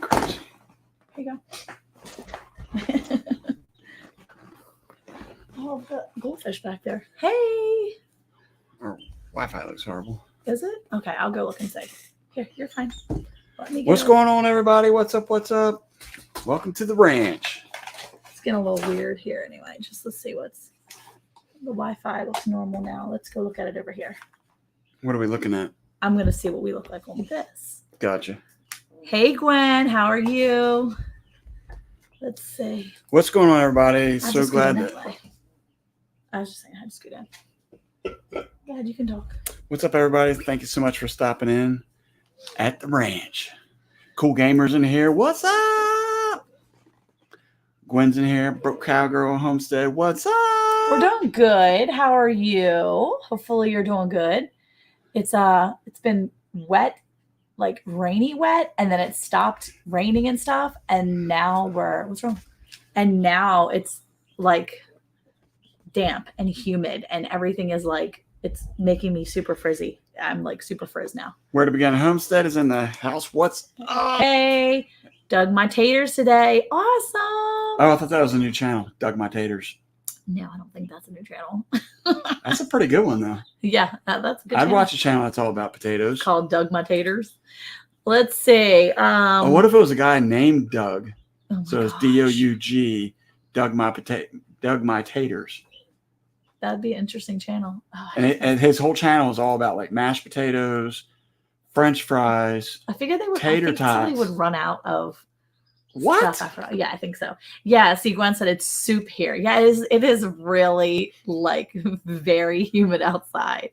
Crazy. Here you go. Oh, the goldfish back there. Hey. Our Wi-Fi looks horrible. Is it? Okay, I'll go look and see. Here, you're fine. What's going on, everybody? What's up? What's up? Welcome to the ranch. It's getting a little weird here anyway. Just let's see what's... The Wi-Fi looks normal now. Let's go look at it over here. What are we looking at? I'm going to see what we look like on this. Gotcha. Hey, Gwen. How are you? Let's see. What's going on, everybody? So glad that... I was just saying, I just go down. Go ahead, you can talk. What's up, everybody? Thank you so much for stopping in at the ranch. Cool gamers in here. What's up? Gwen's in here. Broke Cowgirl Homestead. What's up? We're doing good. How are you? Hopefully you're doing good. It's been wet, like rainy wet, and then it stopped raining and stuff, and now what's wrong? And now it's like damp and humid, and everything is like, it's making me super frizzy. I'm like super frizz now. Where to Begin Homestead is in the house. What's up? Hey, dug my taters today. Awesome. Oh, I thought that was a new channel. Dug My Taters. No, I don't think that's a new channel. That's a pretty good one, though. Yeah, that's a good I'd channel. watch a channel that's all about potatoes. Called Dug My Taters. Let's see. What if it was a guy named Doug? Oh so it's DOUG, Dug My Taters. That'd be an interesting channel. Oh, and his whole channel is all about like mashed potatoes, French fries. I figured they would. Tater tots. Somebody would run out of what? Stuff after. Yeah, I think so. Yeah. See, Gwen said it's soup here. Yeah, it is really like very humid outside.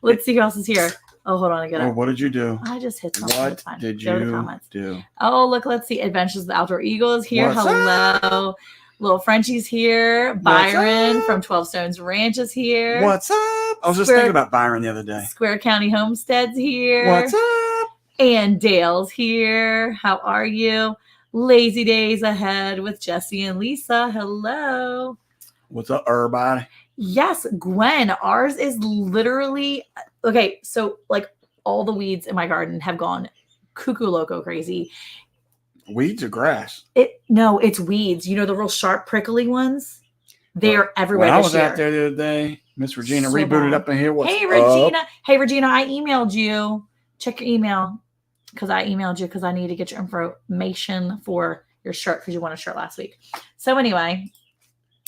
Let's see who else is here. Oh, hold on. I gotta. Oh, what did you do? I just hit something. What did you do? Oh, look. Let's see. Adventures of the Outdoor Eagle is here. What's Hello. Up? Little Frenchie's here. Byron from 12 Stones Ranch is here. What's up? I was just thinking about Byron the other day. Square County Homestead's here. What's up? And Dale's here. How are you? Lazy Days Ahead with Jesse and Lisa. Hello. What's up, everybody? Yes, Gwen. Ours is literally... Okay, so like all the weeds in my garden have gone cuckoo loco crazy. Weeds or grass? No, it's weeds. You know, the real sharp, prickly ones? They're everywhere when this year. I was year. out there the other day. Miss Regina rebooted up in here. What's Hey, Regina. Up? Hey, Regina, I emailed you. Check your email because I emailed you because I need to get your information for your shirt because you won a shirt last week. So anyway,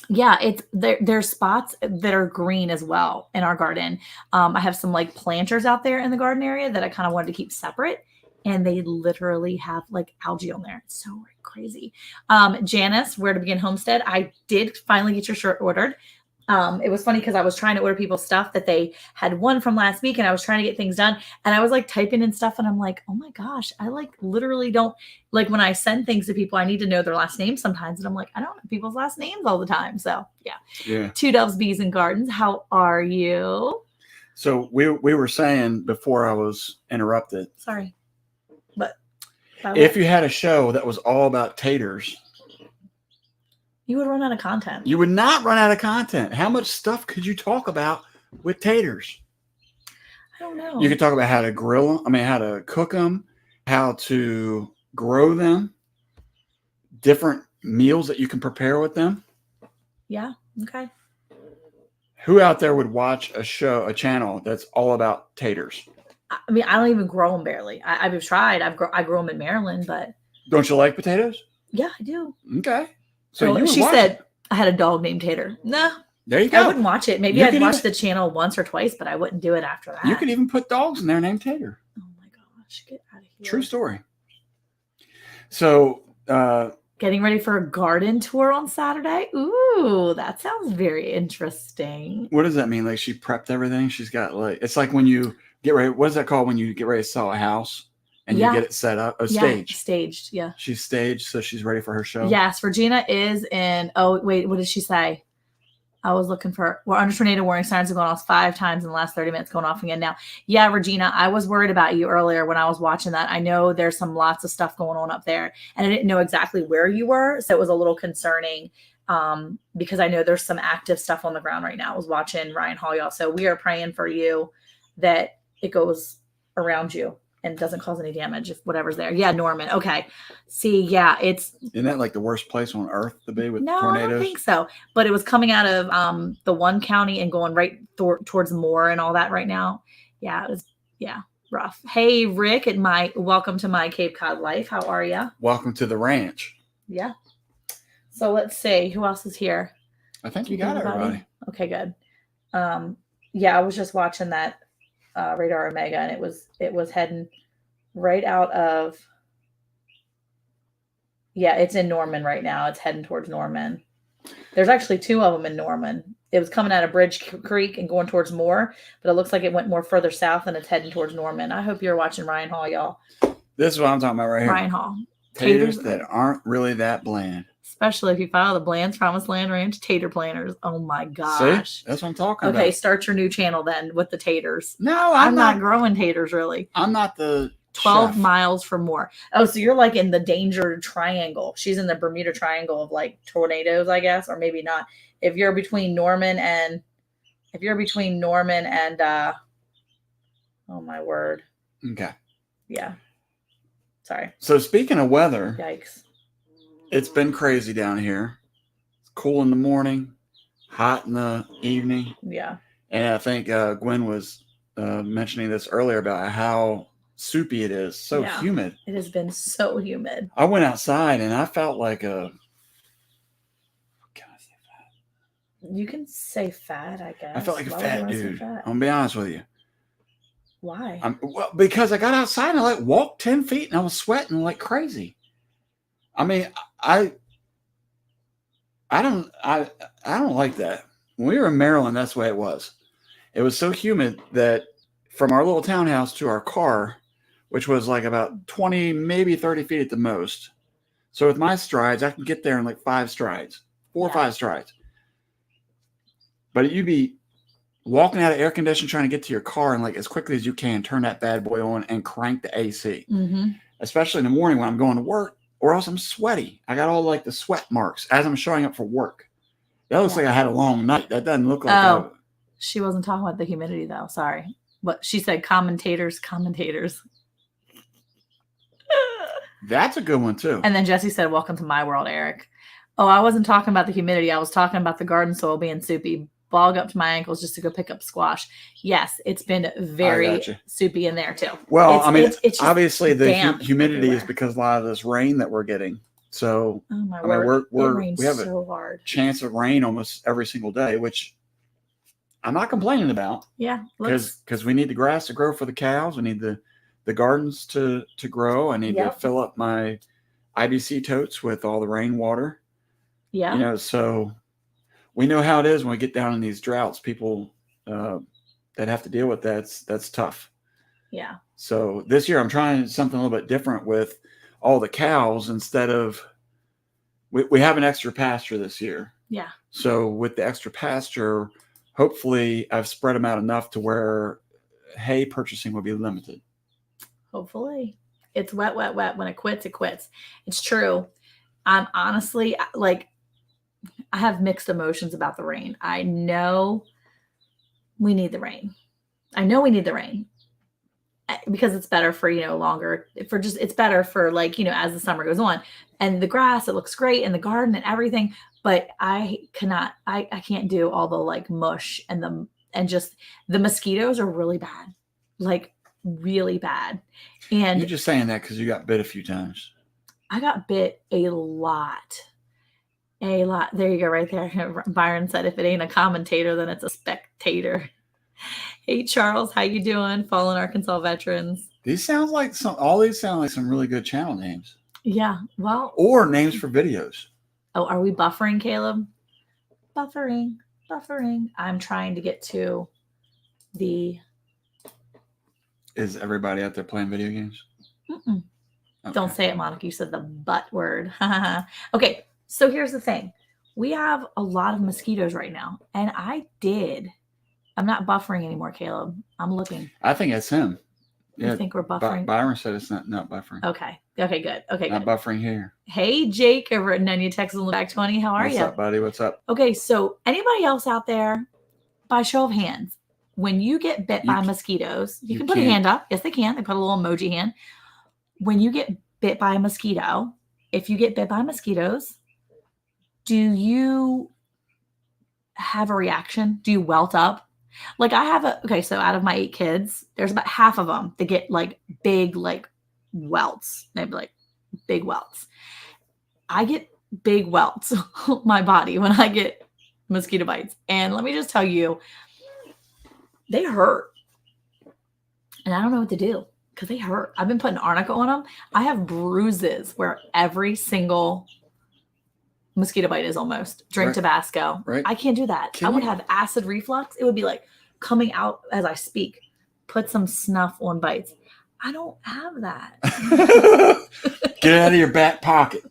yeah, it's there's spots that are green as well in our garden. I have some like planters out there in the garden area that I kind of wanted to keep separate. And they literally have like algae on there. It's so crazy. Janice, Where to Begin Homestead. I did finally get your shirt ordered. It was funny because I was trying to order people's stuff that they had won from last week and I was trying to get things done. And I was like typing in stuff and I'm like, oh my gosh, I like literally don't like when I send things to people, I need to know their last name sometimes. And I'm like, I don't know people's last names all the time. So yeah. Two Doves, Bees and Gardens. How are you? So we were saying before I was interrupted. Sorry. But if you had a show that was all about taters, you would run out of content. You would not run out of content. How much stuff could you talk about with taters? I don't know. You could talk about how to grill them. I mean, how to cook them, how to grow them, different meals that you can prepare with them. Yeah. Okay. Who out there would watch a channel that's all about taters? I mean, I don't even grow them barely. I've tried. I grow them in Maryland, but don't you like potatoes? Yeah, I do. Okay. So she said I had a dog named Tater. No, there you go. I wouldn't watch it. Maybe I'd watch the channel once or twice, but I wouldn't do it after that. You could even put dogs in there named Tater. Oh my gosh, get out of here! True story. So, getting ready for a garden tour on Saturday. Ooh, that sounds very interesting. What does that mean? Like she prepped everything. She's got like it's like when you get ready. What is that called when you get ready to sell a house and you get it set up? Staged. Yeah. She's staged, so she's ready for her show. Yes, Regina is in. Oh wait, what did she say? I was looking for. We're under tornado warning sirens have gone off 5 times in the last 30 minutes. Going off again now. Yeah, Regina, I was worried about you earlier when I was watching that. I know there's lots of stuff going on up there, and I didn't know exactly where you were, so it was a little concerning. Because I know there's some active stuff on the ground right now. I was watching Ryan Hall, y'all. So we are praying for you that it goes around you and doesn't cause any damage if whatever's there. Yeah, Norman. Okay. See, yeah, it's Isn't that like the worst place on earth to be with no, tornadoes? I don't think so. But it was coming out of the one county and going right towards Moore and all that right now. Yeah, it was rough. Hey, Rick, welcome to my Cape Cod life. How are you? Welcome to the ranch. Yeah. So let's see who else is here. I think you got everybody. Okay, good. Yeah, I was just watching that Radar Omega, and it was heading right out of. Yeah, it's in Norman right now. It's heading towards Norman. There's actually 2 of them in Norman. It was coming out of Bridge Creek and going towards Moore, but it looks like it went more further south and it's heading towards Norman. I hope you're watching Ryan Hall, y'all. This is what I'm talking about right here. Ryan Hall. Taters that aren't really that bland. Especially if you follow the Bland's Promised Land Ranch tater planters. Oh my gosh. See? That's what I'm talking about. Okay, start your new channel then with the taters. No, I'm not growing taters really. I'm not the 12 chef. miles from Moore. Oh, so you're like in the danger triangle. She's in the Bermuda Triangle of like tornadoes, I guess, or maybe not. If you're between Norman and oh my word. Okay. Yeah. Sorry. So speaking of weather, Yikes. It's been crazy down here. It's cool in the morning, hot in the evening. Yeah. And I think Gwen was mentioning this earlier about how soupy it is. So humid. It has been so humid. I went outside and I felt like a. Can I say fat? You can say fat, I guess. I felt like a fat dude. Fat? I'm gonna be honest with you. Why? Well, because I got outside and I like walked 10 feet and I was sweating like crazy. I mean, I don't like that. When we were in Maryland, that's the way it was. It was so humid that from our little townhouse to our car, which was like about 20, maybe 30 feet at the most. So with my strides, I can get there in like 5 strides, 4 or 5 strides. But you'd be walking out of air conditioning, trying to get to your car, and like as quickly as you can, turn that bad boy on and crank the AC. Mm-hmm. Especially in the morning when I'm going to work, or else I'm sweaty. I got all like the sweat marks as I'm showing up for work. That looks like I had a long night. That doesn't look like. She wasn't talking about the humidity though. Sorry, but she said commentators. That's a good one too. And then Jesse said, "Welcome to my world, Eric." Oh, I wasn't talking about the humidity. I was talking about the garden soil being soupy. Bog up to my ankles just to go pick up squash. Yes, it's been very soupy in there too. Well, it's obviously the humidity everywhere. Is because a lot of this rain that we're getting. So oh my word. we have so a hard. chance of rain almost every single day, which I'm not complaining about. Yeah, because we need the grass to grow for the cows. We need the gardens to grow. I need to fill up my IBC totes with all the rainwater. Yeah, so. We know how it is when we get down in these droughts. People that have to deal with that's tough. Yeah. So this year I'm trying something a little bit different with all the cows. Instead of we have an extra pasture this year. Yeah. So with the extra pasture, hopefully I've spread them out enough to where hay purchasing will be limited. Hopefully. It's wet. When it quits, it quits. It's true. I'm honestly like. I have mixed emotions about the rain. I know we need the rain. Because it's better for, longer it's better for like, as the summer goes on, and the grass, it looks great, and the garden and everything. But I can't do all the like mush and just the mosquitoes are really bad, like really bad. And you're just saying that because you got bit a few times. I got bit a lot. A lot. There you go, right there. Byron said, if it ain't a commentator, then it's a spectator. Hey, Charles, how you doing? Fallen Arkansas veterans. All these sound like some really good channel names. Yeah, well. Or names for videos. Oh, are we buffering, Caleb? Buffering. I'm trying to get to the. Is everybody out there playing video games? Okay. Don't say it, Monica. You said the butt word. Okay. So here's the thing. We have a lot of mosquitoes right now. And I'm not buffering anymore, Caleb. I'm looking. I think it's him. You think we're buffering? Byron said it's not buffering. Okay, good. Not buffering here. Hey, Jake, over at Nanya, Texas, back 20. How are you? What's up, buddy? What's up? Okay, so anybody else out there, by show of hands, when you get bit by mosquitoes, you can put a can't. hand up. Yes, they can. They put a little emoji hand. When you get bit by a mosquito, if you get bit by mosquitoes, do you have a reaction? Do you welt up? Like I have so out of my 8 kids, there's about half of them that get like big, like welts. They'd be like big welts. I get big welts on my body when I get mosquito bites. And let me just tell you, they hurt. And I don't know what to do because they hurt. I've been putting arnica on them. I have bruises where every single mosquito bite is almost. Drink Tabasco. Right. I can't do that. I would have acid reflux. It would be like coming out as I speak. Put some snuff on bites. I don't have that. Get it out of your back pocket.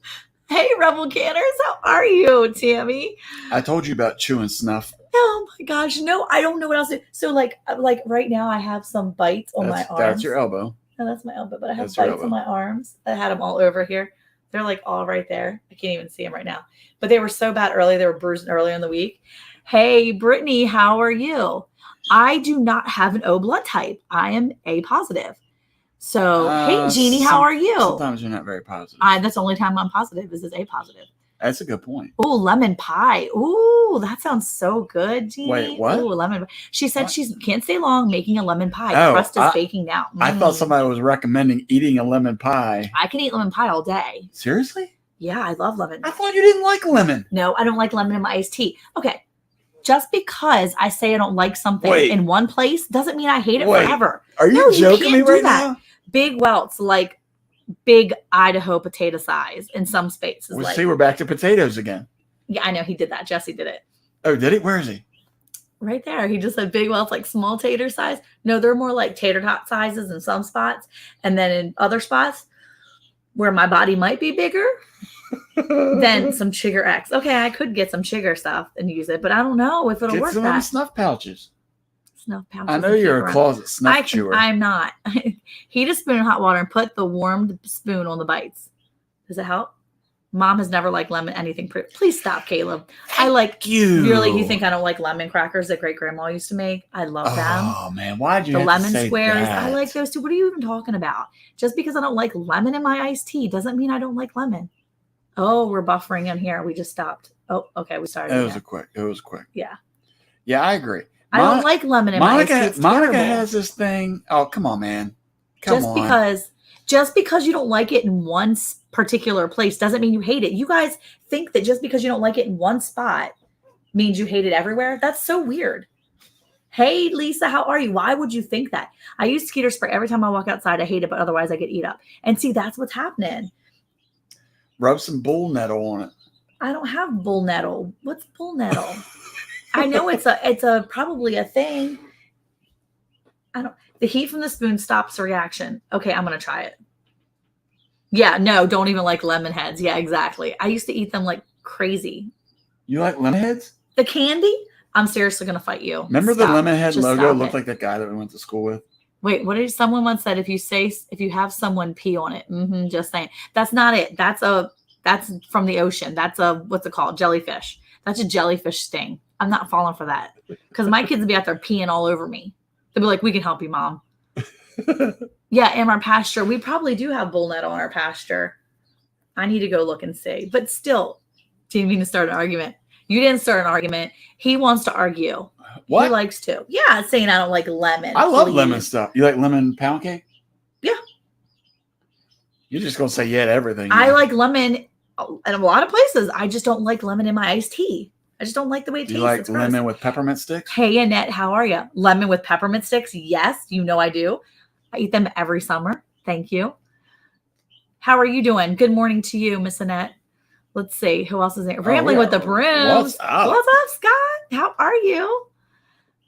Hey, Rebel Canners. How are you, Tammy? I told you about chewing snuff. Oh my gosh. No, I don't know what else to do. So like right now I have some bites on my arms. That's your elbow. No, that's my elbow, but I have bites on my arms. I had them all over here. They're like all right there. I can't even see them right now. But they were so bad early. They were bruising earlier in the week. Hey, Brittany, how are you? I do not have an O blood type. I am A positive. So, hey, Jeannie, how are you? Sometimes you're not very positive. That's the only time I'm positive is A positive. That's a good point. Oh, lemon pie. Ooh, that sounds so good, Jeannie. Wait, what? Ooh, lemon pie. She said she can't stay long making a lemon pie. Oh, Crust is baking now. I thought somebody was recommending eating a lemon pie. I can eat lemon pie all day. Seriously? Yeah, I love lemon. I thought you didn't like lemon. No, I don't like lemon in my iced tea. Okay. Just because I say I don't like something in one place doesn't mean I hate it forever. Are you joking me right now? Big welts, like big Idaho potato size in some spaces. See, we're back to potatoes again. Yeah, I know. He did that. Jesse did it. Oh, did he? Where is he? Right there. He just said big welts, like small tater size. No, they're more like tater tot sizes in some spots. And then in other spots where my body might be bigger, then some Chigger X. Okay, I could get some Chigger stuff and use it, but I don't know if it'll work. Get some snuff pouches. Snuff pouches. I know you're a closet snuff chewer. I'm not. Heat a spoon in hot water and put the warmed spoon on the bites. Does it help? Mom has never liked lemon anything. Please stop, Caleb. I like you. Really, you think I don't like lemon crackers that great grandma used to make? I love them. Oh man, why'd you the have lemon to say squares? that? I like those too. What are you even talking about? Just because I don't like lemon in my iced tea doesn't mean I don't like lemon. Oh, we're buffering in here. We just stopped. Oh, okay, we started. It was quick. Yeah. Yeah, I agree. I don't like lemon in my iced tea. Monica has this thing. Oh, come on, man. Just because you don't like it in one particular place doesn't mean you hate it. You guys think that just because you don't like it in one spot means you hate it everywhere. That's so weird. Hey, Lisa, how are you? Why would you think that? I use Skeeter spray every time I walk outside. I hate it, but otherwise I get eat up. And see, that's what's happening. Rub some bull nettle on it. I don't have bull nettle. What's bull nettle? I know it's a probably a thing. The heat from the spoon stops the reaction. Okay, I'm gonna try it. Yeah, no, don't even like lemon heads. Yeah, exactly. I used to eat them like crazy. You like lemon heads? The candy? I'm seriously gonna fight you. Remember the lemon head logo looked like the guy that we went to school with? Wait, what did someone once said? If you have someone pee on it, just saying. That's not it. That's from the ocean. That's what's it called? Jellyfish. That's a jellyfish sting. I'm not falling for that because my kids would be out there peeing all over me. They'd be like, "We can help you, Mom." Yeah, in our pasture, we probably do have bull nettle in our pasture. I need to go look and see. But still, didn't mean to start an argument. You didn't start an argument. He wants to argue. What? He likes to. Yeah, saying I don't like lemon. I love lemon stuff. You like lemon pound cake? Yeah. You're just going to say yeah to everything. I like lemon in a lot of places. I just don't like lemon in my iced tea. I just don't like the way it tastes. You like lemon with peppermint sticks? Hey, Annette, how are you? Lemon with peppermint sticks? Yes, you know I do. I eat them every summer. Thank you. How are you doing? Good morning to you, Miss Annette. Let's see. Who else is there? Rambling with the Brooms. What's up, Scott? How are you?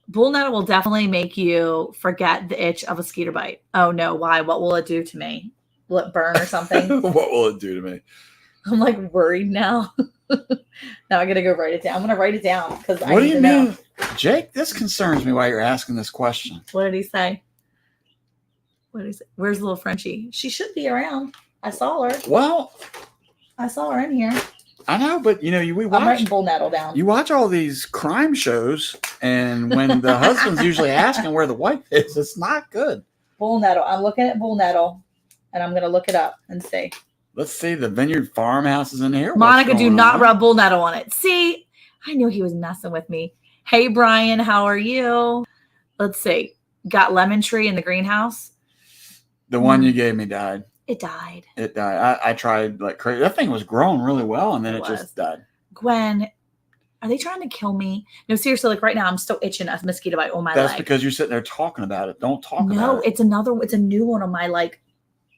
Bull nettle will definitely make you forget the itch of a skeeter bite. Oh, no. Why? What will it do to me? Will it burn or something? What will it do to me? I'm like worried now. Now I got to go write it down. I'm going to write it down because I What do you mean? Know. Jake, this concerns me why you're asking this question. What did he say? Where's little Frenchie? She should be around. I saw her. Well, I saw her in here. I know, but we I'm watch. writing bull nettle down. You watch all these crime shows, and when the husband's usually asking where the wife is, it's not good. Bull nettle. I'm looking at bull nettle, and I'm gonna look it up and see. Let's see. The Vineyard Farmhouse is in here. Monica, do not rub bull nettle on it. See, I knew he was messing with me. Hey, Brian, how are you? Let's see. Got lemon tree in the greenhouse. The one you gave me died. It died. It died. I tried like crazy. That thing was growing really well, and then it just died. Gwen, are they trying to kill me? No, seriously, like right now, I'm still itching a mosquito bite on my leg. That's because you're sitting there talking about it. Don't talk about it. No, it's a new one on my like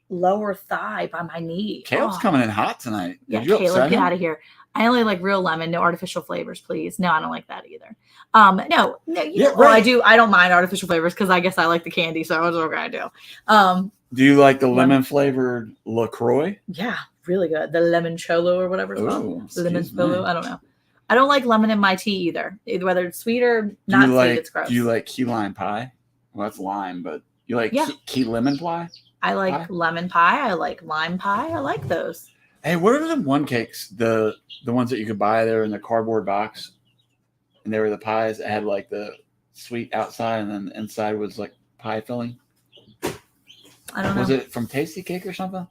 lower thigh by my knee. Caleb's coming in hot tonight. Yeah, Caleb, get out of here. I only like real lemon, no artificial flavors, please. No, I don't like that either. No, I do. I don't mind artificial flavors because I guess I like the candy, so that's what I do. Do you like the lemon flavored LaCroix? Yeah, really good. The limoncello or whatever it's called. Limoncello. Me. I don't know. I don't like lemon in my tea either. Whether it's sweet or not sweet, it's gross. Do you like key lime pie? Well, that's lime, but you like key lemon pie? I like lemon pie. I like lime pie. I like those. Hey, what are the one cakes? The ones that you could buy there in the cardboard box, and they were the pies that had like the sweet outside, and then the inside was like pie filling. I don't know. Was it from Tasty Cake or something?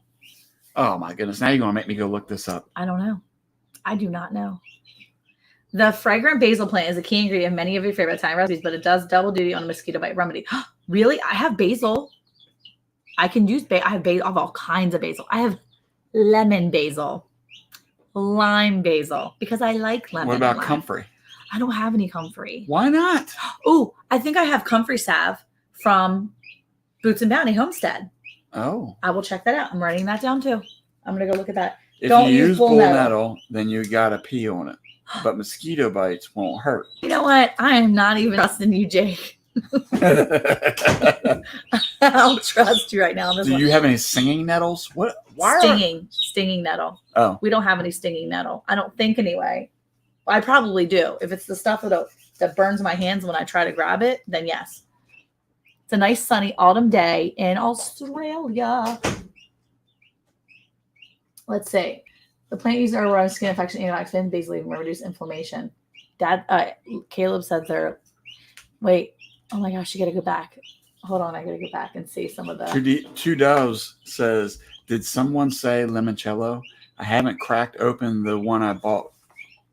Oh my goodness! Now you're gonna make me go look this up. I don't know. I do not know. The fragrant basil plant is a key ingredient in many of your favorite Italian recipes, but it does double duty on a mosquito bite remedy. Really? I have basil. I can use basil. I have basil. I have all kinds of basil. I have lemon basil, lime basil, because I like lemon. What about comfrey? I don't have any comfrey. Why not? Oh, I think I have comfrey salve from Boots and Bounty Homestead. Oh. I will check that out. I'm writing that down too. I'm going to go look at that. If you use bull nettle, then you got to pee on it. But mosquito bites won't hurt. You know what? I am not even trusting you, Jake. I'll trust you right now. Do you have any stinging nettles? What? Why stinging nettle. Oh, we don't have any stinging nettle. I don't think anyway. I probably do. If it's the stuff that burns my hands when I try to grab it, then yes. It's a nice sunny autumn day in Australia. Let's see. The plant used are around skin infection, antioxidant, basically reduce inflammation. Caleb said they're. Wait. Oh my gosh, you got to go back. Hold on, I got to go back and see some of the. Two Doves says, "Did someone say limoncello? I haven't cracked open the one I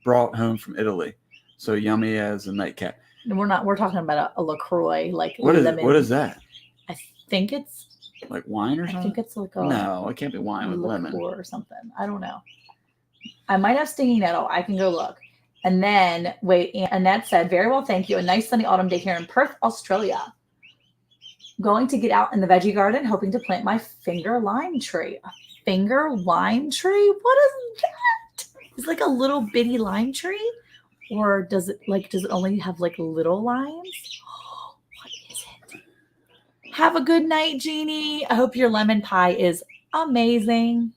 brought home from Italy. So yummy as a nightcap." We're talking about a LaCroix, like what lemon. What is that? I think it's like wine or something. I think it's like a no, it can't be wine with lemon or something. I don't know. I might have stinging nettle. I can go look. And then wait, Annette said, "Very well, thank you. A nice sunny autumn day here in Perth, Australia. Going to get out in the veggie garden, hoping to plant my finger lime tree." A finger lime tree? What is that? It's like a little bitty lime tree. Or does it only have like little limes? Oh, what is it? Have a good night, Jeannie. I hope your lemon pie is amazing.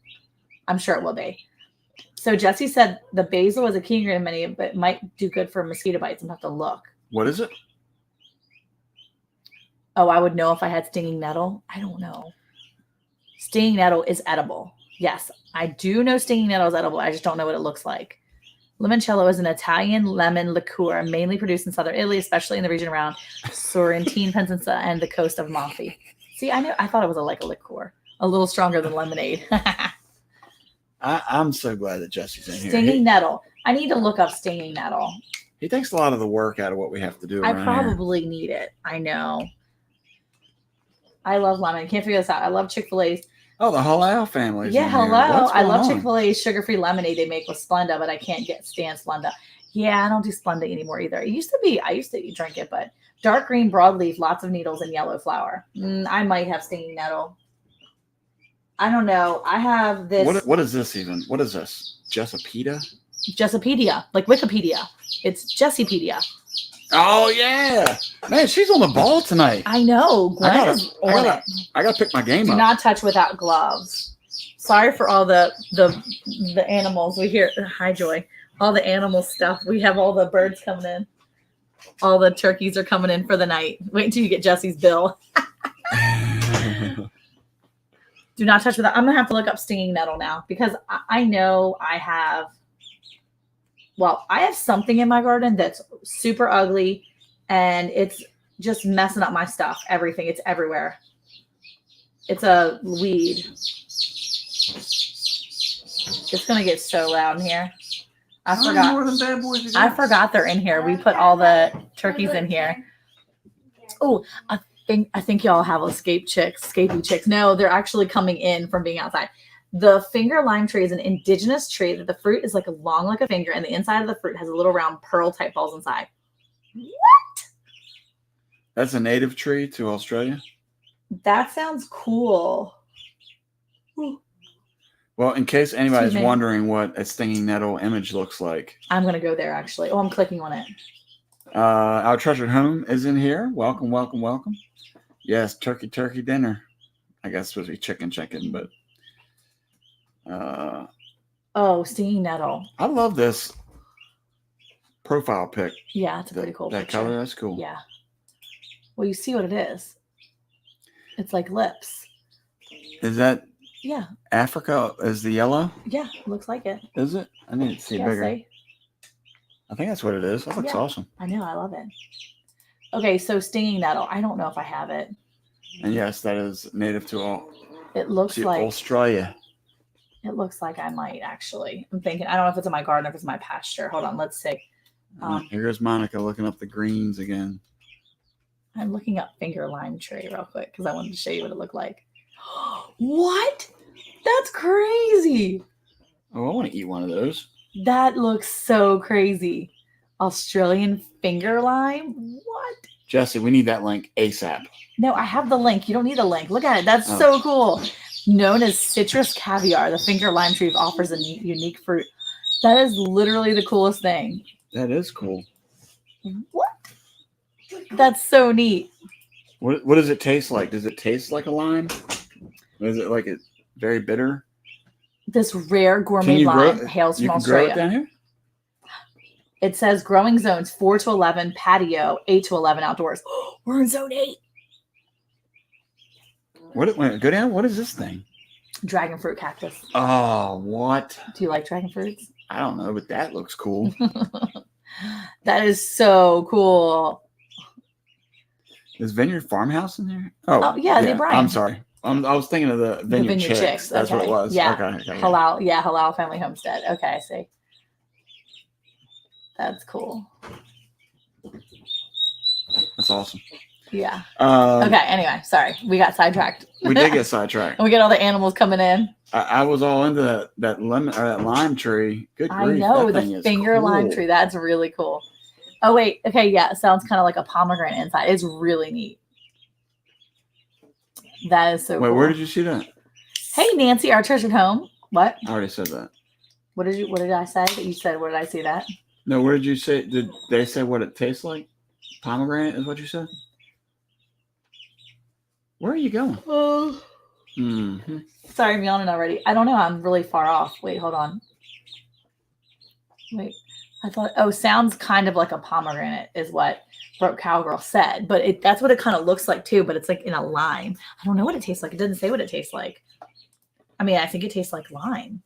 I'm sure it will be. So Jesse said the basil is a key ingredient in many, but it might do good for mosquito bites. I'm gonna have to look. What is it? Oh, I would know if I had stinging nettle. I don't know. Stinging nettle is edible. Yes, I do know stinging nettle is edible. I just don't know what it looks like. Limoncello is an Italian lemon liqueur mainly produced in southern Italy, especially in the region around Sorrentine Peninsula and the coast of Amalfi. See, I thought it was like a liqueur, a little stronger than lemonade. I'm so glad that Jesse's in here. Stinging nettle. I need to look up stinging nettle. He takes a lot of the work out of what we have to do. I probably need it. I know. I love lemon. Can't figure this out. I love Chick-fil-A's. Oh, the Halal family. Yeah, hello. I love Chick-fil-A's sugar-free lemonade they make with Splenda, but I can't stand Splenda. Yeah, I don't do Splenda anymore either. It used to be. I used to drink it, but dark green broadleaf, lots of needles, and yellow flower. I might have stinging nettle. I don't know. I have this. What is this even? What is this? Jessipedia? Jessipedia, like Wikipedia. It's Jessipedia. Oh yeah, man, she's on the ball tonight. I know. Gwen is on it. I gotta pick my game up. Do not touch without gloves. Sorry for all the animals we hear. Hi, Joy. All the animal stuff. We have all the birds coming in. All the turkeys are coming in for the night. Wait until you get Jesse's bill. Do not touch without. I'm gonna have to look up stinging nettle now because I know I have well, I have something in my garden that's super ugly and it's just messing up my stuff. Everything. It's everywhere. It's a weed. It's going to get so loud in here. I forgot. More than bad boys I forgot they're in here. We put all the turkeys in here. Oh, I think y'all have escapy chicks. No, they're actually coming in from being outside. The finger lime tree is an indigenous tree that the fruit is like long like a finger, and the inside of the fruit has a little round pearl type balls inside. What? That's a native tree to Australia? That sounds cool. Well, in case anybody's wondering what a stinging nettle image looks like. I'm going to go there, actually. Oh, I'm clicking on it. Our treasured home is in here. Welcome, welcome, welcome. Yes, turkey dinner. I guess it's supposed to be chicken, but... oh, stinging nettle. I love this profile pic. Yeah, it's a pretty cool That picture. color, that's cool. Yeah. Well, you see what it is. It's like lips. Is that Yeah. Africa? Is the yellow? Yeah, looks like it. Is it? I need to see it bigger. See? I think that's what it is. That looks awesome. I know. I love it. Okay, so stinging nettle. I don't know if I have it. And yes, that is native to all. It looks like Australia. It looks like I might actually. I'm thinking. I don't know if it's in my garden or if it's my pasture. Hold on. Let's see. Here goes Monica looking up the greens again. I'm looking up finger lime tree real quick because I wanted to show you what it looked like. What? That's crazy. Oh, I want to eat one of those. That looks so crazy. Australian finger lime? What? Jesse, we need that link ASAP. No, I have the link. You don't need a link. Look at it. That's so cool. Known as citrus caviar, the finger lime tree offers a unique fruit. That is literally the coolest thing. That is cool. What? That's so neat. What does it taste like? Does it taste like a lime? Or is it like it's very bitter? This rare gourmet lime hails from Australia. You can grow it down here? It says growing zones 4 to 11 patio, 8 to 11 outdoors. We're in zone 8. Go down. What is this thing? Dragon fruit cactus. Oh, what? Do you like dragon fruits? I don't know, but that looks cool. That is so cool. Is Vineyard Farmhouse in there? Oh yeah, they Brian. I'm sorry. I was thinking of the Vineyard Chicks. That's what it was. Yeah. Okay. Halal. Yeah, Halal Family Homestead. Okay, I see. That's cool. That's awesome. Yeah. Okay. Anyway, sorry, we got sidetracked. We did get sidetracked. And we get all the animals coming in. I was all into that lemon or that lime tree. Good grief. I know the finger lime tree. That's really cool. Oh wait. Okay. Yeah. It sounds kind of like a pomegranate inside. It's really neat. That is so cool. Wait, where did you see that? Hey, Nancy, our treasured home. What? I already said that. What did I say? You said, where did I see that? No, where did you say? Did they say what it tastes like? Pomegranate is what you said? Where are you going? Oh. Sorry, I'm yawning already. I don't know. I'm really far off. Wait, hold on. Wait. I thought, sounds kind of like a pomegranate is what Broke Cowgirl said. But that's what it kind of looks like too. But it's like in a lime. I don't know what it tastes like. It doesn't say what it tastes like. I mean, I think it tastes like lime.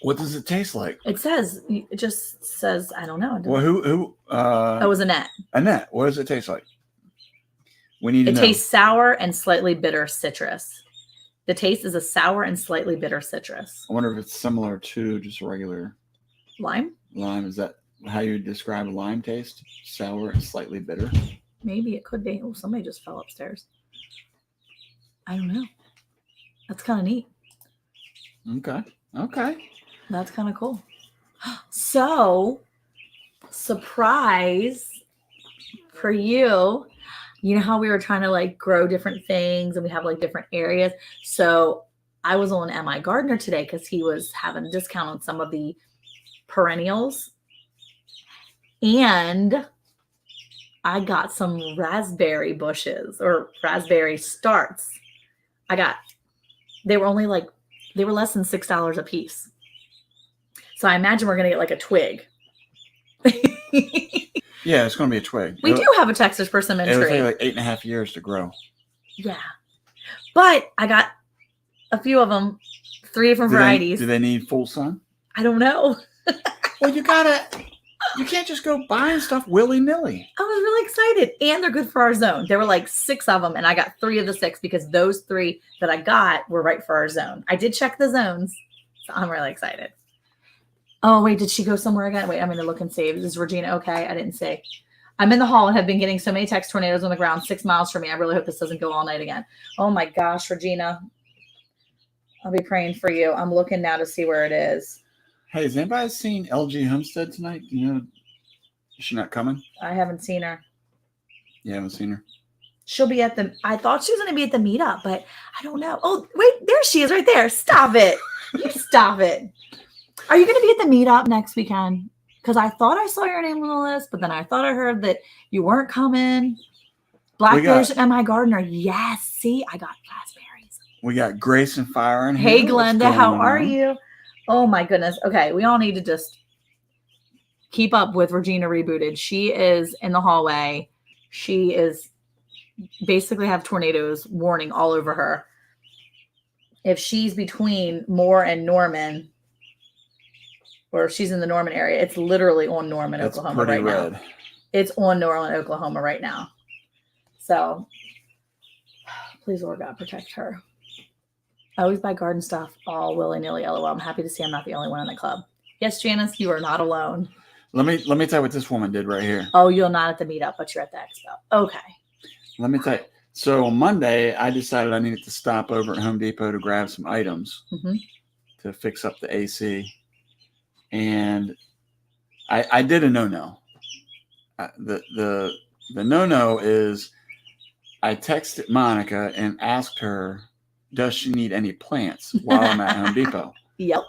What does it taste like? It just says, I don't know. Well, who? That was Annette. Annette, what does it taste like? We need to know. It tastes sour and slightly bitter citrus. The taste is a sour and slightly bitter citrus. I wonder if it's similar to just regular lime. Lime, is that how you describe a lime taste? Sour and slightly bitter? Maybe it could be. Oh, somebody just fell upstairs. I don't know. That's kind of neat. Okay. That's kind of cool. So, surprise for you. You know how we were trying to like grow different things and we have like different areas. So I was on MI Gardener today because he was having a discount on some of the perennials. And I got some raspberry bushes or raspberry starts. They were less than $6 a piece. So I imagine we're going to get like a twig. Yeah, it's going to be a twig. We do have a Texas persimmon tree. It'll take like 8.5 years to grow. Yeah. But I got a few of them, 3 different varieties. Do they need full sun? I don't know. Well, you can't just go buying stuff willy-nilly. I was really excited. And they're good for our zone. There were like 6 of them, and I got 3 of the 6 because those 3 that I got were right for our zone. I did check the zones, so I'm really excited. Oh, wait, did she go somewhere again? Wait, I'm going to look and see. Is Regina okay? I didn't see. I'm in the hall and have been getting so many text tornadoes on the ground 6 miles from me. I really hope this doesn't go all night again. Oh, my gosh, Regina. I'll be praying for you. I'm looking now to see where it is. Hey, has anybody seen LG Homestead tonight? You know, is she not coming? I haven't seen her. You haven't seen her? She'll be at the, I thought she was going to be at the meetup, but I don't know. Oh, wait, there she is right there. Stop it. You stop it. Are you going to be at the meetup next weekend? Because I thought I saw your name on the list, but then I thought I heard that you weren't coming. Blackberries and my gardener. Yes. See, I got raspberries. We got Grace and Fire in here. Hey, Glenda, how are you? Oh, my goodness. Okay, we all need to just keep up with Regina Rebooted. She is in the hallway. She is basically have tornadoes warning all over her. If she's between Moore and Norman, or if she's in the Norman area, it's literally on Norman, That's Oklahoma right red. now. It's on Norman, Oklahoma right now. So please, Lord God, protect her. I always buy garden stuff all willy-nilly, LOL. I'm happy to see I'm not the only one in the club. Yes, Janice, you are not alone. Let me tell you what this woman did right here. Oh, you're not at the meetup, but you're at the expo. Okay. Let me tell you. So on Monday, I decided I needed to stop over at Home Depot to grab some items to fix up the AC. And I did a no-no. The no-no is I texted Monica and asked her, does she need any plants while I'm at Home Depot? Yep.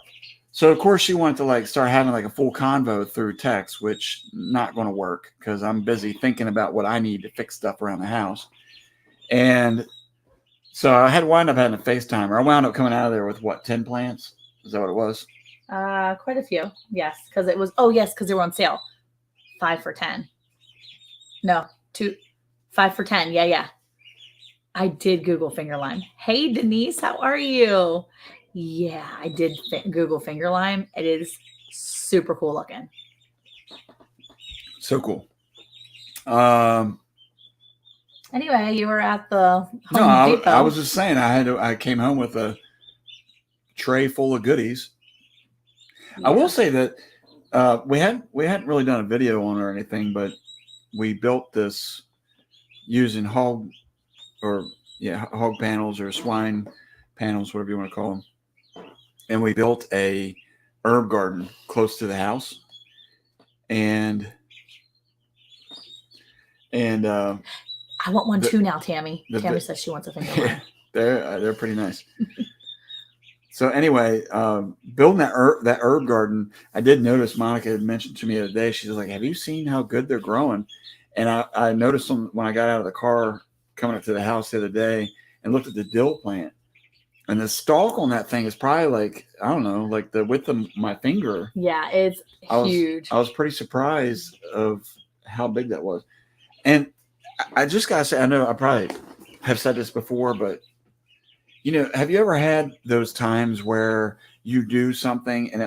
So of course she wanted to like start having like a full convo through text, which not going to work because I'm busy thinking about what I need to fix stuff around the house. And so I had wound up having a FaceTime her. I wound up coming out of there with what, 10 plants? Is that what it was? Quite a few. Yes. Because it was, oh yes, because they were on sale. 5 for 10. No, 5 for 10. Yeah. I did Google finger lime. Hey, Denise, how are you? Yeah, I did Google finger lime. It is super cool looking. So cool. Anyway, you were at the Home Depot. I was just saying I came home with a tray full of goodies. Yeah. I will say that we hadn't really done a video on it or anything, but we built this using hog panels or swine panels, whatever you want to call them. And we built a herb garden close to the house. And I want one too now, Tammy. Tammy says she wants a finger lime. They're pretty nice. So anyway, building that herb garden, I did notice Monica had mentioned to me the other day. She's like, "Have you seen how good they're growing?" And I noticed them when I got out of the car coming up to the house the other day and looked at the dill plant. And the stalk on that thing is probably like, I don't know, like the width of my finger. Yeah, it's huge. I was pretty surprised of how big that was. And I just got to say, I know I probably have said this before, but, you know, have you ever had those times where you do something and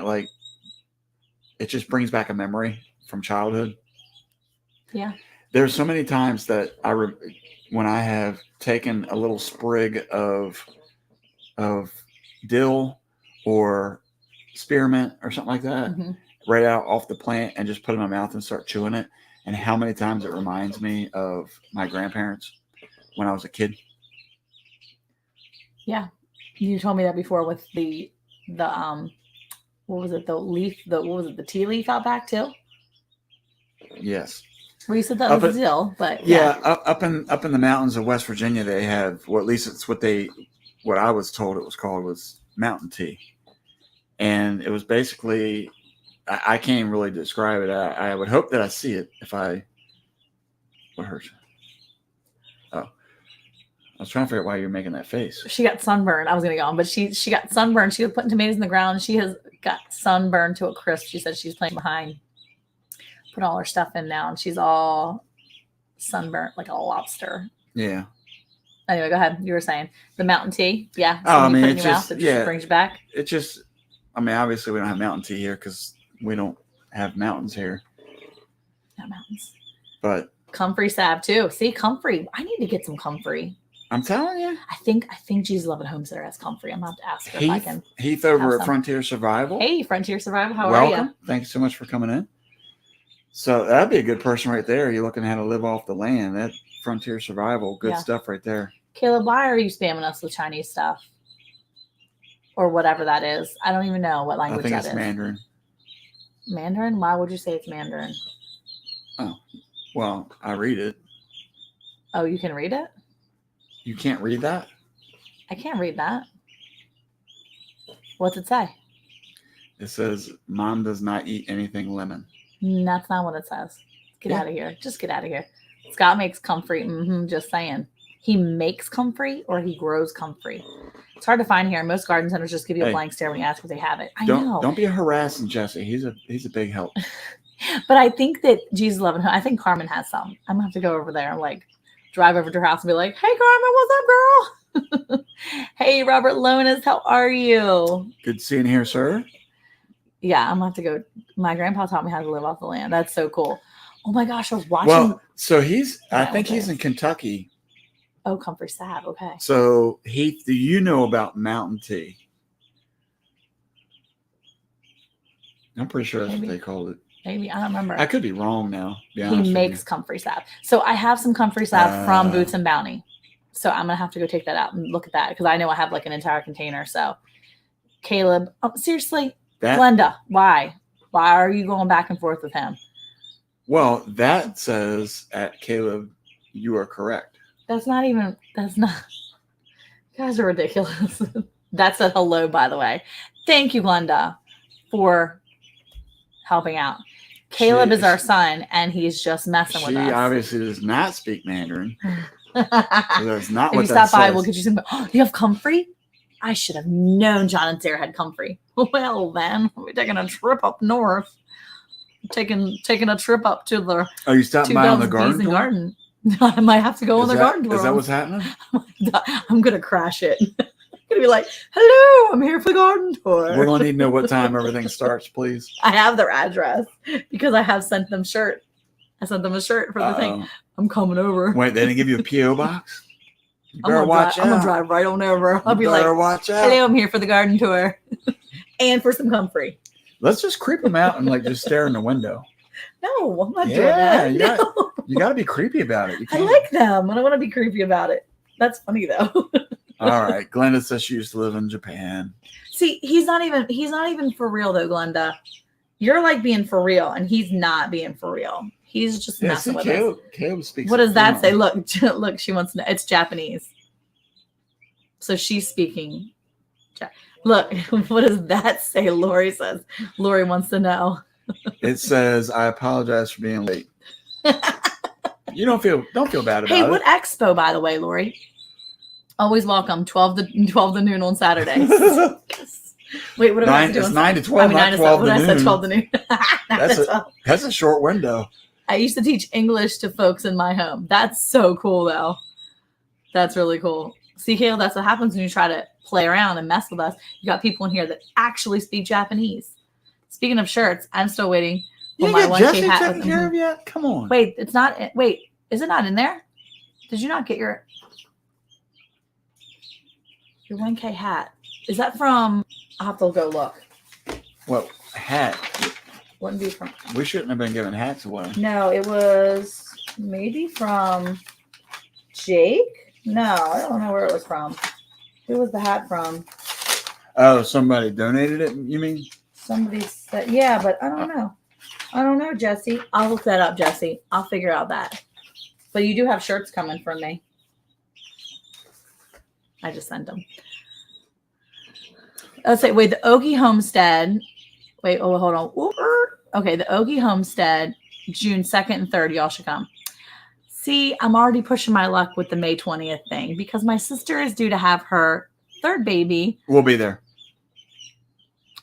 it just brings back a memory from childhood? Yeah. There's so many times that when I have taken a little sprig of dill or spearmint or something like that right out off the plant and just put it in my mouth and start chewing it, and how many times it reminds me of my grandparents when I was a kid. Yeah, you told me that before with the what was it, the tea leaf out back too? Yes. Well, you said that was dill, but yeah, up in the mountains of West Virginia, they have, well, at least it's what I was told it was called was mountain tea. And it was basically, I can't even really describe it. I would hope that I see it if what hurt you? Oh, I was trying to figure out why you're making that face. She got sunburned. I was going to go on, but she got sunburned. She was putting tomatoes in the ground. She has got sunburned to a crisp. She said she's playing behind, put all her stuff in now, and she's all sunburnt like a lobster. Yeah. Anyway, go ahead. You were saying the mountain tea. Yeah. So I mean, it just brings you back. It just, I mean, obviously we don't have mountain tea here because we don't have mountains here. Not mountains. But Comfrey salve too. See, comfrey. I need to get some comfrey. I'm telling you. I think Jesus Loving Homesteader has comfrey. I'm gonna have to ask her if I can. Heath over have at some. Frontier Survival. Hey, Frontier Survival, how are Welcome. you? Thank you so much for coming in. So that'd be a good person right there. You're looking at how to live off the land. That Frontier Survival, good stuff right there. Caleb, why are you spamming us with Chinese stuff? Or whatever that is. I don't even know what language that is. I think it's Mandarin. Mandarin? Why would you say it's Mandarin? Oh, well, I read it. Oh, you can read it? You can't read that? I can't read that. What's it say? It says, Mom does not eat anything lemon. That's not what it says. Get out of here. Just get out of here. Scott makes comfrey. Just saying. He makes comfrey or he grows comfrey. It's hard to find here. Most garden centers just give you a blank stare when you ask if they have it. I know. Don't be harassing Jesse. He's a big help. But I think that Jesus Loving Home, I think Carmen has some. I'm gonna have to go over there and like drive over to her house and be like, "Hey Carmen, what's up, girl?" Hey Robert Lonas, how are you? Good seeing you here, sir. Yeah, I'm gonna have to go. My grandpa taught me how to live off the land. That's so cool. Oh my gosh, I was watching. Well, so I think he's in Kentucky. Oh, comfrey salve. Okay. So Heath, do you know about mountain tea? I'm pretty sure that's what they called it. Maybe. I don't remember. I could be wrong now. He makes comfrey salve. So I have some comfrey salve from Boots and Bounty. So I'm going to have to go take that out and look at that because I know I have like an entire container. So Caleb, seriously, Glenda, why? Why are you going back and forth with him? Well, that says at Caleb, you are correct. That's not. You guys are ridiculous. That said hello, by the way. Thank you, Glenda, for helping out. Caleb is our son, and he's just messing with us. She obviously does not speak Mandarin. So that's not if what you that stop by, says. we'll get you some. Oh, you have comfrey? I should have known John and Sarah had comfrey. Well, then we're taking a trip up north. Taking a trip up to the. Are you stopping by on the garden? I might have to go on the garden tour. Is that what's happening? I'm gonna crash it. I'm gonna be like, "Hello, I'm here for the garden tour." We're gonna need to know what time everything starts, please. I have their address because I have sent them shirt. I sent them a shirt for the thing. I'm coming over. Wait, they didn't give you a PO box? You better watch out. I'm gonna drive right on over. I'll be like, watch out. "Hello, I'm here for the garden tour, and for some comfrey." Let's just creep them out and like just stare in the window. No, I'm not doing that. You got to be creepy about it. I like them. I don't want to be creepy about it. That's funny though. All right, Glenda says she used to live in Japan. See, he's not even for real though, Glenda. You're like being for real, and he's not being for real. He's just messing with us. Caleb speaks. What does that say? Look, she wants to know. It's Japanese. So she's speaking. Look, what does that say? Lori says. Lori wants to know. It says, "I apologize for being late." You don't feel bad about it. Hey, what expo, by the way, Lori? Always welcome. 12 to noon on Saturdays. Wait, what am I doing? It's 9 to 12, not 12 to noon. I said 12 to noon. That's a short window. I used to teach English to folks in my home. That's so cool, though. That's really cool. See, Caleb, that's what happens when you try to play around and mess with us. You got people in here that actually speak Japanese. Speaking of shirts, I'm still waiting. You get Jesse taken care of yet? Come on. Wait, it's not. Wait, is it not in there? Did you not get your 1K hat? Is that from? I'll have to go look. What hat? Wouldn't be from. We shouldn't have been giving hats away. No, it was maybe from Jake. No, I don't know where it was from. Who was the hat from? Oh, somebody donated it, you mean? Somebody said, yeah, but I don't know. I don't know, Jesse. I'll look that up, Jesse. I'll figure out that. But you do have shirts coming from me. I just sent them. Let's say, wait, the Ogie Homestead. Wait, oh, hold on. Okay, the Ogie Homestead, June 2nd and 3rd. Y'all should come. See, I'm already pushing my luck with the May 20th thing because my sister is due to have her third baby. We'll be there.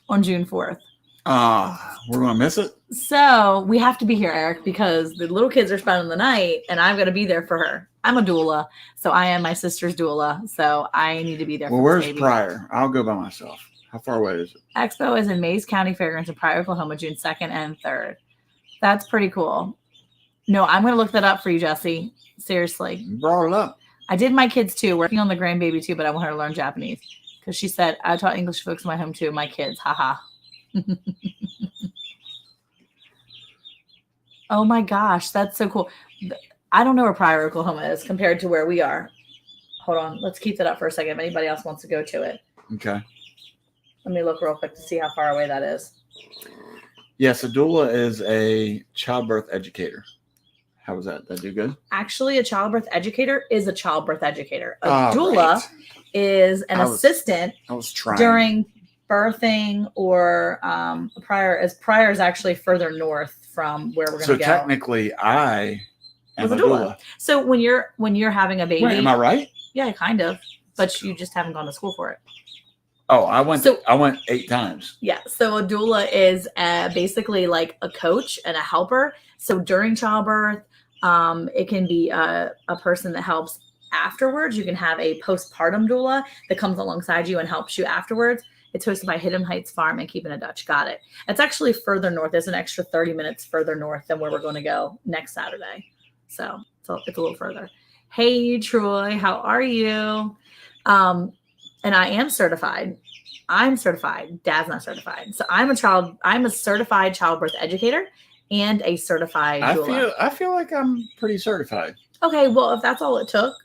On June 4th. We're going to miss it? So we have to be here, Eric, because the little kids are spending the night and I'm going to be there for her. I'm a doula, so I am my sister's doula, so I need to be there for where's baby. Pryor? I'll go by myself. How far away is it? Expo is in Mays County Fairgrounds in Pryor, Oklahoma, June 2nd and 3rd. That's pretty cool. No, I'm going to look that up for you, Jesse. Seriously. You brought it up. I did my kids too, working on the grandbaby too, but I want her to learn Japanese because she said, I taught English folks in my home too, my kids. Haha. Oh my gosh, that's so cool. I don't know where Pryor, Oklahoma is compared to where we are. Hold on. Let's keep that up for a second. If anybody else wants to go to it. Okay. Let me look real quick to see how far away that is. Yes, a doula is a childbirth educator. How was that? Did I do good? Actually, a childbirth educator is a childbirth educator. A Oh, doula right. is an assistant I was trying. during birthing or Pryor is actually further north from where we're going to So go. technically, I am Was a doula. So when you're having a baby, Wait, am I right? yeah, kind of, but you just haven't gone to school for it. Oh, I went 8 times. Yeah. So a doula is basically like a coach and a helper. So during childbirth, it can be a person that helps afterwards. You can have a postpartum doula that comes alongside you and helps you afterwards. It's hosted by Hidden Heights Farm and Keeping It Dutch. Got it. It's actually further north. There's an extra 30 minutes further north than where we're going to go next Saturday. So it's a little further. Hey, Troy, how are you? And I am certified. I'm certified. Dad's not certified. So I'm a certified childbirth educator and a certified doula. I feel like I'm pretty certified. Okay, well, if that's all it took,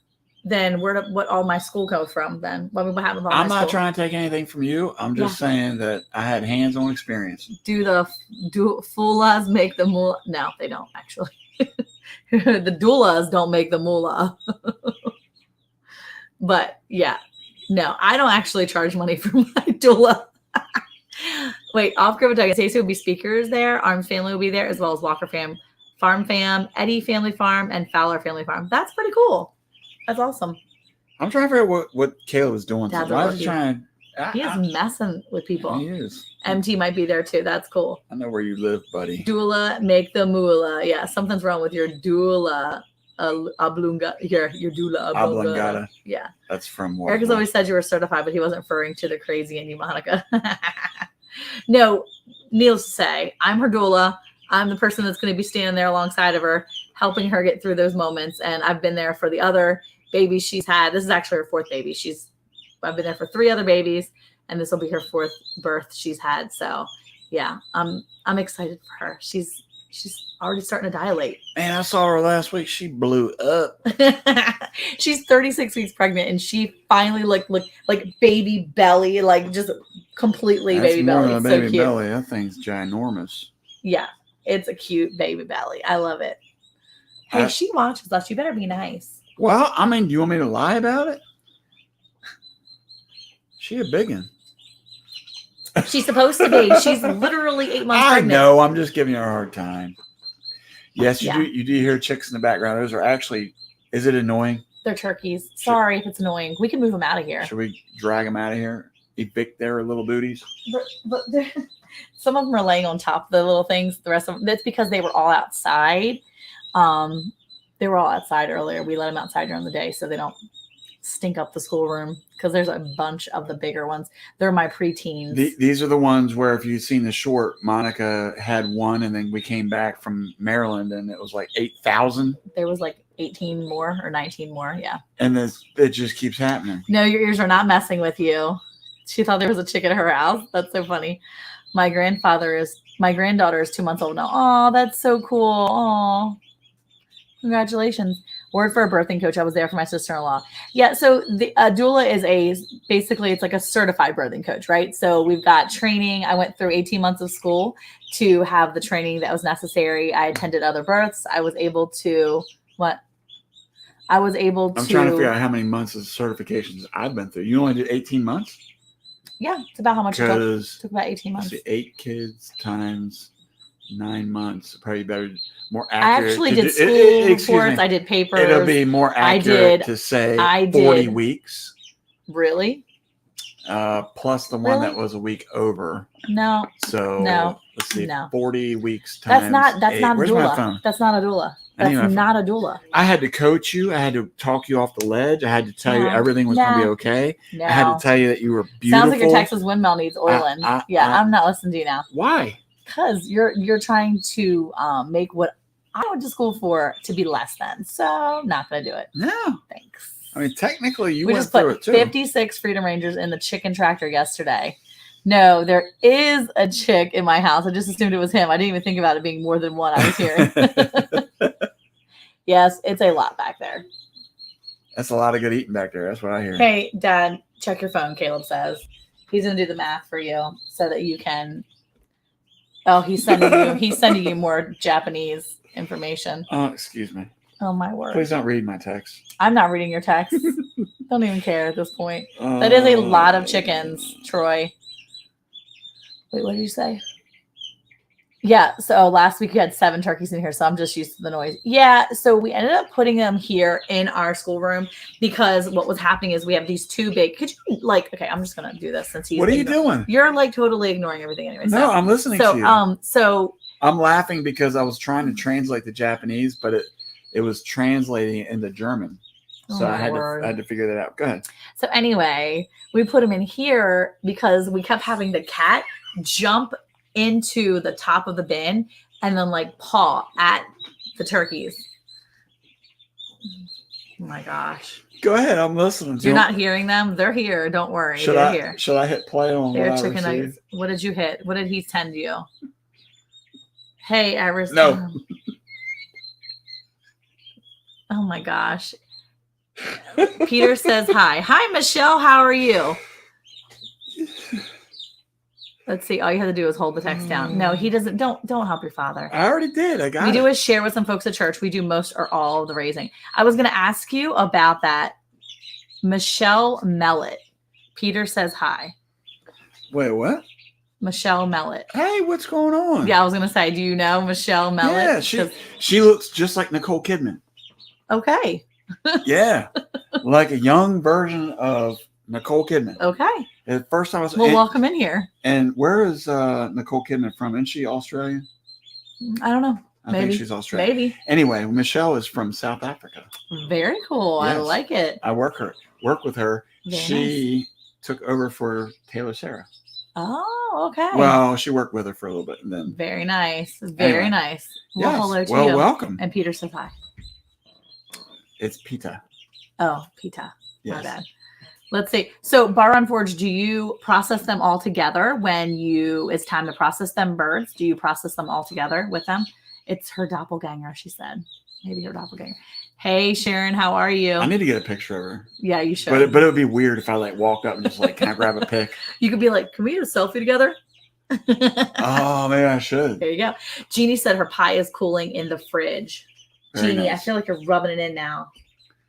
then what all my school goes from then? What happened with all I'm my not school? trying to take anything from you. I'm just saying that I had hands-on experience. Do doulas make the moolah? No, they don't actually. The doulas don't make the moolah. But yeah, no, I don't actually charge money for my doula. Wait, off grid with Stacey will be speakers there. Arms family will be there, as well as Walker Farm Fam, Eddie Family Farm, and Fowler Family Farm. That's pretty cool. That's awesome. I'm trying to figure out what Caleb is doing. Dad's Why is he trying? He is messing with people. He is. MT might be there too. That's cool. I know where you live, buddy. Doula make the moolah. Yeah, something's wrong with your doula. Oblonga. Your doula Oblongata. Yeah. That's from Eric has always said you were certified, but he wasn't referring to the crazy in you, Monica. No, needless to say, I'm her doula. I'm the person that's going to be standing there alongside of her, helping her get through those moments. And I've been there for the other babies she's had. This is actually her 4th baby. I've been there for 3 other babies, and this will be her 4th birth she's had. So yeah, I'm excited for her. She's already starting to dilate. Man, I saw her last week. She blew up. She's 36 weeks pregnant, and she finally looked like baby belly, like just completely That's baby more belly. than a So baby cute. belly. That thing's ginormous. Yeah, it's a cute baby belly. I love it. Hey, she watches us. You better be nice. Well, I mean, do you want me to lie about it? She a big one. She's supposed to be. She's literally 8 months pregnant. I know. I'm just giving her a hard time. Yes, Yeah. You do hear chicks in the background. Those are actually. Is it annoying? They're turkeys. Sorry if it's annoying. We can move them out of here. Should we drag them out of here? Evict their little booties? But some of them are laying on top of the little things. The rest of them, that's because they were all outside. They were all outside earlier. We let them outside during the day so they don't stink up the schoolroom, because there's a bunch of the bigger ones. They're my preteens. These are the ones where, if you've seen the short, Monica had one, and then we came back from Maryland, and it was like 8,000. There was like 18 more or 19 more. Yeah. And it just keeps happening. No, your ears are not messing with you. She thought there was a chick at her house. That's so funny. My granddaughter is 2 months old now. Oh, that's so cool. Oh, congratulations. Word for a birthing coach. I was there for my sister-in-law. Yeah. So the doula is basically it's like a certified birthing coach, right? So we've got training. I went through 18 months of school to have the training that was necessary. I attended other births. I was able to I'm trying to figure out how many months of certifications I've been through. You only did 18 months? Yeah, it's about how much it took. It took about 18 months. 8 kids times 9 months. Probably better, more accurate. I actually did school reports. I did papers. It'll be more accurate to say 40 weeks. Really? plus the one Really? that was a week over. No, So No. let's see, No. 40 weeks times that's 8. not a Where's my doula. phone? That's not a doula. I need That's my not a doula. I had to coach you. I had to talk you off the ledge. I had to tell you No. everything was going to be No. okay. No. I had to tell you that you were beautiful. Sounds like your Texas windmill needs oiling. I'm not listening to you now. Why? Because you're trying to make what I went to school for to be less than. So not gonna do it. No. Thanks. I mean, technically, you We went just through put it too. 56 Freedom Rangers in the chicken tractor yesterday. No, there is a chick in my house. I just assumed it was him. I didn't even think about it being more than one. I was hearing. Yes, it's a lot back there. That's a lot of good eating back there. That's what I hear. Hey, Dad, check your phone, Caleb says. He's going to do the math for you so that you can. Oh, he's sending you more Japanese information. Oh, excuse me. Oh, my word. Please don't read my text. I'm not reading your text. Don't even care at this point. That is a lot of chickens, Troy. Wait, what did you say? Yeah, so last week you had 7 turkeys in here, so I'm just used to the noise. Yeah, so we ended up putting them here in our schoolroom because what was happening is we have these 2 big. Could you okay? I'm just gonna do this since he's. What are you doing? You're like totally ignoring everything anyway. No, I'm listening to you. So I'm laughing because I was trying to translate the Japanese, but it was translating into German, so I had to figure that out. Go ahead. So anyway, we put them in here because we kept having the cat jump into the top of the bin and then like paw at the turkeys. Oh my gosh. Go ahead, I'm listening. You're not hearing them? They're here. Don't worry. They're here. Should I hit play on They're chicken nuggets. What did you hit? What did he send you? Hey, Iris. No. Oh my gosh. Peter says hi. Hi, Michelle. How are you? Let's see. All you have to do is hold the text down. No, he doesn't. Don't help your father. I already did. I got it. We do is share with some folks at church. We do most or all of the raising. I was going to ask you about that. Michelle Mellett. Peter says hi. Wait, what? Michelle Mellett. Hey, what's going on? Yeah, I was going to say, do you know Michelle Mellett? Yeah, she looks just like Nicole Kidman. Okay. Yeah, like a young version of Nicole Kidman. Okay. At first I was... Well, welcome in here. And where is Nicole Kidman from? Isn't she Australian? I don't know. I think she's Australian. Maybe. Anyway, Michelle is from South Africa. Very cool. Yes. I like it. I work with her. Very she nice. Took over for Taylor Sarah. Oh, okay. Well, she worked with her for a little bit, and then. Very nice. Very nice. Well, yes. Hello to you. you. Welcome. And Peter says hi. It's Pita. Oh, Pita. Yes. My bad. Let's see. So, Bar on Forge, do you process them all together when it's time to process them birds? Do you process them all together with them? It's her doppelganger, she said. Maybe her doppelganger. Hey, Sharon, how are you? I need to get a picture of her. Yeah, you should. But it would be weird if I walk up and just can I grab a pic? You could be like, can we get a selfie together? Oh, maybe I should. There you go. Jeannie said her pie is cooling in the fridge. Very Jeannie, nice. I feel like you're rubbing it in now.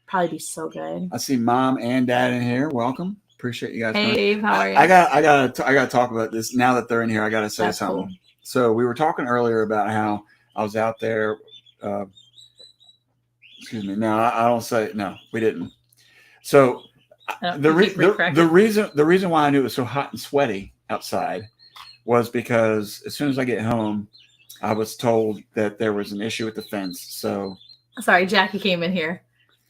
Probably be so good. I see Mom and Dad in here. Welcome. Appreciate you guys. Hey, Abe, how are you? I gotta talk about this now that they're in here. I gotta say That's something. Cool. So we were talking earlier about how I was out there. Excuse me. No, I don't say no. We didn't. So the reason why I knew it was so hot and sweaty outside was because as soon as I get home, I was told that there was an issue with the fence. So sorry, Jackie came in here.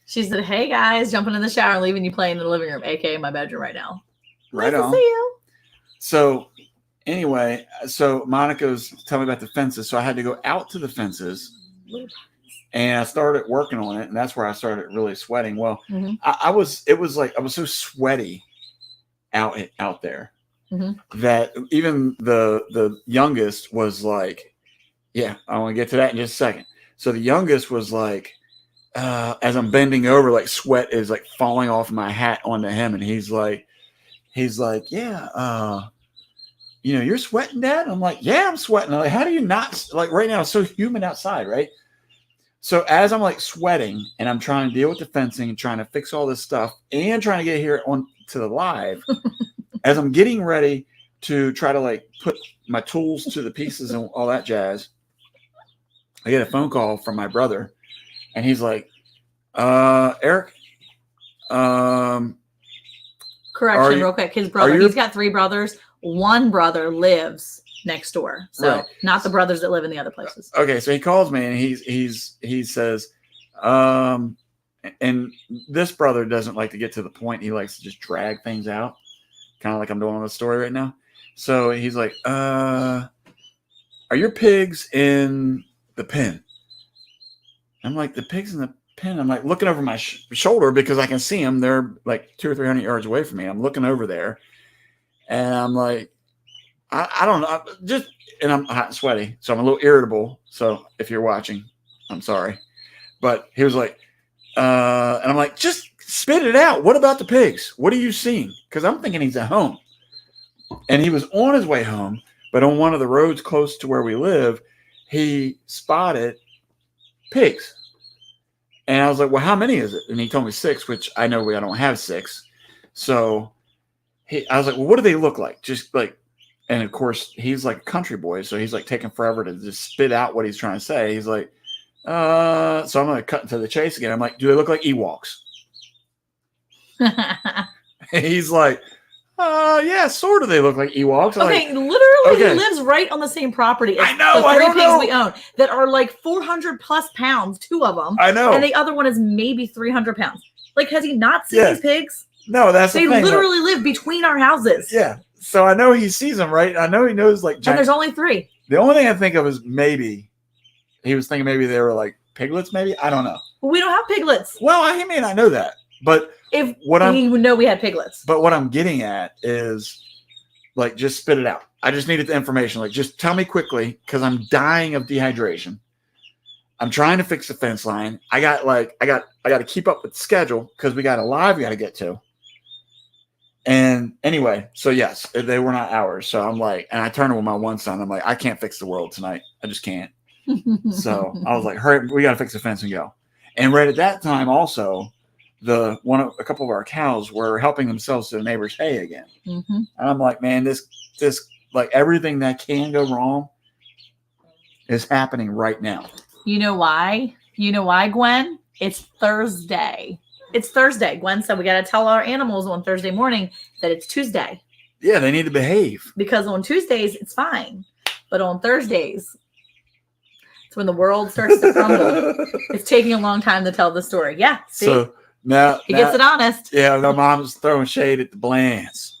She said, "Hey guys, jumping in the shower and leaving you playing in the living room, aka my bedroom right now." Right nice on. To see you. So anyway, so Monica's telling me about the fences. So I had to go out to the fences and I started working on it. And that's where I started really sweating. Well, I was so sweaty out there that even the youngest was like, yeah, I want to get to that in just a second. So the youngest was like, as I'm bending over, sweat is falling off my hat onto him. And he's like, yeah, you're sweating, Dad? I'm like, yeah, I'm sweating. I'm like, how do you not, right now it's so humid outside, right? So as I'm sweating and I'm trying to deal with the fencing and trying to fix all this stuff and trying to get here on to the live, as I'm getting ready to try to put my tools to the pieces and all that jazz, I get a phone call from my brother and he's like, Eric, Correction, real quick. His brother, he's got 3 brothers. One brother lives next door. So not the brothers that live in the other places. Okay, so he calls me and he says, and this brother doesn't like to get to the point. He likes to just drag things out, kind of like I'm doing on the story right now. So he's like, are your pigs in the pen? I'm like, the pigs in the pen? I'm like looking over my shoulder because I can see them. They're like 200 or 300 yards away from me. I'm looking over there and I'm like, I don't know. And I'm hot and sweaty. So I'm a little irritable. So if you're watching, I'm sorry. But he was like, and I'm like, just spit it out. What about the pigs? What are you seeing? Because I'm thinking he's at home. And he was on his way home, but on one of the roads close to where we live, he spotted pigs. And I was like, well, how many is it? And he told me 6, which I know I don't have 6. So I was like, well, what do they look like? Just like, and of course, he's like a country boy. So he's like taking forever to just spit out what he's trying to say. He's like, so I'm going to cut into the chase again. I'm like, do they look like Ewoks? He's like, yeah, sort of. They look like Ewoks. Okay, like, literally, he lives right on the same property as the 3 pigs we own that are like 400 plus pounds, 2 of them. I know. And the other one is maybe 300 pounds. Like, has he not seen these pigs? No, that's the thing. They literally live between our houses. Yeah. So I know he sees them, right? I know he knows like giant. And there's only 3. The only thing I think of is maybe he was thinking maybe they were like piglets, maybe. I don't know. Well, we don't have piglets. Well, I mean, I know that. But if we would know we had piglets. But what I'm getting at is like, just spit it out. I just needed the information. Like, just tell me quickly because I'm dying of dehydration. I'm trying to fix the fence line. I got to keep up with the schedule because we got a live we got to get to. And anyway, so yes, they were not ours. So I'm like, and I turned to my one son. I'm like, I can't fix the world tonight. I just can't. So I was like, hurry, we got to fix the fence and go. And right at that time also, a couple of our cows were helping themselves to the neighbor's hay again. Mm-hmm. And I'm like, man, this like everything that can go wrong is happening right now. You know why? You know why, Gwen? It's Thursday. It's Thursday. Gwen said we got to tell our animals on Thursday morning that it's Tuesday. Yeah, they need to behave. Because on Tuesdays, it's fine. But on Thursdays, it's when the world starts to crumble. It's taking a long time to tell the story. Yeah, see? So now he gets it honest. Yeah, my mom's throwing shade at the Blands.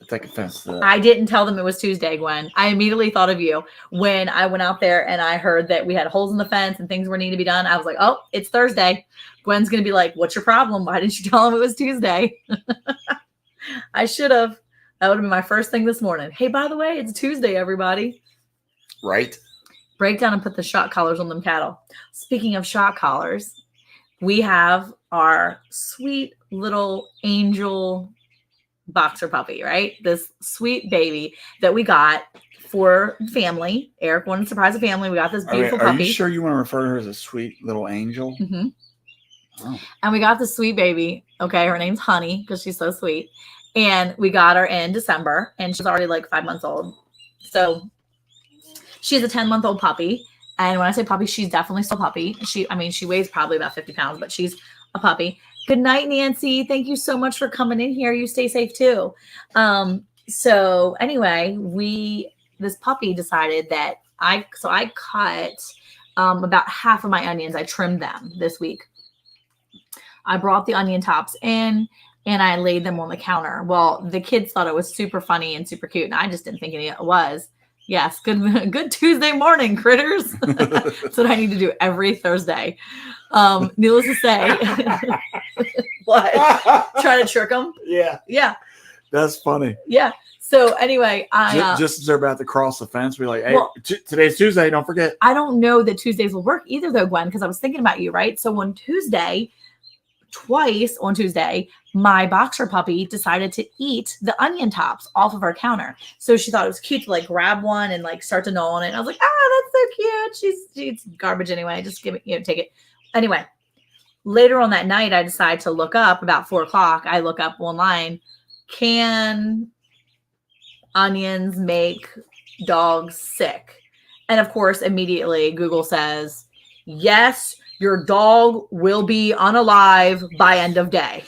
I take offense to that. I didn't tell them it was Tuesday, Gwen. I immediately thought of you when I went out there and I heard that we had holes in the fence and things were needing to be done. I was like, oh, it's Thursday. Gwen's going to be like, what's your problem? Why didn't you tell them it was Tuesday? I should have. That would have been my first thing this morning. Hey, by the way, it's Tuesday, everybody. Right. Break down and put the shock collars on them cattle. Speaking of shock collars, we have our sweet little angel boxer puppy, right? This sweet baby that we got for family. Eric wanted to surprise the family. We got this beautiful puppy. Are you sure you want to refer to her as a sweet little angel? Mm-hmm. Oh. And we got this sweet baby. Okay, her name's Honey because she's so sweet. And we got her in December, and she's already like 5 months old. So she's a 10-month-old puppy. And when I say puppy, she's definitely still a puppy. She weighs probably about 50 pounds, but she's a puppy. Good night, Nancy. Thank you so much for coming in here. You stay safe too. So anyway, this puppy decided that I cut about half of my onions. I trimmed them this week. I brought the onion tops in and I laid them on the counter. Well, the kids thought it was super funny and super cute, and I just didn't think it was. Yes, good Tuesday morning, critters. That's what I need to do every Thursday. Needless to say, what? Try to trick them? Yeah. Yeah. That's funny. Yeah. So anyway, just as they're about to cross the fence, we're like, hey, today's Tuesday, don't forget. I don't know that Tuesdays will work either though, Gwen, because I was thinking about you, right? So on Tuesday, twice on Tuesday, my boxer puppy decided to eat the onion tops off of our counter. So she thought it was cute to like grab one and like start to gnaw on it. And I was like, that's so cute. She eats garbage anyway. Just give it, take it. Anyway, later on that night, I decided to look up about 4:00. I look up online, can onions make dogs sick? And of course, immediately Google says, yes, your dog will be unalive by end of day.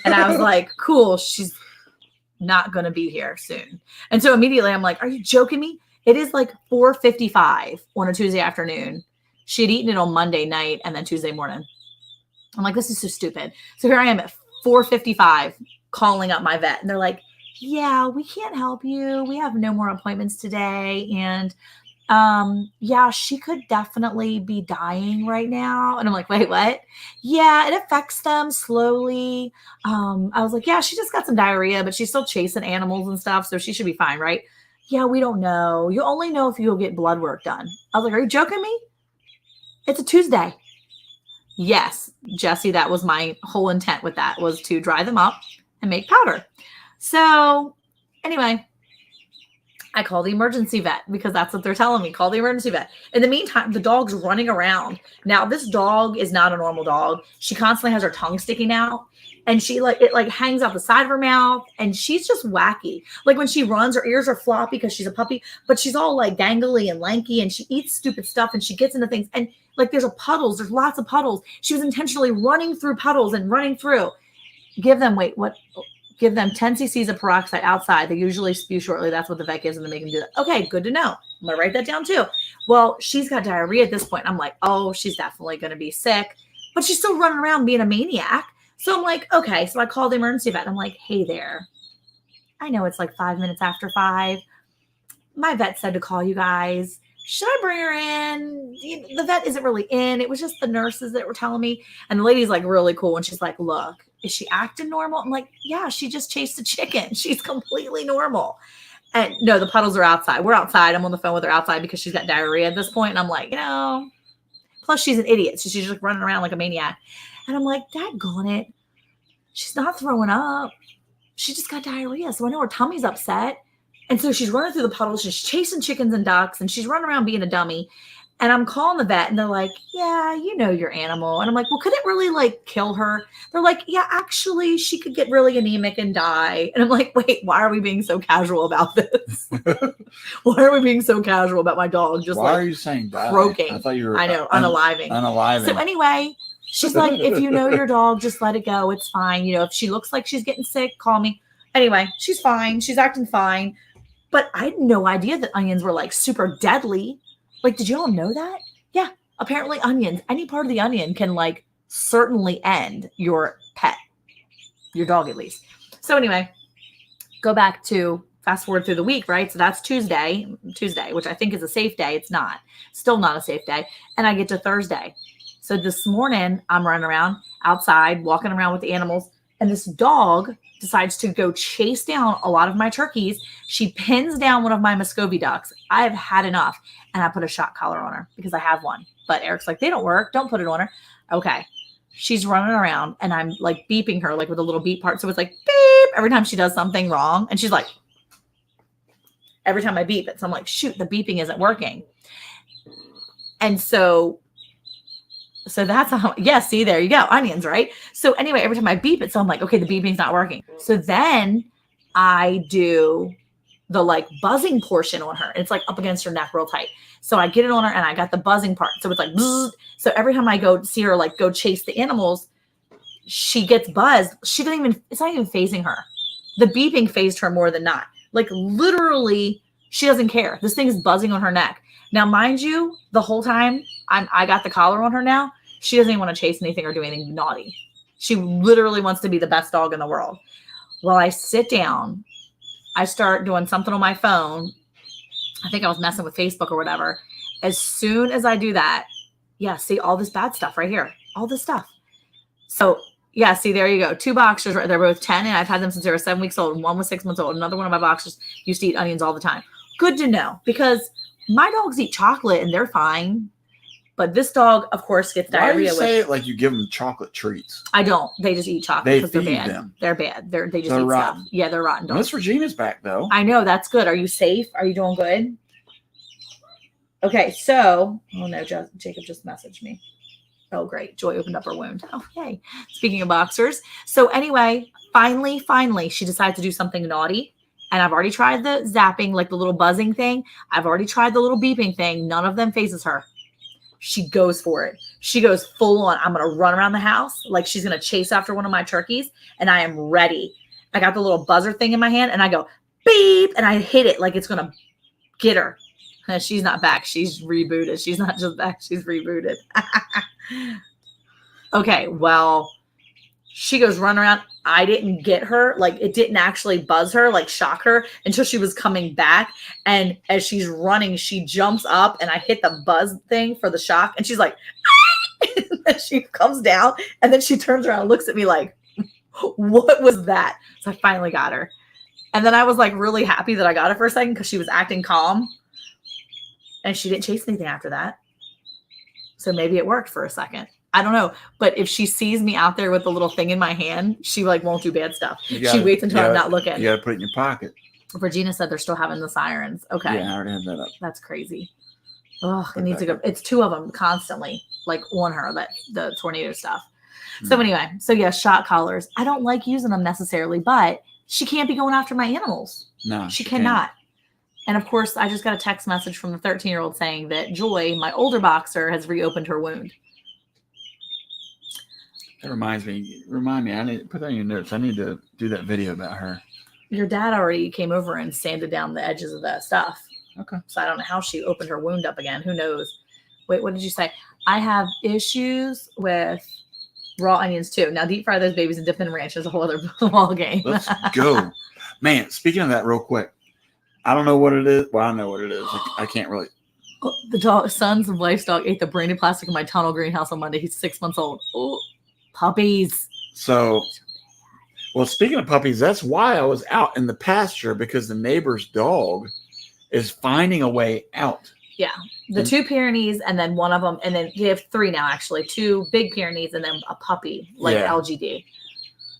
And I was like, cool, she's not going to be here soon. And so immediately I'm like, are you joking me? It is like 4:55 on a Tuesday afternoon. She had eaten it on Monday night and then Tuesday morning. I'm like, this is so stupid. So here I am at 4:55 calling up my vet. And they're like, yeah, we can't help you. We have no more appointments today. And yeah, she could definitely be dying right now. And I'm like, wait, what? Yeah, it affects them slowly. I was like, yeah, she just got some diarrhea, but she's still chasing animals and stuff. So she should be fine, right? Yeah, we don't know. You only know if you'll get blood work done. I was like, are you joking me? It's a Tuesday. Yes, Jesse, that was my whole intent with that, was to dry them up and make powder. So anyway, I call the emergency vet because that's what they're telling me. Call the emergency vet. In the meantime, the dog's running around. Now, this dog is not a normal dog. She constantly has her tongue sticking out, and it hangs out the side of her mouth, and she's just wacky. Like when she runs, her ears are floppy because she's a puppy, but she's all like gangly and lanky, and she eats stupid stuff, and she gets into things. And like there's lots of puddles. She was intentionally running through puddles and running through. Give them 10 cc's of peroxide outside. They usually spew shortly. That's what the vet gives them to make them do that. Okay, good to know. I'm going to write that down too. Well, she's got diarrhea at this point. I'm like, oh, she's definitely going to be sick. But she's still running around being a maniac. So I'm like, okay. So I called the emergency vet. I'm like, hey there. I know it's like 5 minutes after 5. My vet said to call you guys. Should I bring her in? The vet isn't really in. It was just the nurses that were telling me. And the lady's like really cool. And she's like, look, is she acting normal? I'm like, yeah, she just chased a chicken. She's completely normal. And no, the puddles are outside. We're outside. I'm on the phone with her outside because she's got diarrhea at this point. And I'm like, plus she's an idiot. So she's just running around like a maniac. And I'm like, daggone it. She's not throwing up. She just got diarrhea. So I know her tummy's upset. And so she's running through the puddles. She's chasing chickens and ducks. And she's running around being a dummy. And I'm calling the vet and they're like, yeah, you know your animal. And I'm like, well, could it really like kill her? They're like, yeah, actually she could get really anemic and die. And I'm like, wait, why are we being so casual about this? Why are we being so casual about my dog? Just why are you saying die? Croaking. I thought you were unaliving. Unaliving. So anyway, she's like, if you know your dog, just let it go. It's fine. If she looks like she's getting sick, call me. Anyway, she's fine. She's acting fine. But I had no idea that onions were like super deadly. Like, did you all know that? Yeah. Apparently onions, any part of the onion can like certainly end your pet, your dog at least. So anyway, go back to fast forward through the week, right? So that's Tuesday, which I think is a safe day. It's not. Still not a safe day. And I get to Thursday. So this morning I'm running around outside, walking around with the animals. And this dog decides to go chase down a lot of my turkeys. She pins down one of my Muscovy ducks. I have had enough. And I put a shock collar on her because I have one. But Eric's like, they don't work. Don't put it on her. Okay. She's running around and I'm like beeping her like with a little beep part. So it's like beep every time she does something wrong. And she's like, every time I beep it. So I'm like, shoot, the beeping isn't working. And so that's how, yeah, see, there you go. Onions, right? So anyway, every time I beep it, so I'm like, okay, the beeping's not working. So then I do the like buzzing portion on her. It's like up against her neck real tight. So I get it on her and I got the buzzing part. So it's like, bzz. So every time I go see her, like go chase the animals, she gets buzzed. She doesn't even, it's not even phasing her. The beeping phased her more than not. Like literally, she doesn't care. This thing is buzzing on her neck. Now, mind you, the whole time I got the collar on her now, she doesn't even want to chase anything or do anything naughty. She literally wants to be the best dog in the world. Well, I sit down, I start doing something on my phone. I think I was messing with Facebook or whatever. As soon as I do that, yeah, see all this bad stuff right here, all this stuff. So yeah, see, there you go. 2 boxers, they're both 10 and I've had them since they were 7 weeks old. One was 6 months old. Another one of my boxers used to eat onions all the time. Good to know because my dogs eat chocolate and they're fine. But this dog, of course, gets diarrhea. Why do you say it like you give them chocolate treats? I don't. They just eat chocolate because they're bad. Them. They're bad. They just eat rotten. stuff. Yeah, they're rotten dogs. Miss Regina's back, though. I know. That's good. Are you safe? Are you doing good? Okay, so, oh no, Jacob just messaged me. Oh, great. Joy opened up her wound. Oh, yay. Speaking of boxers. So anyway, finally, she decides to do something naughty. And I've already tried the zapping, like the little buzzing thing. I've already tried the little beeping thing. None of them phases her. she goes for it. She goes full on. I'm going to run around the house like she's going to chase after one of my turkeys, and I am ready. I got the little buzzer thing in my hand, and I go beep, and I hit it like it's going to get her. And she's not back. She's rebooted. She's not just back. She's rebooted. Okay, well, she goes run around. I didn't get her. Like, it didn't actually buzz her, like shock her, until she was coming back. And as she's running, she jumps up, and I hit the buzz thing for the shock. And she's like, and she comes down, and then she turns around and looks at me like, what was that? So I finally got her. And then I was like really happy that I got her for a second because she was acting calm. And she didn't chase anything after that. So maybe it worked for a second. I don't know. But if she sees me out there with the little thing in my hand, she like won't do bad stuff. She waits until I'm not looking. You got to put it in your pocket. Regina said they're still having the sirens. Okay. Yeah, I already have that up. That's crazy. Oh, it needs to go. It's two of them constantly like on her, that the tornado stuff. So anyway, so yeah, shot collars. I don't like using them necessarily, but she can't be going after my animals. No, she cannot. Can't. And of course, I just got a text message from the 13-year-old saying that Joy, my older boxer, has reopened her wound. That reminds me. Remind me. I need to put that in your notes. I need to do that video about her. Your dad already came over and sanded down the edges of that stuff. Okay. So I don't know how she opened her wound up again. Who knows? Wait, what did you say? I have issues with raw onions too. Now deep fry those babies and dip them in ranch is a whole other ball game. Let's go. Man, speaking of that real quick. I don't know what it is. Well, I know what it is. I can't really. The son's wife's dog ate the brainy plastic in my tunnel greenhouse on Monday. He's 6 months old. Oh, puppies. So, well, speaking of puppies, that's why I was out in the pasture, because the neighbor's dog is finding a way out. Yeah. The two Pyrenees and then one of them. And then you have three now, actually. Two big Pyrenees and then a puppy, like LGD.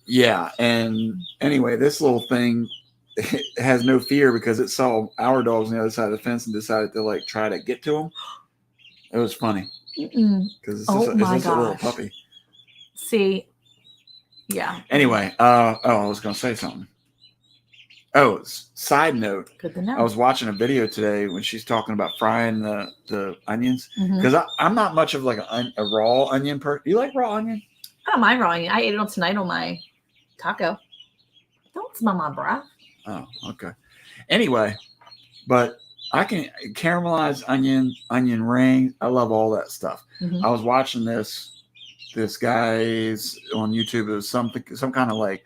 Yeah. And anyway, this little thing, it has no fear because it saw our dogs on the other side of the fence and decided to like try to get to them. It was funny because it's just a little puppy. See, yeah. Anyway, I was going to say something. Oh, side note. Good to know. I was watching a video today when she's talking about frying the onions because I'm not much of like a raw onion person. You like raw onion? I don't mind raw onion. I ate it tonight on my taco. Don't smell my breath. Oh, okay. Anyway, but I can caramelize onion ring. I love all that stuff. I was watching this guy's on YouTube. It was some kind of like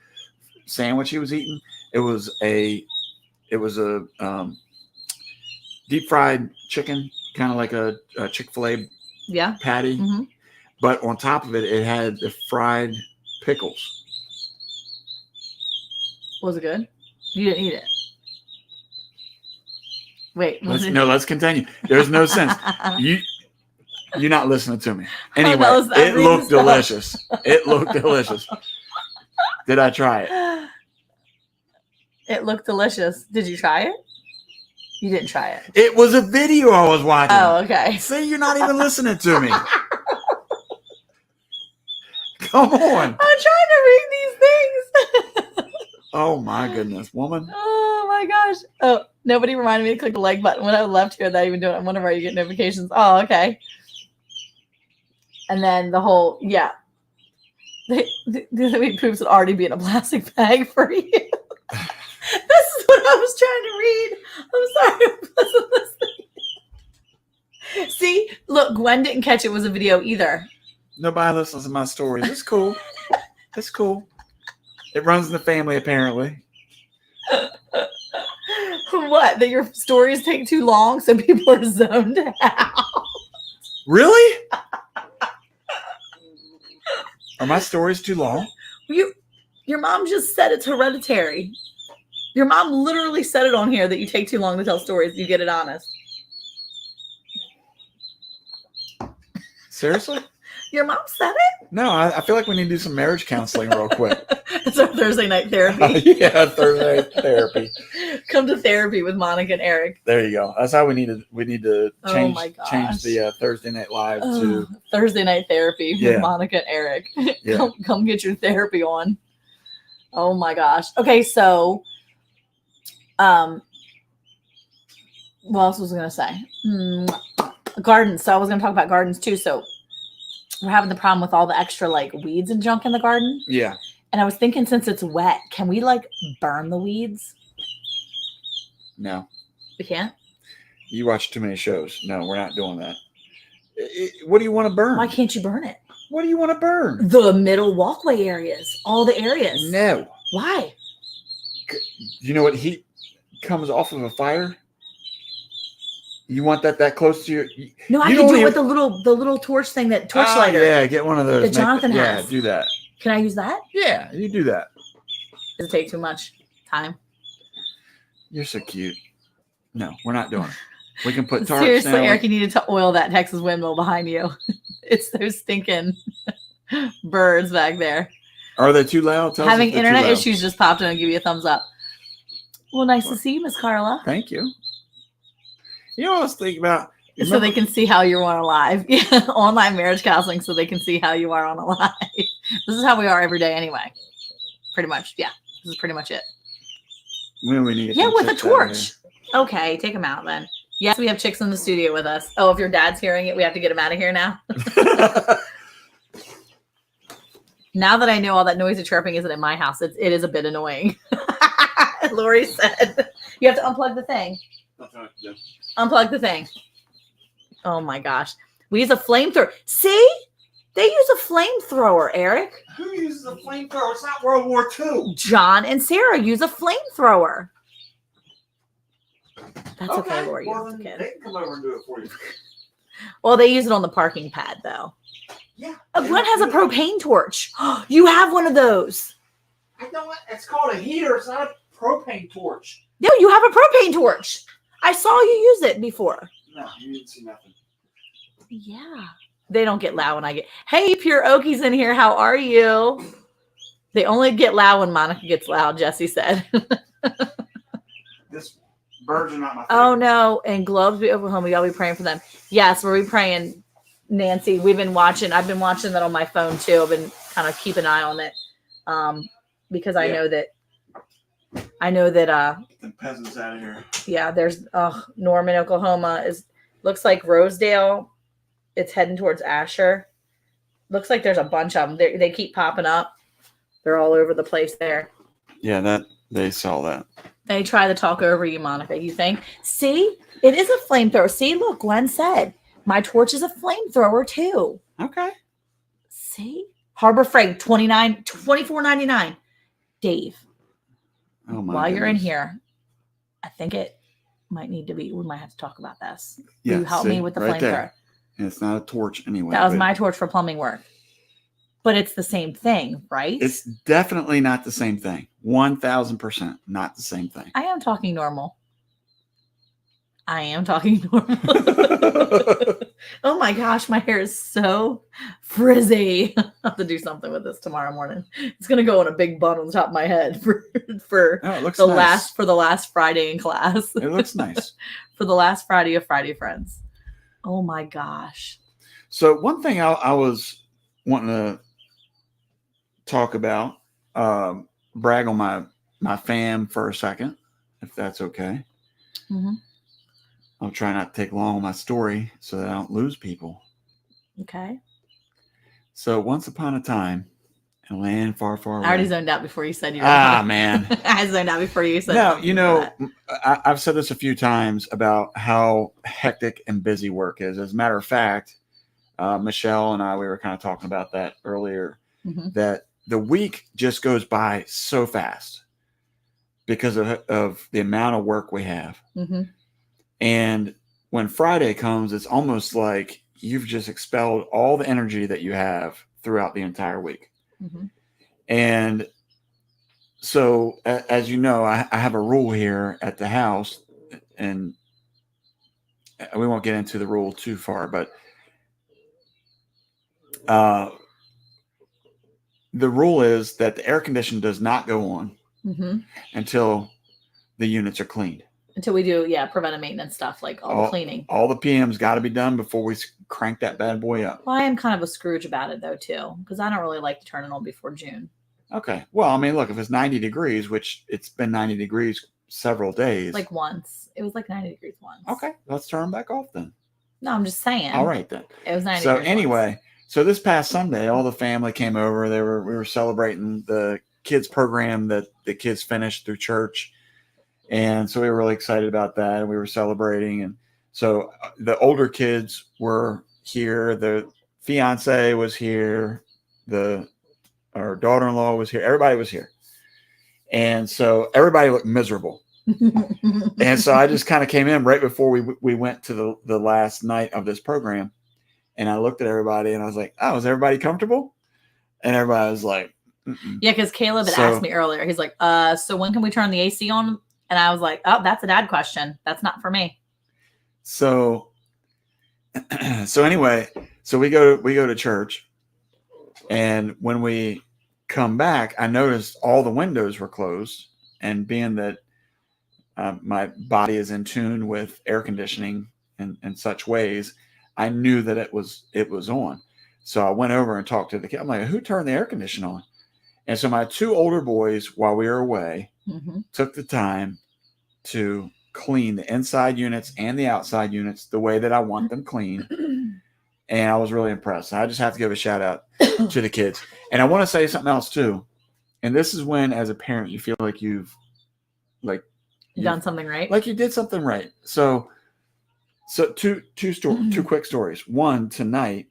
sandwich he was eating. It was a deep fried chicken, kind of like a Chick-fil-A patty. But on top of it, it had the fried pickles. Was it good? You didn't eat it. Wait. Let's continue. There's no sense. You're not listening to me. Anyway, it looked delicious. It looked delicious. Did I try it? It looked delicious. Did you try it? You didn't try it. It was a video I was watching. Oh, okay. See, you're not even listening to me. Come on. I'm trying to read these things. Oh my goodness, woman. Oh my gosh. Oh, nobody reminded me to click the like button when I left here. That even do it. I wonder why you get notifications. Oh, okay. And then the whole, the meat poops would already be in a plastic bag for you. This is what I was trying to read. I'm sorry I wasn't listening. See, look, Gwen didn't catch it was a video either. Nobody listens to my stories. It's cool. It's cool. It runs in the family, apparently. What? That your stories take too long so people are zoned out? Really? Are my stories too long? Your mom just said it's hereditary. Your mom literally said it on here that you take too long to tell stories. You get it honest. Seriously? Your mom said it? No, I feel like we need to do some marriage counseling real quick. It's our Thursday night therapy. Yeah, Thursday night therapy. Come to therapy with Monica and Eric. There you go. That's how we need to change the Thursday night live to Thursday night therapy with Monica and Eric. Yeah. Come get your therapy on. Oh my gosh. Okay, so what else was I gonna say? Gardens. So I was going to talk about gardens too. So we're having the problem with all the extra like weeds and junk in the garden. Yeah. And I was thinking, since it's wet, can we like burn the weeds? No. We can't? You watch too many shows. No, we're not doing that. What do you want to burn? Why can't you burn it? What do you want to burn? The middle walkway areas. All the areas. No. Why? You know what heat comes off of a fire? You want that close to your... No, I can do it with the little torch thing, that torch lighter. Yeah, get one of those. That Jonathan has. Yeah, do that. Can I use that? Yeah, you do that. Does it take too much time? You're so cute. No, we're not doing it. We can put tarps Seriously, down. Eric, you needed to oil that Texas windmill behind you. It's those stinking birds back there. Are they too loud? Tell us Having if they're too internet loud. issues just popped in and give you a thumbs up. Well, nice to see you, Miss Carla. Thank you. You know what I was thinking about? So they can see how you are alive. Yeah, online marriage counseling, so they can see how you are on a live. This is how we are every day, anyway. Pretty much, yeah. This is pretty much it. When we need to get Yeah, them with a chicks out of torch. Okay, take them out then. Yes, we have chicks in the studio with us. Oh, if your dad's hearing it, we have to get him out of here now. here. Now that I know all that noisy chirping isn't in my house, it is a bit annoying. Lori said, you have to unplug the thing. Unplug the thing. Oh my gosh. We use a flamethrower. See? They use a flamethrower, Eric. Who uses a flamethrower? It's not World War II. John and Sarah use a flamethrower. That's okay, Lori. Well, You're a then kid. they can come over and do it for you. Well, they use it on the parking pad, though. Yeah. Gwen has a propane torch. You have one of those. I know what it's called, a heater. It's not a propane torch. No, you have a propane torch. I saw you use it before. No, you didn't see nothing. Yeah. They don't get loud when I get, hey, Pure Okies in here. How are you? They only get loud when Monica gets loud, Jesse said. This birds are not my favorite. Oh, no. And Globes be Oklahoma. Y'all be praying for them. Yes, we're be praying, Nancy. I've been watching that on my phone, too. I've been kind of keep an eye on it because I know that Get them peasants out of here. yeah, there's Norman, Oklahoma looks like Rosedale. It's heading towards Asher. Looks like there's a bunch of them. They keep popping up. They're all over the place there. Yeah, they saw that. They try to talk over you, Monica. You think? See, it is a flamethrower. See, look, Gwen said my torch is a flamethrower too. Okay. See, Harbor Freight $24.99. Dave, Oh my. while you're in goodness. here, I think it might need to be. We might have to talk about this. Yeah, Will you help see, me with the right flamethrower? there. And it's not a torch anyway. That was but my torch for plumbing work. But it's the same thing, right? It's definitely not the same thing. 1,000% not the same thing. I am talking normal. I am talking normal. Oh my gosh, my hair is so frizzy. I'll have to do something with this tomorrow morning. It's gonna go in a big bun on the top of my head for Oh, it looks the nice. last Friday in class. It looks nice. For the last Friday of Friday Friends. Oh my gosh. So one thing I was wanting to talk about, brag on my fam for a second, if that's okay. Mm-hmm. I'll try not to take long on my story so that I don't lose people. Okay. So once upon a time, in a land far, far away. I already zoned out before you said you were man. I zoned out before you said No, something you like know, that. I've said this a few times about how hectic and busy work is. As a matter of fact, Michelle and I, we were kind of talking about that earlier, Mhm. that the week just goes by so fast because of the amount of work we have. Mhm. And when Friday comes, it's almost like you've just expelled all the energy that you have throughout the entire week. Mhm. And so, as you know, I have a rule here at the house, and we won't get into the rule too far, but the rule is that the air condition does not go on Mhm. until the units are cleaned. Until we do, preventive maintenance stuff, like all the cleaning. All the PM's got to be done before we crank that bad boy up. Well, I am kind of a Scrooge about it, though, too, because I don't really like to turn it on before June. Okay. Well, I mean, look, if it's 90 degrees, which it's been 90 degrees several days. Like once. It was like 90 degrees once. Okay, let's turn them back off then. No, I'm just saying. All right then. It was 90 So degrees anyway, so this past Sunday, all the family came over. We were celebrating the kids program that the kids finished through church, and so we were really excited about that. And we were celebrating, and so the older kids were here. The fiance was here. Our daughter-in-law was here. Everybody was here, and so everybody looked miserable. And so I just kind of came in right before we went to the last night of this program, and I looked at everybody and I was like, "Oh, is everybody comfortable?" And everybody was like, "Mm-mm." Yeah, because Caleb had asked me earlier. He's like, so when can we turn the AC on?" And I was like, "Oh, that's a dad question. That's not for me." So anyway, so we go to church, and when we come back, I noticed all the windows were closed, and being that my body is in tune with air conditioning in such ways, I knew that it was on. So I went over and talked to the kid. I'm like, "Who turned the air conditioner on?" And so my two older boys, while we were away, took the time to clean the inside units and the outside units the way that I want them clean. And I was really impressed. I just have to give a shout out to the kids. And I want to say something else too. And this is when, as a parent, you feel like you've done something right. Like you did something right. So two quick stories. One, tonight,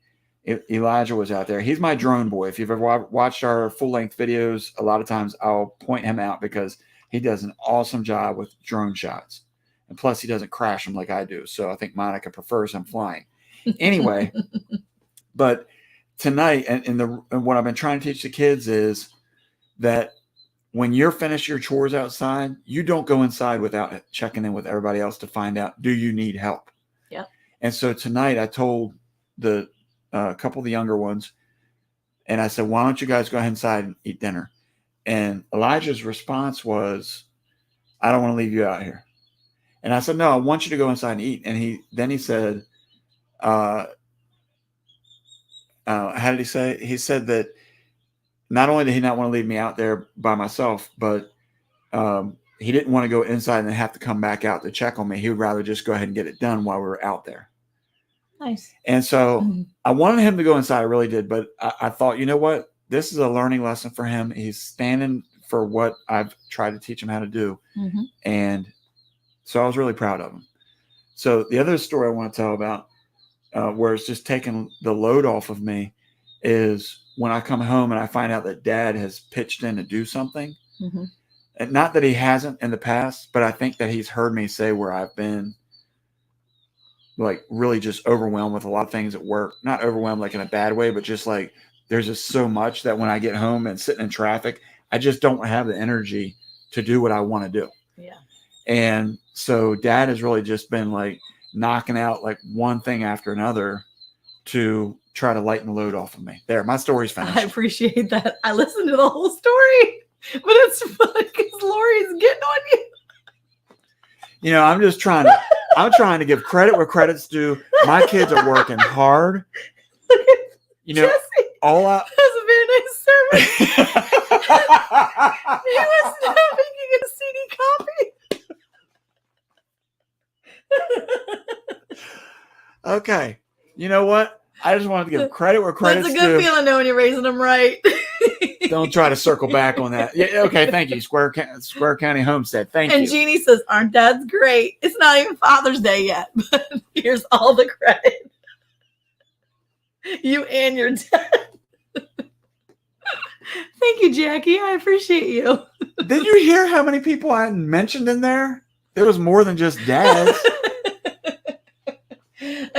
Elijah was out there. He's my drone boy. If you've ever watched our full-length videos, a lot of times I'll point him out because he does an awesome job with drone shots. And plus, he doesn't crash them like I do. So I think Monica prefers him flying. Anyway, but tonight, and what I've been trying to teach the kids is that when you're finished your chores outside, you don't go inside without checking in with everybody else to find out, do you need help? Yeah. And so tonight I told the couple of the younger ones, and I said, "Why don't you guys go ahead inside and eat dinner?" And Elijah's response was, "I don't want to leave you out here." And I said, "No, I want you to go inside and eat." And he said, how did he say? He said that not only did he not want to leave me out there by myself, but he didn't want to go inside and then have to come back out to check on me. He would rather just go ahead and get it done while we were out there. Nice. And so I wanted him to go inside. I really did. But I thought, you know what? This is a learning lesson for him. He's standing for what I've tried to teach him how to do. And so I was really proud of him. So the other story I want to tell about where it's just taken the load off of me is when I come home and I find out that Dad has pitched in to do something. And not that he hasn't in the past, but I think that he's heard me say where I've been like really just overwhelmed with a lot of things at work. Not overwhelmed like in a bad way, but just like there's just so much that when I get home and sitting in traffic, I just don't have the energy to do what I want to do. Yeah. And so Dad has really just been like knocking out like one thing after another to try to lighten the load off of me. There, my story's finished. I appreciate that. I listened to the whole story, but it's funny because Lori's getting on you. You know, I'm trying to give credit where credit's due. My kids are working hard. You know, Jesse, all I. that was a very nice sermon. He was now making a CD copy. Okay. You know what? I just wanted to give credit where credit's due. It's a good feeling knowing you're raising them right. Don't try to circle back on that. Yeah. Okay. Thank you. Square County Homestead. Thank you. And Jeannie says, "Aren't dads great? It's not even Father's Day yet, but here's all the credit. You and your dad." Thank you, Jackie. I appreciate you. Did you hear how many people I mentioned in there? There was more than just dads.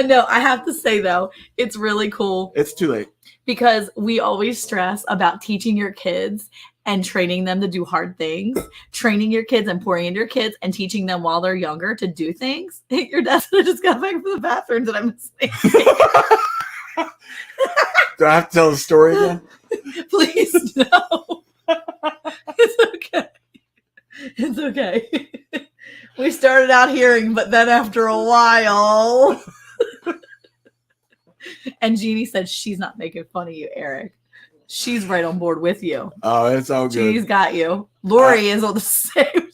No, I have to say, though, it's really cool. It's too late. Because we always stress about teaching your kids and training them to do hard things, training your kids and pouring into your kids and teaching them while they're younger to do things. Your dad just got back from the bathroom that I'm listening. Do I have to tell the story again? Please, no. It's okay. It's okay. We started out hearing, but then after a while. And Jeannie said she's not making fun of you, Eric. She's right on board with you. Oh, it's all good. She's got you. Lori is on the same.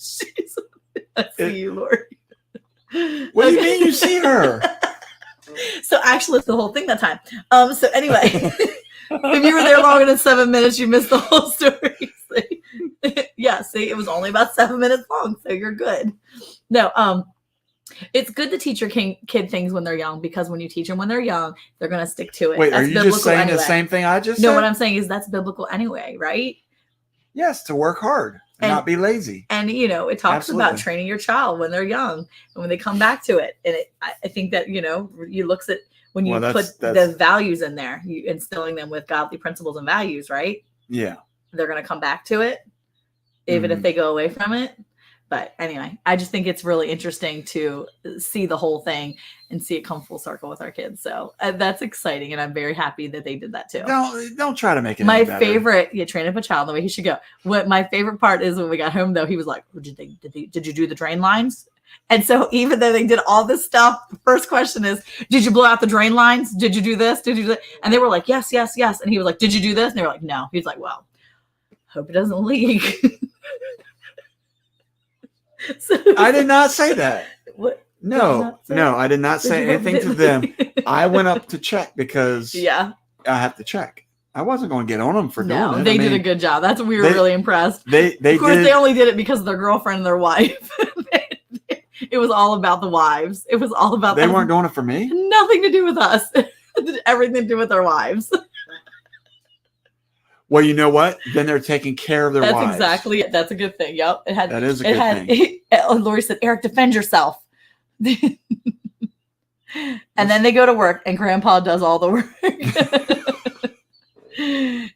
I see you, Lori. What do you mean you see her? So actually, it's the whole thing that time. So anyway, if you were there longer than 7 minutes, you missed the whole story. Yeah, see, it was only about 7 minutes long, so you're good. No, it's good to teach your kid things when they're young, because when you teach them when they're young, they're going to stick to it. Wait, that's are you just saying the same thing I just said? No, what I'm saying is that's biblical anyway, right? Yes, to work hard and not be lazy. And, it talks about training your child when they're young and when they come back to it. And I think that, you look at when you put the values in there, you instilling them with godly principles and values, right? Yeah. They're going to come back to it, even if they go away from it. But anyway, I just think it's really interesting to see the whole thing and see it come full circle with our kids. So that's exciting. And I'm very happy that they did that too. Don't try to make it my favorite. Train up a child the way he should go. What my favorite part is when we got home, though, he was like, did you do the drain lines? And so even though they did all this stuff, the first question is, did you blow out the drain lines? Did you do this? Did you do that? And they were like, yes, yes, yes. And he was like, did you do this? And they were like, no. He was like, well, hope it doesn't leak. So, I did not say that. What? No, I did not say anything to them. I went up to check because I have to check. I wasn't going to get on them for doing it. They did a good job. That's what we were really impressed. They only did it because of their girlfriend and their wife. It was all about the wives. It was all about They weren't doing it for me? Nothing to do with us. Everything to do with their wives. Well, you know what? Then they're taking care of their wives. That's exactly it. That's a good thing. Yep. That is a good thing. Lori said, Eric, defend yourself. And then they go to work and grandpa does all the work.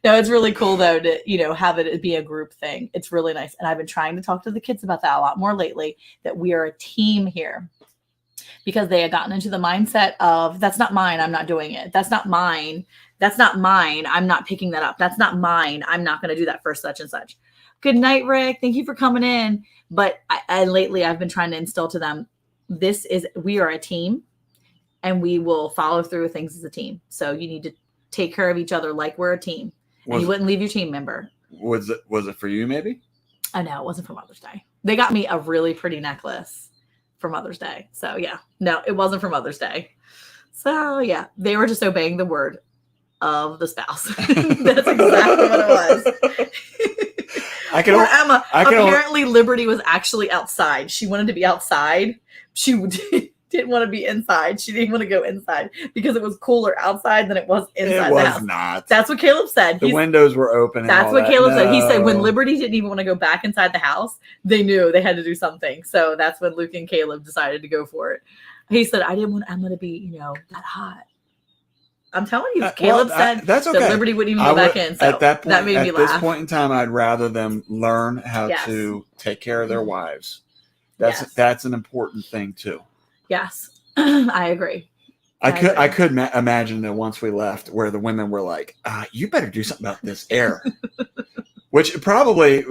No, it's really cool though to, have it be a group thing. It's really nice. And I've been trying to talk to the kids about that a lot more lately, that we are a team here, because they had gotten into the mindset of, that's not mine, I'm not doing it. That's not mine. That's not mine. I'm not picking that up. That's not mine. I'm not going to do that for such and such. Good night, Rick. Thank you for coming in. But lately I've been trying to instill to them, we are a team and we will follow through with things as a team. So you need to take care of each other like we're a team. And you wouldn't leave your team member. Was it for you maybe? I know, it wasn't for Mother's Day. They got me a really pretty necklace for Mother's Day. So yeah, no, it wasn't for Mother's Day. So yeah, they were just obeying the word of the spouse. That's exactly what it was. Emma. Apparently, Liberty was actually outside. She wanted to be outside. She didn't want to be inside. She didn't want to go inside because it was cooler outside than it was inside the house. Not. That's what Caleb said. The windows were open. That's what Caleb said. He said when Liberty didn't even want to go back inside the house, they knew they had to do something. So that's when Luke and Caleb decided to go for it. He said, I didn't want Emma to be, that hot. I'm telling you, Caleb said that's okay. That Liberty wouldn't even go back in. So at that point, that made me laugh. At this point in time, I'd rather them learn how to take care of their wives. That's an important thing too. Yes, I agree. I could imagine that once we left, where the women were like, "You better do something about this air," which probably,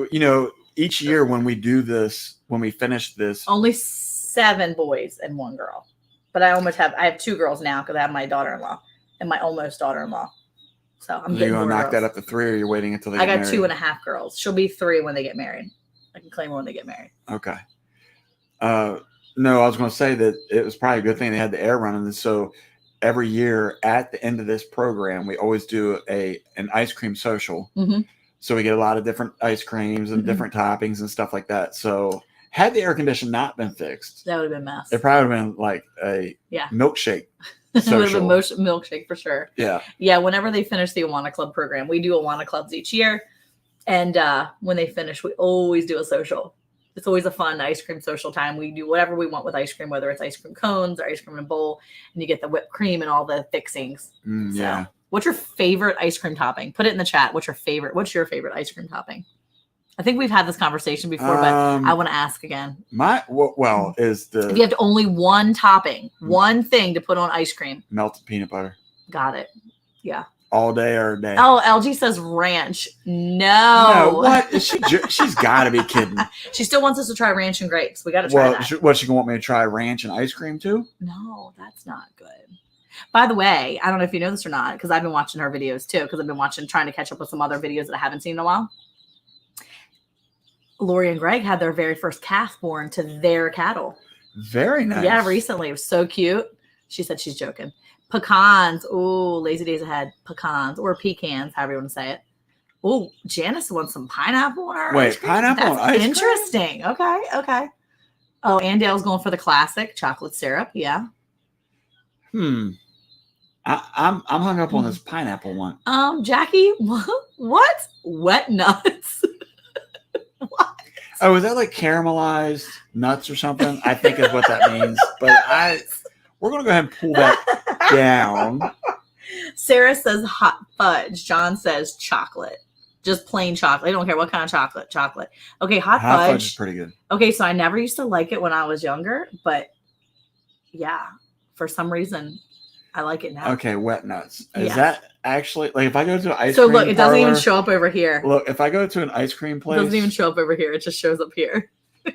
each year when we do this, when we finish this, only 7 boys and 1 girl, but I have 2 girls now because I have my daughter-in-law. And my almost daughter-in-law. So I'm getting going to knock that up to 3, or you're waiting until they get married? I got 2.5 girls. She'll be 3 when they get married. I can claim her when they get married. Okay. No, I was going to say that it was probably a good thing they had the air running. And so every year at the end of this program, we always do an ice cream social. Mm-hmm. So we get a lot of different ice creams and different toppings and stuff like that. So had the air condition not been fixed, that would have been a mess. It probably would have been like a milkshake. It would have been milkshake for sure. Yeah. Yeah. Whenever they finish the Awana Club program, we do Awana Clubs each year. And when they finish, we always do a social. It's always a fun ice cream social time. We do whatever we want with ice cream, whether it's ice cream cones or ice cream in a bowl, and you get the whipped cream and all the fixings. Yeah. What's your favorite ice cream topping? Put it in the chat. What's your favorite ice cream topping? I think we've had this conversation before, but I want to ask again. Is the if you have only one topping, one thing to put on ice cream, melted peanut butter. Got it. Yeah. All day or a day. Oh, LG says ranch. No, what? She's got to be kidding. She still wants us to try ranch and grapes. We got to try that. She gonna want me to try ranch and ice cream too? No, that's not good. By the way, I don't know if you know this or not, because I've been watching her videos too, because I've been trying to catch up with some other videos that I haven't seen in a while. Lori and Greg had their very first calf born to their cattle. Very nice. Yeah, recently. It was so cute. She said she's joking. Pecans. Oh, lazy days ahead. Pecans or pecans, however you want to say it. Oh, Janice wants some pineapple on her ice cream. Pineapple on ice cream? Interesting. Okay. Oh, Andale's going for the classic chocolate syrup. Yeah. I'm hung up on this pineapple one. Jackie, what? Wet nuts. What? Oh, is that like caramelized nuts or something? I think is what that means. But we're gonna go ahead and pull that down. Sarah says hot fudge. John says chocolate. Just plain chocolate. I don't care what kind of chocolate. Chocolate. Okay, hot fudge is pretty good. Okay, so I never used to like it when I was younger, but yeah, for some reason, I like it now. Okay, wet nuts. Is that actually like if I go to an ice cream? So look, it doesn't even show up over here. Look, if I go to an ice cream place, it doesn't even show up over here. It just shows up here. Ew,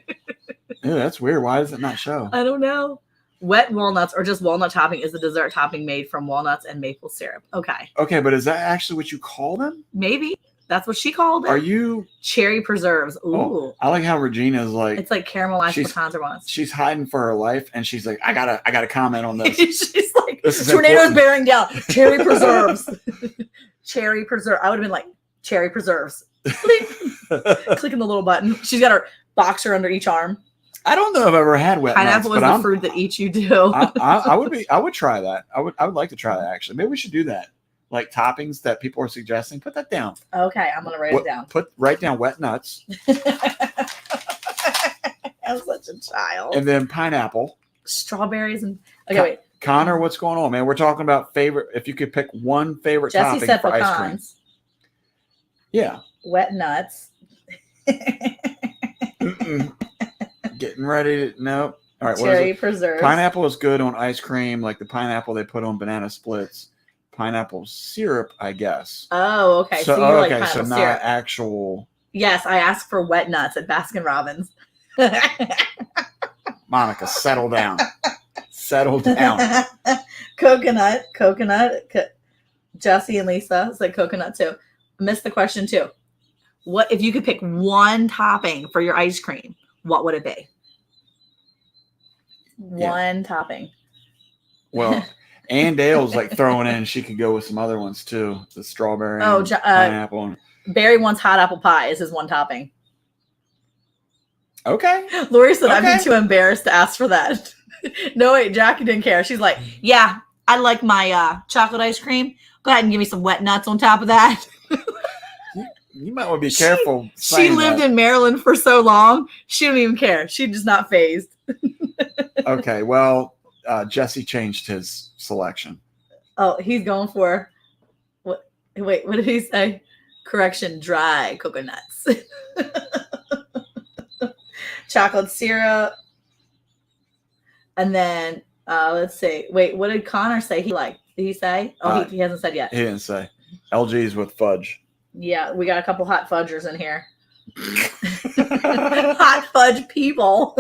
that's weird. Why does it not show? I don't know. Wet walnuts or just walnut topping is the dessert topping made from walnuts and maple syrup. Okay, but is that actually what you call them? Maybe. That's what she called it. Are you cherry preserves? Ooh, I like how Regina's like it's like caramelized pecans or walnuts. She's hiding for her life, and she's like, I gotta comment on this. She's like, this tornado's bearing down. Cherry preserves. Cherry preserve. I would have been like, cherry preserves. Clicking the little button. She's got her boxer under each arm. I don't know if I've ever had wet pineapple nuts. Pineapple is the fruit that eats you do. I would try that. I would like to try that actually. Maybe we should do that. Like toppings that people are suggesting, put that down. Okay, I'm gonna write it down. Write down wet nuts. I'm such a child. And then pineapple, strawberries, and wait. Connor, what's going on, man? We're talking about favorite. If you could pick one favorite topping for ice cream. Yeah. Wet nuts. Getting ready to no. All right. Cherry preserves. Pineapple is good on ice cream, like the pineapple they put on banana splits. Pineapple syrup, I guess. Oh, okay. So you like so not syrup. Actual. Yes, I asked for wet nuts at Baskin Robbins. Monica, settle down. Settle down. Coconut. Jesse and Lisa said coconut too. I missed the question too. What if you could pick one topping for your ice cream? What would it be? One topping. Well. And Dale's like throwing in. She could go with some other ones too. The strawberry, pineapple. Barry wants hot apple pie is his one topping. Okay. Lori said, I'd be too embarrassed to ask for that. No, wait, Jackie didn't care. She's like, yeah, I like my chocolate ice cream. Go ahead and give me some wet nuts on top of that. You might want to be careful. She lived in Maryland for so long. She didn't even care. She's just not phased. Okay, well, Jesse changed his selection. Oh, he's going for what? Wait, what did he say? Correction, dry coconuts. Chocolate syrup. And then let's see. Wait, what did Connor say he liked? Did he say? Oh, he hasn't said yet. He didn't say. LG's with fudge. Yeah, we got a couple hot fudgers in here. Hot fudge people.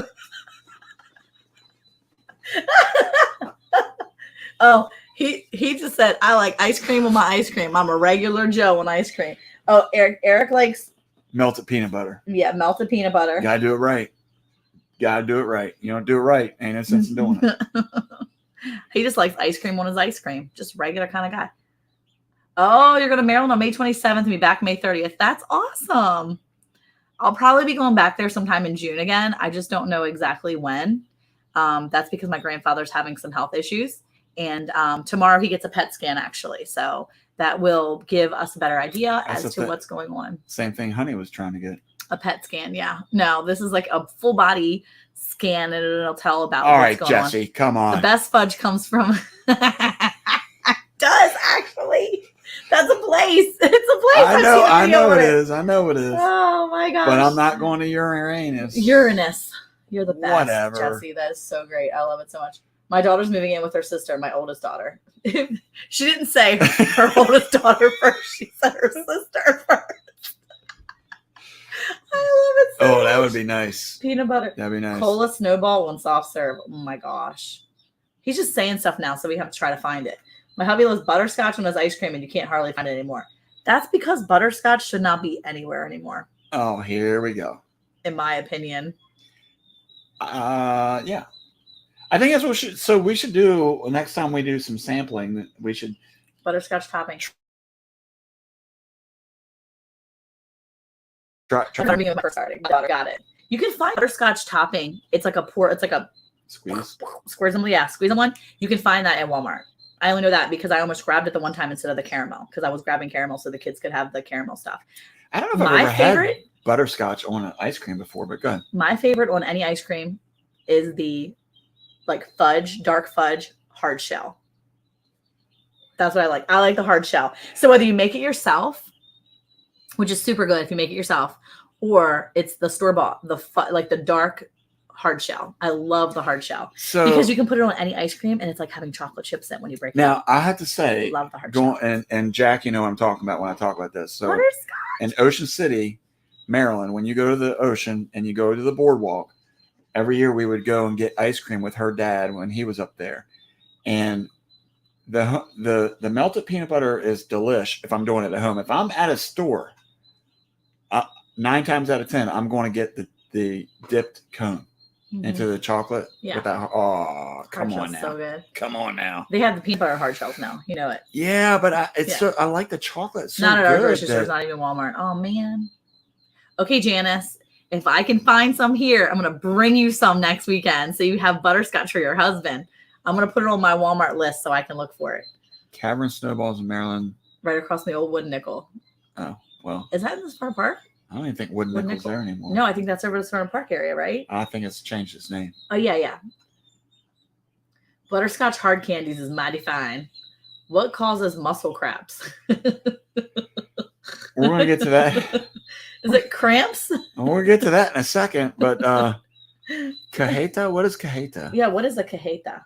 Oh, he just said, I like ice cream on my ice cream. I'm a regular Joe on ice cream. Oh, Eric likes melted peanut butter. Yeah, melted peanut butter. Gotta do it right. Gotta do it right. You don't do it right, ain't no sense in doing it. He just likes ice cream on his ice cream. Just regular kind of guy. Oh, you're going to Maryland on May 27th and be back May 30th. That's awesome. I'll probably be going back there sometime in June again. I just don't know exactly when. That's because my grandfather's having some health issues. And tomorrow he gets a PET scan, actually. So that will give us a better idea as to what's going on. Same thing Honey was trying to get. A PET scan, yeah. No, this is like a full body scan, and it'll tell about all what's going Jesse, come on. The best fudge comes from... does, actually. That's a place. It's a place. I know it is. I know it is. Oh, my gosh. But I'm not going to Uranus. Uranus. You're the best, Whatever. Jesse. That is so great. I love it so much. My daughter's moving in with her sister, my oldest daughter. She didn't say her oldest daughter first. She said her sister first. I love it so much. That would be nice. Peanut butter. That'd be nice. Cola snowball, one soft serve. Oh, my gosh. He's just saying stuff now, so we have to try to find it. My hubby loves butterscotch on his ice cream, and you can't hardly find it anymore. That's because butterscotch should not be anywhere anymore. Oh, here we go. In my opinion. Yeah. I think that's what we should. So we should do next time we do some sampling. We should Butterscotch topping. try. Got it. You can find butterscotch topping. It's like a Squeeze. squeeze them one. You can find that at Walmart. I only know that because I almost grabbed it the one time instead of the caramel because I was grabbing caramel so the kids could have the caramel stuff. I don't know if I've ever had butterscotch on an ice cream before, but go ahead. My favorite on any ice cream is the dark fudge hard shell. That's what I like. I like the hard shell. So whether you make it yourself, which is super good if you make it yourself, or it's the store-bought, the dark hard shell. I love the hard shell because you can put it on any ice cream and it's like having chocolate chips in it when you break it. Now, I have to say, I love the hard shell. And Jack, you know what I'm talking about when I talk about this. So in Ocean City, Maryland, when you go to the ocean and you go to the boardwalk, every year we would go and get ice cream with her dad when he was up there. And the melted peanut butter is delish if I'm doing it at home. If I'm at a store, 9 times out of 10, I'm going to get the dipped cone into the chocolate. Yeah. With that, come on now. So good. Come on now. They have the peanut butter hard shells now. You know it. Yeah, but I like the chocolate. It's so not at good our grocery store. It's not even Walmart. Oh man. Okay, Janice. If I can find some here, I'm gonna bring you some next weekend so you have butterscotch for your husband. I'm gonna put it on my Walmart list so I can look for it. Cavern Snowballs in Maryland. Right across from the old Wooden Nickel. Oh well. Is that in the Smart Park? I don't even think Wooden Nickel's there anymore. No, I think that's over the Smart Park area, right? I think it's changed its name. Oh, yeah. Butterscotch hard candies is mighty fine. What causes muscle cramps? We're going to get to that. Is it cramps? We're going to get to that in a second. But cajeta? What is cajeta? Yeah, what is a cajeta?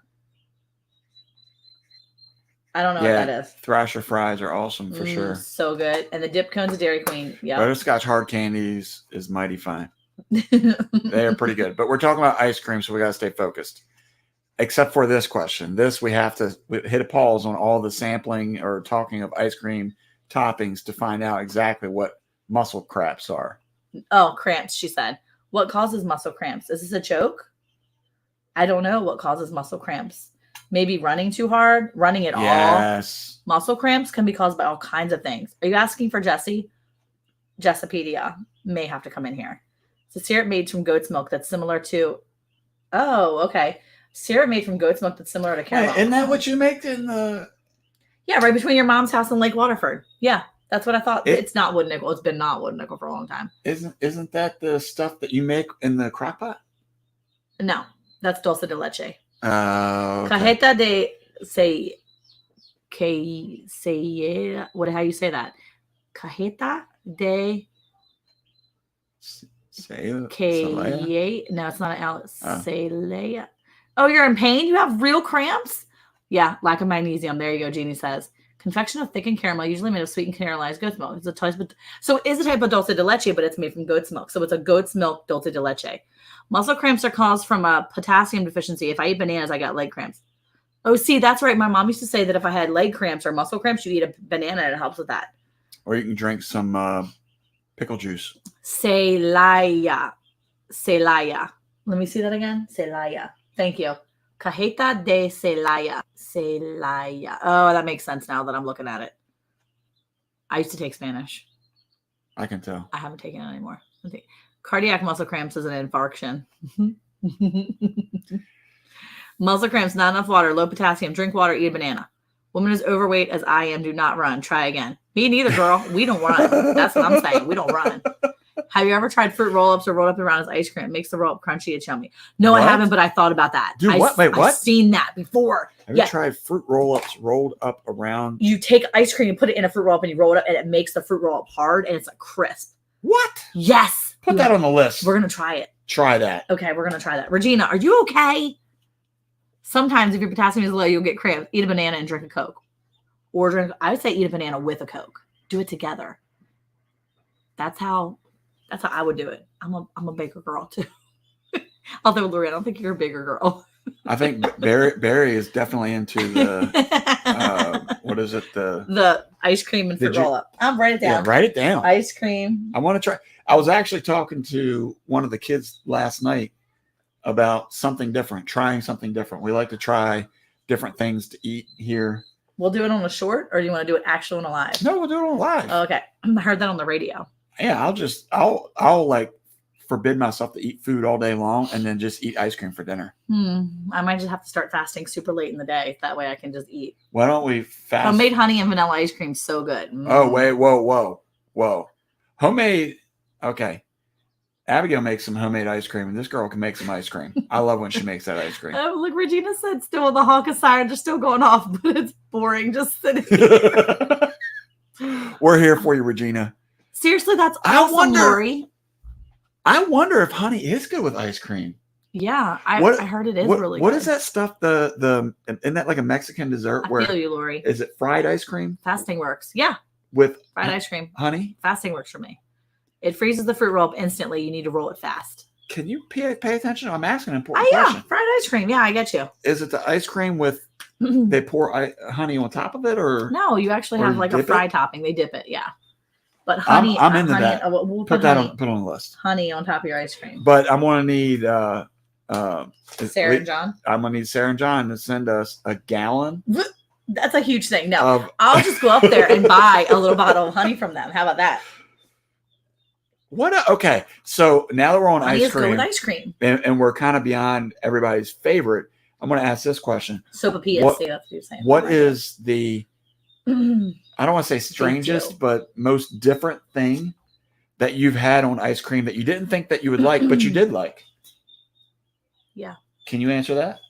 I don't know what that is. Thrasher fries are awesome for sure. So good. And the dip cones of Dairy Queen. Yeah. Butterscotch hard candies is mighty fine. They're pretty good. But we're talking about ice cream, so we got to stay focused. Except for this question. We have to hit a pause on all the sampling or talking of ice cream toppings to find out exactly what muscle cramps are. Oh, cramps, she said. What causes muscle cramps? Is this a joke? I don't know what causes muscle cramps. Maybe running too hard, running at all. Muscle cramps can be caused by all kinds of things. Are you asking for Jessie? Jessipedia may have to come in here. It's a syrup made from goat's milk that's similar to... Oh, okay. Syrup made from goat's milk that's similar to caramel. Hey, isn't that what you make in the... Yeah, right between your mom's house and Lake Waterford. Yeah, that's what I thought. It's not Wooden Nickel. It's been not Wooden Nickel for a long time. Isn't that the stuff that you make in the crock pot? No, that's dulce de leche. Okay. Cajeta de what? How you say that? Cajeta de Celea. No, it's not an L. Celea. Oh, you're in pain? You have real cramps? Yeah, lack of magnesium. There you go. Jeannie says confection of thickened caramel, usually made of sweetened caramelized goat's milk. It's a type of, so it is a type of dulce de leche, but it's made from goat's milk. So it's a goat's milk dulce de leche. Muscle cramps are caused from a potassium deficiency. If I eat bananas, I got leg cramps. Oh, see, that's right. My mom used to say that if I had leg cramps or muscle cramps, you eat a banana and it helps with that. Or you can drink some pickle juice. Celaya. Let me see that again. Celaya. Thank you. Cajeta de Celaya. Oh, that makes sense now that I'm looking at it. I used to take Spanish. I can tell. I haven't taken it anymore. Cardiac muscle cramps is an infarction. Muscle cramps, not enough water, low potassium, drink water, eat a banana. Woman as overweight as I am, do not run. Try again. Me neither, girl. We don't run. That's what I'm saying. We don't run. Have you ever tried fruit roll-ups or rolled up around as ice cream? It makes the roll-up crunchy and chummy. No, what? I haven't, but I thought about that. Dude, what? Wait, what? I've seen that before. Have you tried fruit roll-ups rolled up around? You take ice cream, you put it in a fruit roll-up, and you roll it up, and it makes the fruit roll-up hard, and it's like crisp. What? Yes. Put that on the list. We're going to try it. Try that. Okay, we're going to try that. Regina, are you okay? Sometimes if your potassium is low, you'll get cramps. Eat a banana and drink a Coke. Or drink, I would say eat a banana with a Coke. Do it together. That's how I would do it. I'm a bigger girl too. Although Lorraine, I don't think you're a bigger girl. I think Barry is definitely into the what is it? The ice cream and fruit roll up. I'll write it down. Yeah, write it down. Ice cream. I want to try. I was actually talking to one of the kids last night about something different, trying something different. We like to try different things to eat here. We'll do it on a short, or do you want to do it actually on a live? No, we'll do it on live. Oh, okay. I heard that on the radio. Yeah, I'll like forbid myself to eat food all day long and then just eat ice cream for dinner. I might just have to start fasting super late in the day. That way I can just eat. Why don't we fast? Homemade honey and vanilla ice cream, so good. Oh, wait, whoa. Homemade, okay. Abigail makes some homemade ice cream, and this girl can make some ice cream. I love when she makes that ice cream. Oh, look, Regina said still in the hawk of sirens. They're still going off, but it's boring just sitting here. We're here for you, Regina. Seriously, that's awesome, Lori. I wonder if honey is good with ice cream. Yeah, I heard it is really good. What is that stuff? Isn't that like a Mexican dessert? I feel you, Lori. Is it fried ice cream? Fasting works. Yeah. With fried ice cream. Honey? Fasting works for me. It freezes the fruit roll up instantly. You need to roll it fast. Can you pay attention? I'm asking an important question. Yeah, fried ice cream. Yeah, I get you. Is it the ice cream with they pour honey on top of it, or no? You actually have like a fry topping. They dip it. Yeah, but honey. I'm into that. We'll put on the list. Honey on top of your ice cream. But I'm gonna need Sarah and John. I'm gonna need Sarah and John to send us a gallon. That's a huge thing. No, I'll just go up there and buy a little bottle of honey from them. How about that? Okay, so now that we're on ice cream, with ice cream, and we're kind of beyond everybody's favorite, I'm going to ask this question. Sopa PSC, that's what you're saying. What is the, I don't want to say strangest, but most different thing that you've had on ice cream that you didn't think that you would like, but you did like? Yeah. Can you answer that?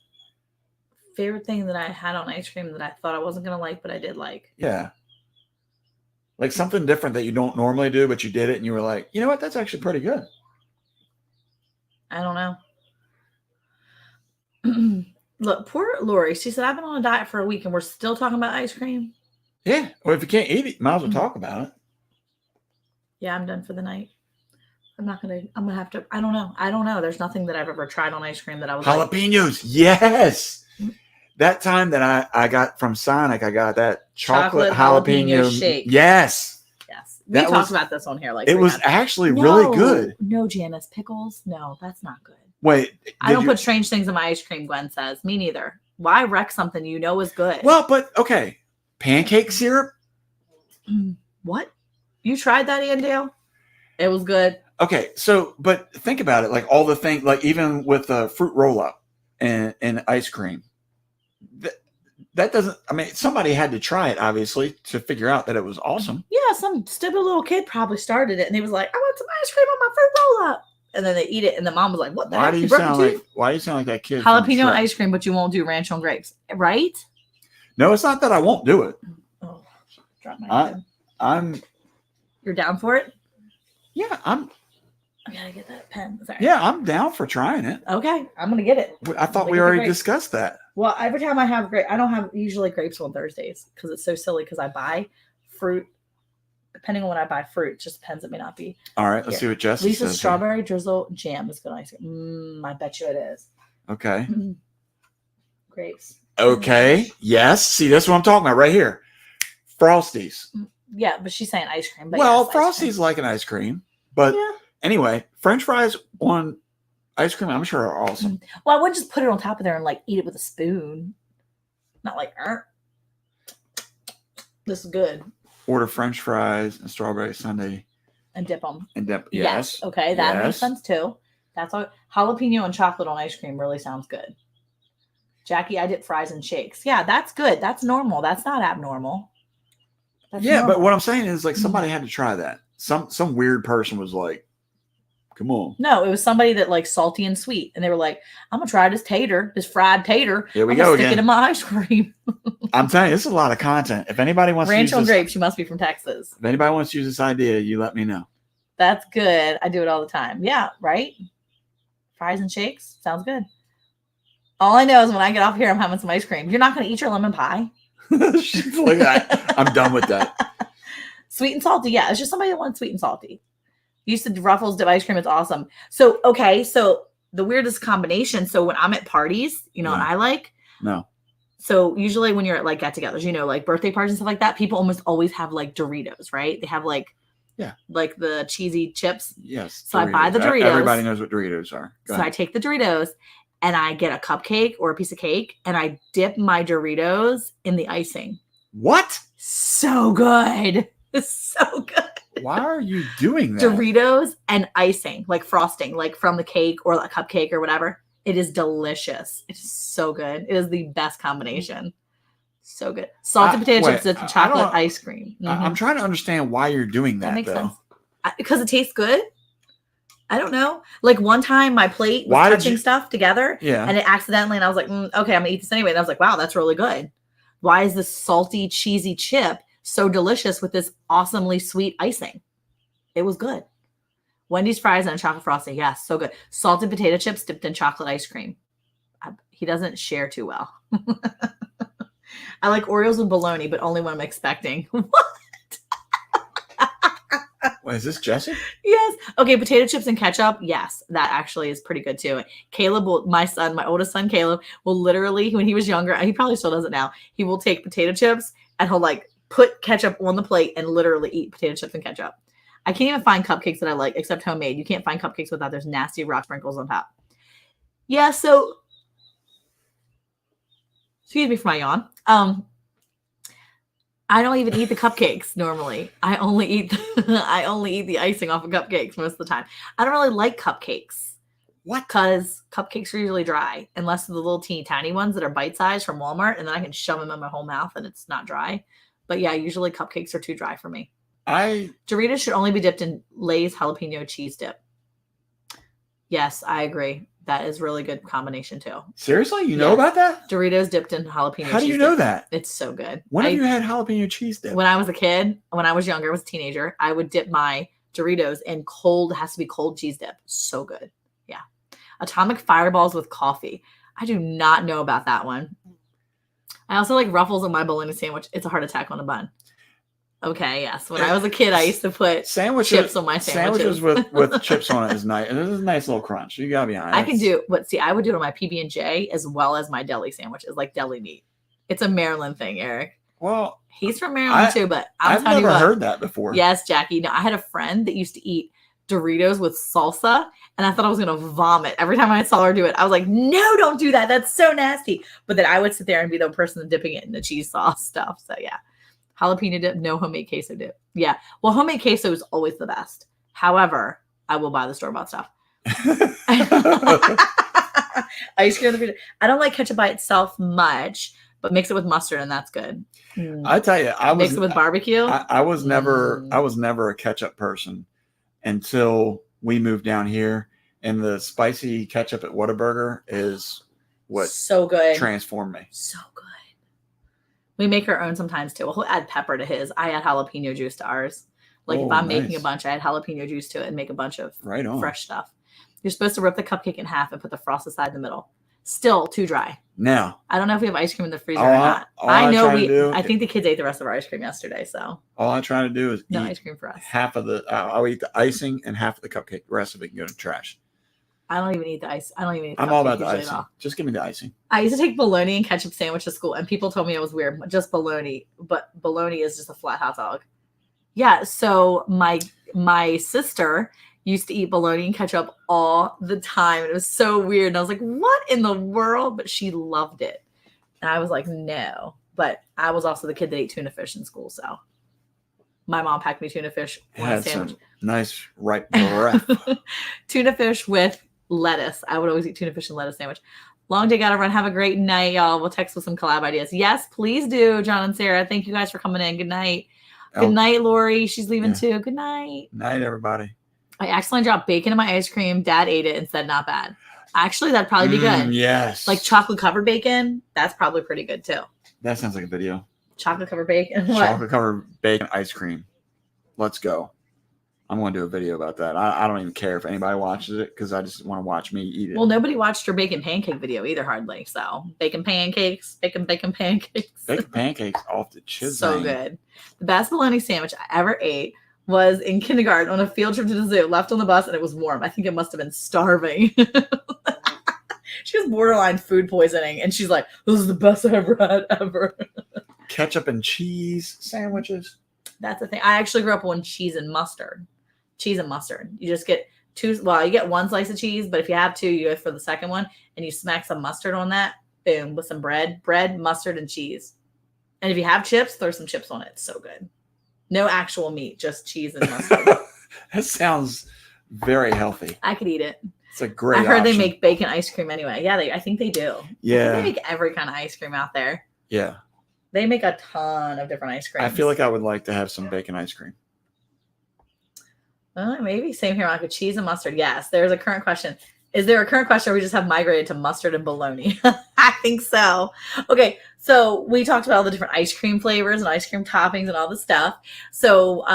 Favorite thing that I had on ice cream that I thought I wasn't going to like, but I did like? Yeah. Like something different that you don't normally do, but you did it and you were like, you know what? That's actually pretty good. I don't know. Look, poor Lori. She said, I've been on a diet for a week and we're still talking about ice cream. Yeah. Well, if you can't eat it, might as well talk about it. Yeah, I'm done for the night. I'm going to have to, I don't know. There's nothing that I've ever tried on ice cream that I was jalapenos. Yes. That time that I got from Sonic, I got that chocolate jalapeno shake. Yes. We talked about this on here. Like it was actually really good. No, Janice, pickles. No, that's not good. Wait, I don't put strange things in my ice cream. Gwen says, me neither. Why wreck something you know is good? Well, but okay, pancake syrup. What? You tried that, Andale? It was good. Okay, so but think about it. Like all the things, like even with the fruit roll up and ice cream. That doesn't, I mean, somebody had to try it, obviously, to figure out that it was awesome. Yeah, some stupid little kid probably started it, and he was like, I want some ice cream on my fruit roll-up. And then they eat it, and the mom was like, what the heck? Why do you sound like that kid? Jalapeno and ice cream, but you won't do ranch on grapes, right? No, it's not that I won't do it. Oh, drop my pen. You're down for it? Yeah, I gotta get that pen. Sorry. Yeah, I'm down for trying it. Okay, I'm gonna get it. I thought we already discussed that. Well, every time I have I don't have usually grapes on Thursdays because it's so silly because I buy fruit. Depending on when I buy fruit, it just depends. It may not be. All right, let's see what Jess says. Lisa's strawberry drizzle jam is good ice cream. I bet you it is. Okay. Grapes. Okay. Yes. See, that's what I'm talking about right here. Frosties. Yeah, but she's saying ice cream. But well, Frosties like an ice cream, but yeah. Anyway, French fries on ice cream, I'm sure are awesome. Well, I wouldn't just put it on top of there and like eat it with a spoon. Not like, this is good. Order French fries and strawberry sundae. And dip them. Yes. Okay, that makes sense too. That's all. Jalapeno and chocolate on ice cream really sounds good. Jackie, I dip fries and shakes. Yeah, that's good. That's normal. That's not abnormal. That's normal. But what I'm saying is like somebody had to try that. Some weird person was like, come on. No, it was somebody that likes salty and sweet. And they were like, I'm going to try this fried tater. Here we go again. Stick it in my ice cream. I'm telling you, this is a lot of content. If anybody wants Ranch to use on grapes, you must be from Texas. If anybody wants to use this idea, you let me know. That's good. I do it all the time. Yeah, right? Fries and shakes. Sounds good. All I know is when I get off here, I'm having some ice cream. You're not going to eat your lemon pie? She's like, I'm done with that. Sweet and salty. Yeah, it's just somebody that wants sweet and salty. Used to Ruffles dip ice cream. It's awesome. So, okay. So the weirdest combination. So when I'm at parties, you know what I like? No. So usually when you're at like get-togethers, you know, like birthday parties and stuff like that, people almost always have like Doritos, right? They have like Yeah. Like the cheesy chips. Yes. So I buy the Doritos. Everybody knows what Doritos are. So I take the Doritos and I get a cupcake or a piece of cake and I dip my Doritos in the icing. What? So good. So good. Why are you doing that? Doritos and icing, like frosting, like from the cake or a cupcake or whatever. It is delicious. It is so good. It is the best combination. So good. Salted potato chips dipped in chocolate ice cream. Mm-hmm. I'm trying to understand why you're doing that. That makes sense. Because it tastes good. I don't know. Like one time my plate was touching stuff together. Yeah. And it accidentally, and I was like, okay, I'm going to eat this anyway. And I was like, wow, that's really good. Why is this salty, cheesy chip so delicious with this awesomely sweet icing? It was good. Wendy's fries and a chocolate frosting. Yes, so good. Salted potato chips dipped in chocolate ice cream. He doesn't share too well. I like Oreos with bologna, but only when I'm expecting. What? Wait, is this Jesse? Yes. Okay, potato chips and ketchup. Yes, that actually is pretty good too. Caleb will, my oldest son, Caleb, will literally, when he was younger, he probably still does it now, he will take potato chips and he'll like put ketchup on the plate and literally eat potato chips and ketchup. I can't even find cupcakes that I like except homemade. You can't find cupcakes without there's nasty rock sprinkles on top. Yeah, so excuse me for my yawn. I don't even eat the cupcakes normally. I only eat the icing off of cupcakes most of the time. I don't really like cupcakes. What? Because cupcakes are usually dry, unless they're the little teeny tiny ones that are bite-sized from Walmart, and then I can shove them in my whole mouth and it's not dry. But yeah, usually cupcakes are too dry for me. Doritos should only be dipped in Lay's jalapeno cheese dip. Yes, I agree. That is really good combination too. Seriously? You know about that? Doritos dipped in jalapeno cheese. How do you know that? It's so good. When have you had jalapeno cheese dip? When I was a kid, when I was younger, I was a teenager, I would dip my Doritos in cold, has to be cold cheese dip. So good. Yeah. Atomic fireballs with coffee. I do not know about that one. I also like Ruffles in my bologna sandwich. It's a heart attack on a bun. Okay, yes. When I was a kid, I used to put chips on my sandwiches. Sandwiches with chips on it is nice. And it's a nice little crunch. You gotta be honest. I can do, but see, I would do it on my PB&J as well as my deli sandwiches, like deli meat. It's a Maryland thing, Eric. Well, he's from Maryland too, but I've never heard that before. Yes, Jackie. No, I had a friend that used to eat Doritos with salsa, and I thought I was gonna vomit every time I saw her do it. I was like, "No, don't do that. That's so nasty." But then I would sit there and be the person dipping it in the cheese sauce stuff. So yeah. Jalapeno dip, no homemade queso dip. Yeah. Well, homemade queso is always the best. However, I will buy the store-bought stuff. Ice cream. I don't like ketchup by itself much, but mix it with mustard and that's good. I tell you, mix it with barbecue. I was never a ketchup person until we moved down here, and the spicy ketchup at Whataburger is what so good transformed me. So good. We make our own sometimes too. We'll add pepper to his. I add jalapeno juice to ours. Like if I'm making a bunch, I add jalapeno juice to it and make a bunch of fresh stuff. You're supposed to rip the cupcake in half and put the frosted side in the middle. Still too dry. Now, I don't know if we have ice cream in the freezer or not. I know I think the kids ate the rest of our ice cream yesterday. So all I'm trying to do is no ice cream for us. Half of the I'll eat the icing and half of the cupcake. The rest of it can go in the trash. I don't even eat the ice. I don't even eat the I'm all about the icing. Just give me the icing. I used to take bologna and ketchup sandwich to school, and people told me it was weird. Just bologna, but bologna is just a flat hot dog. Yeah, so my sister used to eat bologna and ketchup all the time. And it was so weird. And I was like, what in the world? But she loved it. And I was like, no. But I was also the kid that ate tuna fish in school, so my mom packed me tuna fish on a sandwich. Some nice ripe breath. Tuna fish with lettuce. I would always eat tuna fish and lettuce sandwich. Long day, gotta run. Have a great night, y'all. We'll text with some collab ideas. Yes, please do, John and Sarah. Thank you guys for coming in. Good night. Good night, Lori. She's leaving too. Good night. Night, everybody. I accidentally dropped bacon in my ice cream. Dad ate it and said not bad. Actually, that'd probably be good. Yes. Like chocolate covered bacon. That's probably pretty good too. That sounds like a video. Chocolate covered bacon. What? Chocolate covered bacon ice cream. Let's go. I'm going to do a video about that. I don't even care if anybody watches it because I just want to watch me eat it. Well, nobody watched your bacon pancake video either, hardly. So bacon pancakes. Bacon pancakes off the chisel. So good. The best bologna sandwich I ever ate was in kindergarten on a field trip to the zoo. Left on the bus and it was warm. I think it must have been starving. She has borderline food poisoning and she's like, this is the best I ever had ever. Ketchup and cheese sandwiches. That's the thing. I actually grew up on cheese and mustard. Cheese and mustard. You just get two. Well, you get one slice of cheese, but if you have two, you go for the second one and you smack some mustard on that. Boom, with some bread, mustard, and cheese. And if you have chips, throw some chips on it. It's so good. No actual meat, just cheese and mustard. That sounds very healthy. I could eat it. It's a great I heard option. they make bacon ice cream anyway. Yeah, I think they do. Yeah. I think they make every kind of ice cream out there. Yeah. They make a ton of different ice creams. I feel like I would like to have some bacon ice cream. Maybe. Same here, Monica. Cheese and mustard. Yes. There's a current question. Is there a current question or we just have migrated to mustard and bologna? I think so. Okay. So we talked about all the different ice cream flavors and ice cream toppings and all the stuff. So,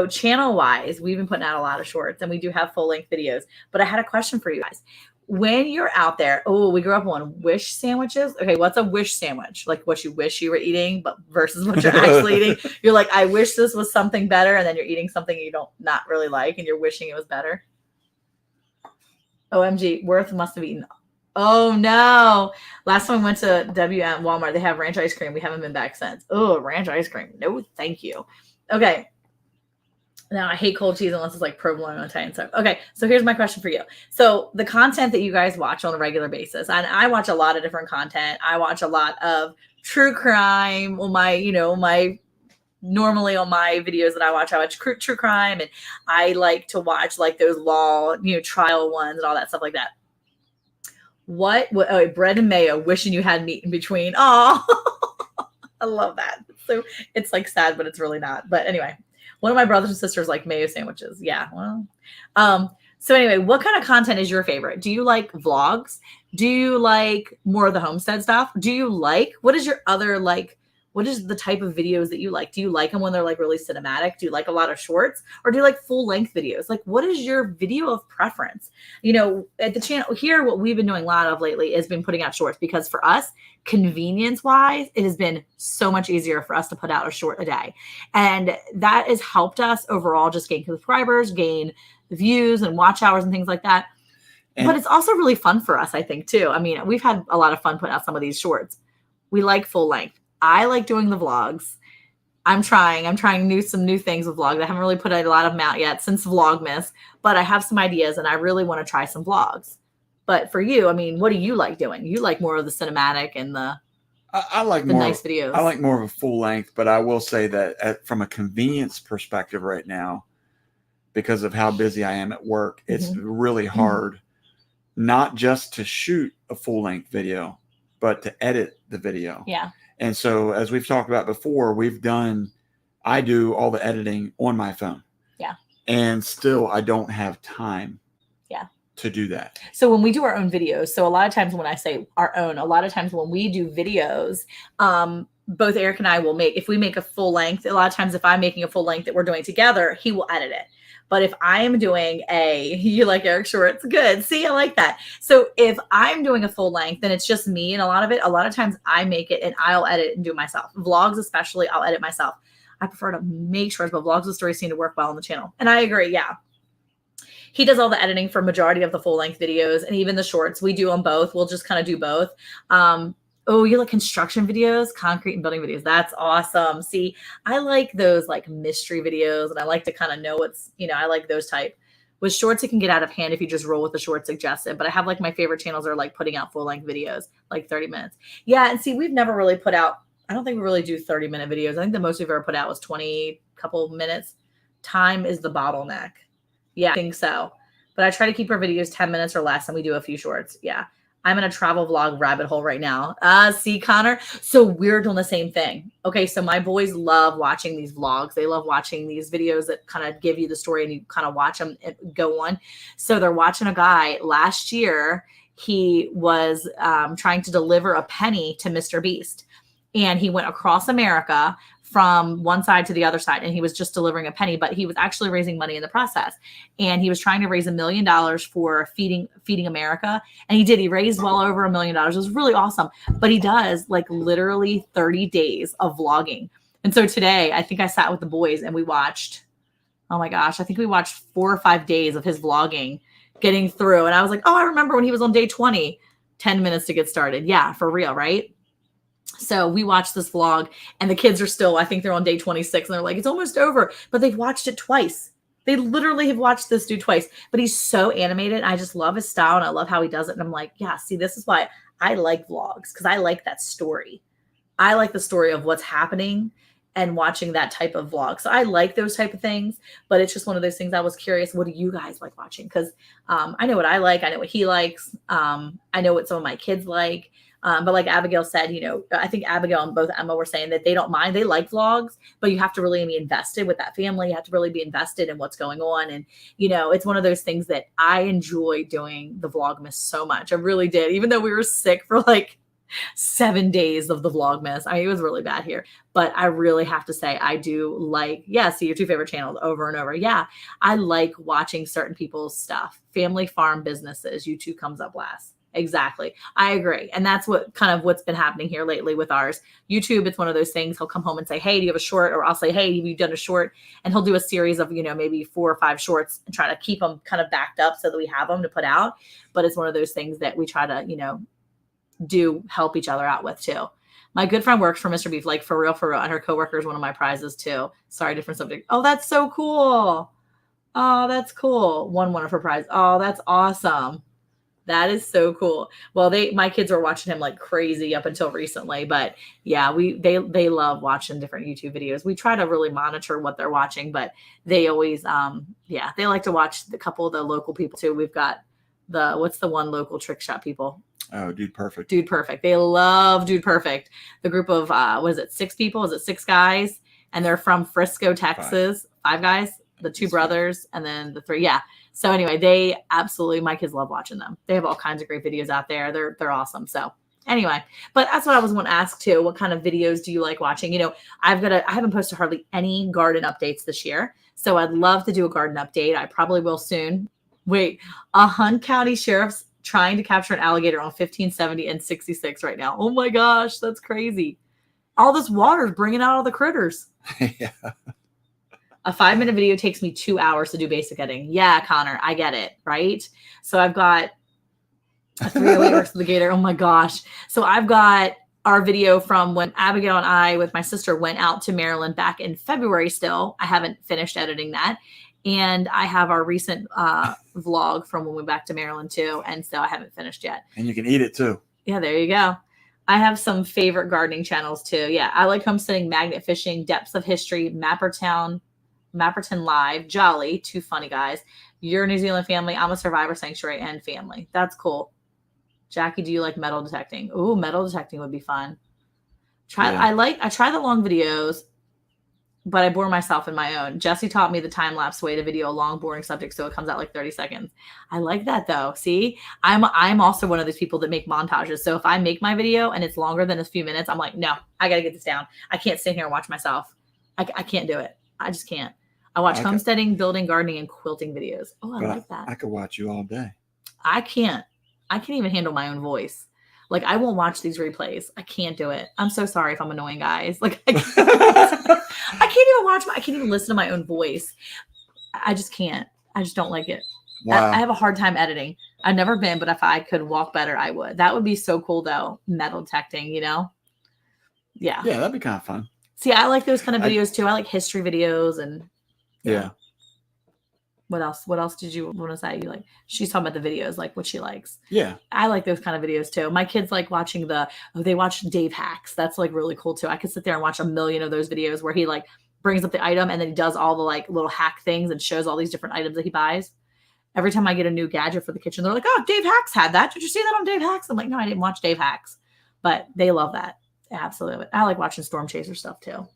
channel wise, we've been putting out a lot of shorts and we do have full length videos, but I had a question for you guys. When you're out there, we grew up on wish sandwiches. Okay. What's a wish sandwich? Like what you wish you were eating, but versus what you're actually eating. You're like, I wish this was something better. And then you're eating something you don't not really like and you're wishing it was better. OMG, Worth must have eaten. Oh no. Last time we went to WM Walmart, they have ranch ice cream. We haven't been back since. Oh, ranch ice cream. No, thank you. Okay. Now I hate cold cheese unless it's like provolone or Italian stuff. Okay. So here's my question for you. So the content that you guys watch on a regular basis, and I watch a lot of different content. I watch a lot of true crime on normally on my videos that I watch true crime, and I like to watch like those law, trial ones and all that stuff like that. Bread and mayo, wishing you had meat in between. Oh, I love that. So it's like sad, but it's really not. But anyway, one of my brothers and sisters like mayo sandwiches. Yeah. Well, so anyway, what kind of content is your favorite? Do you like vlogs? Do you like more of the homestead stuff? What is your other what is the type of videos that you like? Do you like them when they're like really cinematic? Do you like a lot of shorts or do you like full length videos? Like what is your video of preference? At the channel here, what we've been doing a lot of lately is been putting out shorts because for us, convenience wise, it has been so much easier for us to put out a short a day. And that has helped us overall just gain subscribers, gain views and watch hours and things like that. But it's also really fun for us, I think, too. I mean, we've had a lot of fun putting out some of these shorts. We like full length. I like doing the vlogs. I'm trying some new things with vlogs. I haven't really put a lot of them out yet since Vlogmas, but I have some ideas and I really want to try some vlogs. But for you, I mean, what do you like doing? You like more of the cinematic and I like the more nice videos. I like more of a full length, but I will say that from a convenience perspective right now, because of how busy I am at work, it's really hard not just to shoot a full length video, but to edit the video. Yeah. And so, as we've talked about before, I do all the editing on my phone. Yeah. And still, I don't have time. Yeah. To do that. So when we do our own videos, so a lot of times when I say our own, a lot of times when we do videos, both Eric and I will if we make a full length, a lot of times if I'm making a full length that we're doing together, he will edit it. But if I am doing you like Eric Shorts, good. See, I like that. So if I'm doing a full length, then it's just me. And a lot of times I make it and I'll edit it and do it myself. Vlogs, especially, I'll edit myself. I prefer to make shorts, but vlogs and stories seem to work well on the channel. And I agree. Yeah. He does all the editing for majority of the full length videos and even the shorts. We do them both. We'll just kind of do both. You like construction videos, concrete and building videos. That's awesome. See, I like those like mystery videos and I like to kind of know I like those type. With shorts, it can get out of hand if you just roll with the short suggested. But I have like my favorite channels are like putting out full length videos, like 30 minutes. Yeah. And see, we've never really put out, I don't think we really do 30-minute videos. I think the most we've ever put out was 20 couple minutes. Time is the bottleneck. Yeah, I think so. But I try to keep our videos 10 minutes or less and we do a few shorts. Yeah. I'm in a travel vlog rabbit hole right now. See, Connor? So we're doing the same thing. Okay, so my boys love watching these vlogs. They love watching these videos that kind of give you the story and you kind of watch them and go on. So they're watching a guy. Last year, he was trying to deliver a penny to Mr. Beast. And he went across America from one side to the other side. And he was just delivering a penny, but he was actually raising money in the process. And he was trying to raise $1 million for feeding America. And he did. He raised well over $1 million. It was really awesome. But he does like literally 30 days of vlogging. And so today, I think I sat with the boys and we watched, oh my gosh, I think we watched 4 or 5 days of his vlogging getting through. And I was like, oh, I remember when he was on day 20, 10 minutes to get started. Yeah, for real, right? So we watched this vlog, and the kids are still, I think they're on day 26, and they're like, it's almost over. But they've watched it twice. They literally have watched this dude twice. But he's so animated. I just love his style, and I love how he does it. And I'm like, yeah, see, this is why I like vlogs, because I like that story. I like the story of what's happening and watching that type of vlog. So I like those type of things, but it's just one of those things I was curious, what do you guys like watching? Because I know what I like. I know what he likes. I know what some of my kids like. But like Abigail said, you know, I think Abigail and both Emma were saying that they don't mind. They like vlogs, but you have to really be invested with that family. You have to really be invested in what's going on. And, you know, it's one of those things that I enjoy doing the Vlogmas so much. I really did, even though we were sick for like 7 days of the Vlogmas. I mean, it was really bad here, but I really have to say, I do like, yeah, see your 2 favorite channels over and over. Yeah. I like watching certain people's stuff. Family farm businesses, YouTube comes up last. Exactly. I agree. And that's what kind of what's been happening here lately with ours. YouTube, it's one of those things. He'll come home and say, hey, do you have a short? Or I'll say, hey, have you done a short? And he'll do a series of, you know, maybe 4 or 5 shorts and try to keep them kind of backed up so that we have them to put out. But it's one of those things that we try to, you know, do help each other out with too. My good friend works for Mr. Beef, like for real, and her coworker is one of my prizes too. Sorry, different subject. Oh, that's so cool. Oh, that's cool. Won one of her prizes. Oh, that's awesome. That is so cool. Well, my kids were watching him like crazy up until recently, but yeah, they love watching different YouTube videos. We try to really monitor what they're watching, but they always they like to watch a couple of the local people too. We've got what's the one local trick shot people? Oh, Dude Perfect. Dude Perfect. They love Dude Perfect. The group of what is it, 6 people? Is it 6 guys? And they're from Frisco, Texas. 5 guys, the 2 brothers, and then the 3. Yeah. So anyway, they absolutely, my kids love watching them. They have all kinds of great videos out there. They're awesome. So anyway, but that's what I was going to ask too. What kind of videos do you like watching? You know, I haven't posted hardly any garden updates this year. So I'd love to do a garden update. I probably will soon. Wait, a Hunt County sheriff's trying to capture an alligator on 1570 and 66 right now. Oh my gosh, that's crazy. All this water is bringing out all the critters. Yeah. A 5-minute video takes me 2 hours to do basic editing. Yeah, Connor, I get it, right? So I've got a 308 versus the gator. Oh my gosh. So I've got our video from when Abigail and I with my sister went out to Maryland back in February still. I haven't finished editing that. And I have our recent vlog from when we went back to Maryland too. And so I haven't finished yet. And you can eat it too. Yeah, there you go. I have some favorite gardening channels too. Yeah, I like homesteading, magnet fishing, depths of history, Mapperton Live, Jolly, 2 funny guys. Your New Zealand family, I'm a survivor sanctuary, and family. That's cool. Jackie, do you like metal detecting? Ooh, metal detecting would be fun. I try the long videos, but I bore myself in my own. Jesse taught me the time-lapse way to video a long, boring subject so it comes out like 30 seconds. I like that though. See, I'm also one of those people that make montages. So if I make my video and it's longer than a few minutes, I'm like, no, I got to get this down. I can't sit here and watch myself. I can't do it. I just can't. I watch homesteading, building, gardening, and quilting videos. Oh, I like that. I could watch you all day. I can't even handle my own voice. Like, I won't watch these replays. I can't do it. I'm so sorry if I'm annoying, guys. Like, I can't even listen to my own voice. I just can't. I just don't like it. Wow. I have a hard time editing. I've never been, but if I could walk better, I would. That would be so cool, though. Metal detecting, you know? Yeah. Yeah, that'd be kind of fun. See, I like those kind of videos, too. I like history videos and... Yeah. What else? What else did you want to say? You like? She's talking about the videos, like what she likes. Yeah. I like those kind of videos too. My kids like watching they watch Dave Hacks. That's like really cool too. I could sit there and watch a million of those videos where he like brings up the item and then he does all the like little hack things and shows all these different items that he buys. Every time I get a new gadget for the kitchen, they're like, "Oh, Dave Hacks had that. Did you see that on Dave Hacks?" I'm like, "No, I didn't watch Dave Hacks," but they love that. Absolutely. I like watching Storm Chaser stuff too.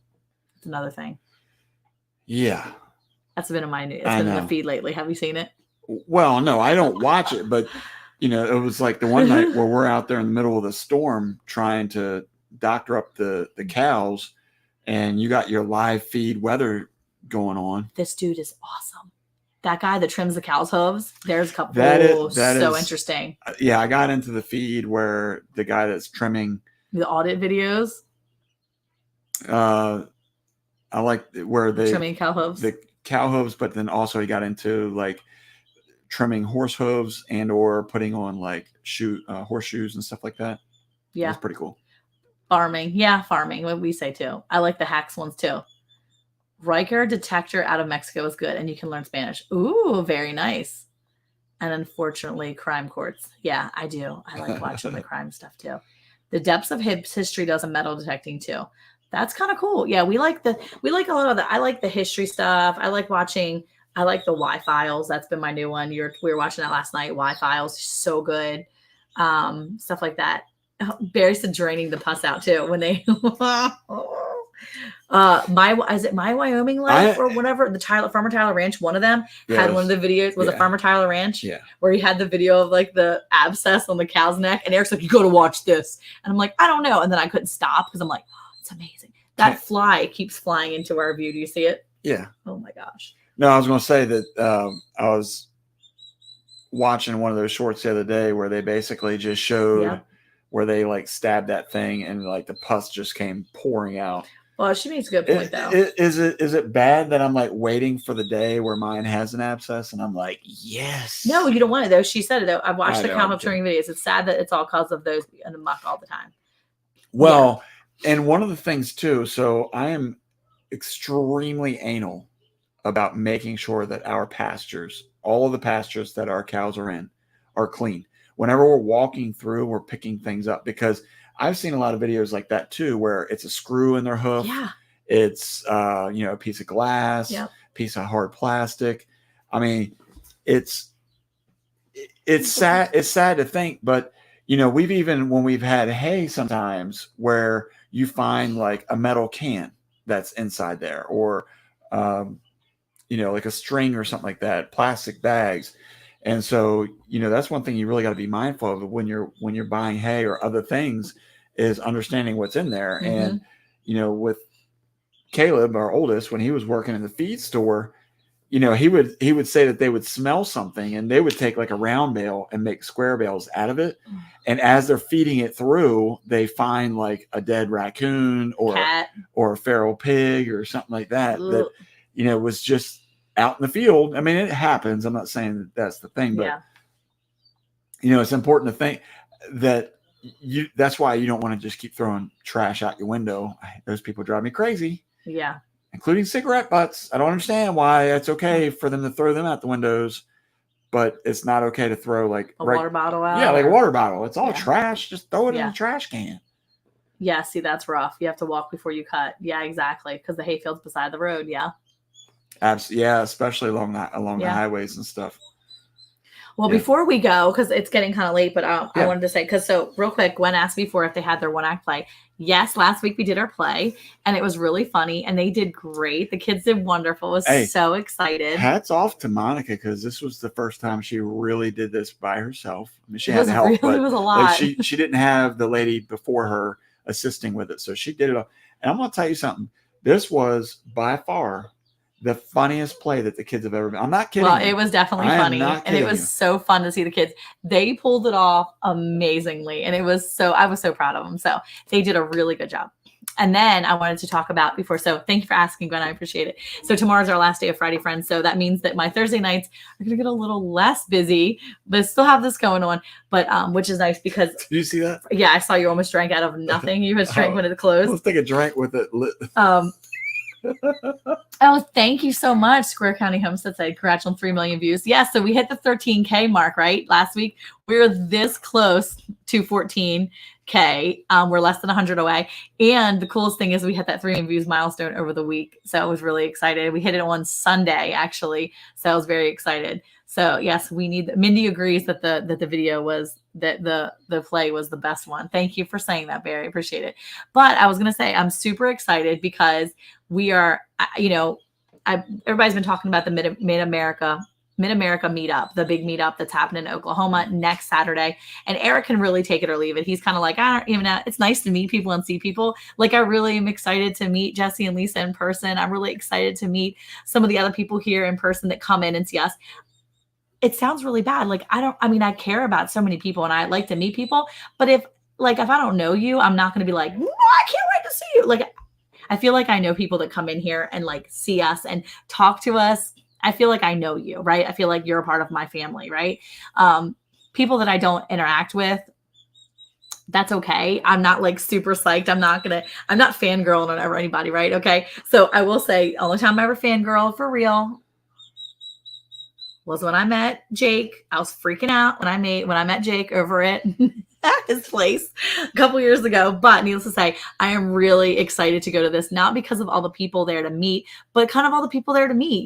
It's another thing. Yeah. That's been in in the feed lately. Have you seen it? Well, no, I don't watch it, but you know, it was like the one night where we're out there in the middle of the storm trying to doctor up the cows, and you got your live feed weather going on. This dude is awesome. That guy that trims the cow's hooves. There's a couple. That is interesting. Yeah, I got into the feed where the guy that's trimming the audit videos. I like where they trimming cow hooves. The cow hooves, but then also he got into like trimming horse hooves and or putting on like horseshoes and stuff like that. Yeah, it's pretty cool. Farming. Yeah, farming. What we say too. I like the hacks ones too. Riker Detector out of Mexico is good, and you can learn Spanish. Ooh, very nice. And unfortunately, crime courts. Yeah, I do. I like watching the crime stuff too. The Depths of History does a metal detecting too. That's kind of cool. Yeah, we like a lot of the. I like the history stuff. I like watching. I like the Y Files. That's been my new one. We were watching that last night. Y Files, so good. Stuff like that. Barry said draining the pus out too when they. My Wyoming Life or whatever, the Farmer Tyler Ranch, one of them had one of the videos was a Farmer Tyler Ranch where he had the video of like the abscess on the cow's neck, and Eric's like, you got to watch this, and I'm like, I don't know, and then I couldn't stop because I'm like, oh, it's amazing. That fly keeps flying into our view. Do you see it? Yeah. Oh my gosh. No, I was going to say that I was watching one of those shorts the other day where they basically just showed where they like stabbed that thing and like the pus just came pouring out. Well, she makes a good point, though. Is it bad that I'm like waiting for the day where mine has an abscess and I'm like, yes? No, you don't want it though. She said it though. I've watched the cow training videos. It's sad that it's all because of those in the muck all the time. Well, and one of the things too. So I am extremely anal about making sure that our pastures, all of the pastures that our cows are in, are clean. Whenever we're walking through, we're picking things up because I've seen a lot of videos like that too, where it's a screw in their hoof. Yeah. It's, a piece of glass, piece of hard plastic. I mean, it's sad. It's sad to think, but we've even, when we've had hay sometimes where you find like a metal can that's inside there or, like a string or something like that, plastic bags. And so, that's one thing you really got to be mindful of when you're buying hay or other things is understanding what's in there. Mm-hmm. And, with Caleb, our oldest, when he was working in the feed store, he would say that they would smell something and they would take like a round bale and make square bales out of it. And as they're feeding it through, they find like a dead raccoon or a feral pig or something like that, that, was just out in the field. I mean, it happens. I'm not saying that that's the thing, but it's important to think that that's why you don't want to just keep throwing trash out your window. Those people drive me crazy. Yeah. Including cigarette butts. I don't understand why it's okay for them to throw them out the windows, but it's not okay to throw like a water bottle out. Yeah, like a water bottle. It's all trash. Just throw it in the trash can. Yeah, see, that's rough. You have to walk before you cut. Yeah, exactly. Because the hayfield's beside the road. Yeah. Absolutely. Yeah, especially along the highways and stuff. Well, before we go, because it's getting kind of late, but I wanted to say, real quick, Gwen asked before if they had their one act play. Yes, last week we did our play and it was really funny and they did great. The kids did wonderful. I was so excited. Hats off to Monica because this was the first time she really did this by herself. I mean, she had help, but it was a lot. Like, she didn't have the lady before her assisting with it. So she did it all. And I'm going to tell you something. This was by far the funniest play that the kids have ever been. I'm not kidding. Well, it was definitely funny. And it was so fun to see the kids. They pulled it off amazingly. And I was so proud of them. So they did a really good job. And then I wanted to talk about so thank you for asking, Gwen. I appreciate it. So tomorrow's our last day of Friday Friends. So that means that my Thursday nights are going to get a little less busy, but still have this going on. But which is nice because. Did you see that? Yeah, I saw you almost drank out of nothing. You just drank when it closed. Let's take a drink with it lit. Oh, thank you so much, Square County Homestead site. Congrats on 3 million views. Yeah, so we hit the 13K mark, right? Last week we were this close to 14K. We're less than 100 away. And the coolest thing is we hit that 3 million views milestone over the week. So I was really excited. We hit it on Sunday, actually. So I was very excited. So yes, Mindy agrees that the video was that the play was the best one. Thank you for saying that, Barry. Appreciate it. But I was going to say, I'm super excited because we are, everybody's been talking about the Mid-America meetup, the big meetup that's happening in Oklahoma next Saturday. And Eric can really take it or leave it. He's kind of like, I don't even know. It's nice to meet people and see people. Like, I really am excited to meet Jesse and Lisa in person. I'm really excited to meet some of the other people here in person that come in and see us. It sounds really bad. Like, I care about so many people and I like to meet people, but if I don't know you, I'm not going to be like, no, I can't wait to see you. Like, I feel like I know people that come in here and like see us and talk to us. I feel like I know you, right? I feel like you're a part of my family, right? People that I don't interact with, That's okay. I'm not like super psyched. I'm not fangirling on ever anybody, right? Okay. So I will say, only time I ever fangirl for real was when I met Jake. I was freaking out when I met Jake over at his place a couple years ago. But needless to say, I am really excited to go to this, not because of all the people there to meet, but kind of all the people there to meet,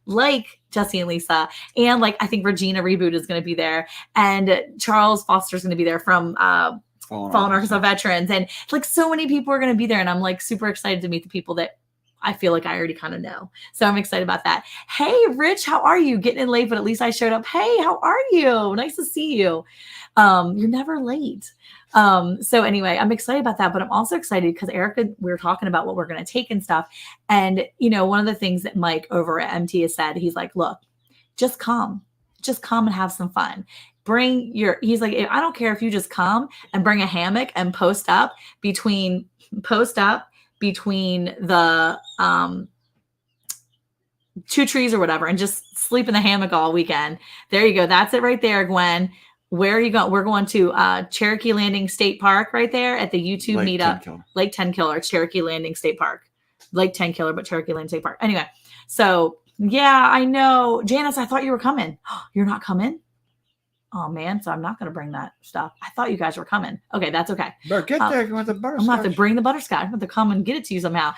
like Jesse and Lisa. And like I think Regina Reboot is going to be there, and Charles Foster is going to be there from Fallen Arkansas Veterans. And like so many people are going to be there. And I'm like super excited to meet the people that I feel like I already kind of know. So I'm excited about that. Hey, Rich, how are you? Getting in late, but at least I showed up. Hey, how are you? Nice to see you. You're never late. So anyway, I'm excited about that, but I'm also excited because Erica, we were talking about what we're going to take and stuff. And, one of the things that Mike over at MT has said, he's like, look, just come and have some fun. He's like, I don't care if you just come and bring a hammock and post up between the two trees or whatever and just sleep in the hammock all weekend. There you go. That's it right there, Gwen. Where are you going? We're going to Cherokee Landing State Park right there at the YouTube meetup. Lake Tenkiller, Cherokee Landing State Park. Lake Tenkiller, but Cherokee Landing State Park. Anyway, so yeah, I know. Janice, I thought you were coming. You're not coming? Oh, man. So I'm not going to bring that stuff. I thought you guys were coming. Okay, that's okay. But get there with the butterscotch. I'm going to have to bring the butterscotch. I'm going to have to come and get it to you somehow.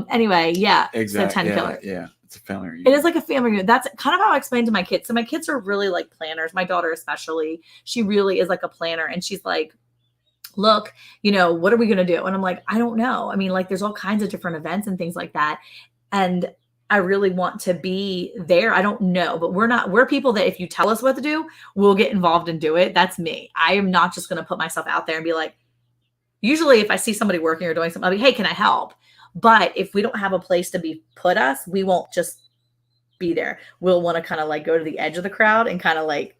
Anyway, yeah. Exactly. So Tenkiller. Yeah. It's a family reunion. It is like a family reunion. That's kind of how I explained to my kids. So my kids are really like planners. My daughter especially. She really is like a planner. And she's like, look, what are we going to do? And I'm like, I don't know. I mean, like there's all kinds of different events and things like that. And I really want to be there. I don't know, but we're people that if you tell us what to do, we'll get involved and do it. That's me. I am not just going to put myself out there and be like, usually if I see somebody working or doing something, I'll be, hey, can I help? But if we don't have a place to put us, we won't just be there. We'll want to kind of like go to the edge of the crowd and kind of like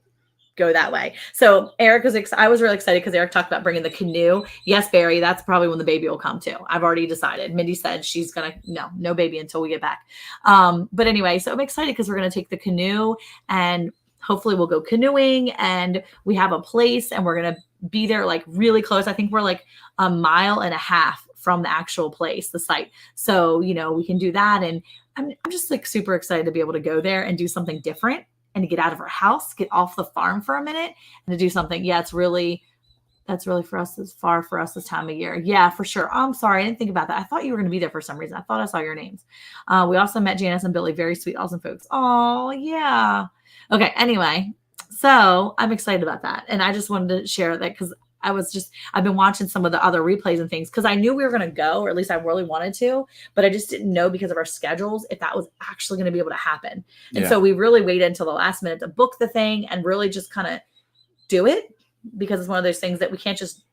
go that way. So I was really excited because Eric talked about bringing the canoe. Yes, Barry, that's probably when the baby will come too. I've already decided. Mindy said she's going to, no baby until we get back. But anyway, so I'm excited because we're going to take the canoe and hopefully we'll go canoeing and we have a place and we're going to be there like really close. I think we're like a mile and a half from the actual place, the site. So, we can do that. And I'm just like super excited to be able to go there and do something different and to get out of our house, get off the farm for a minute and to do something. Yeah, that's really for us. It's far for us this time of year. Yeah, for sure. I'm sorry. I didn't think about that. I thought you were going to be there for some reason. I thought I saw your names. We also met Janice and Billy, very sweet, awesome folks. Oh yeah. Okay. Anyway, so I'm excited about that. And I just wanted to share that because I've been watching some of the other replays and things because I knew we were going to go, or at least I really wanted to, but I just didn't know because of our schedules if that was actually going to be able to happen. And so we really waited until the last minute to book the thing and really just kind of do it because it's one of those things that we can't just,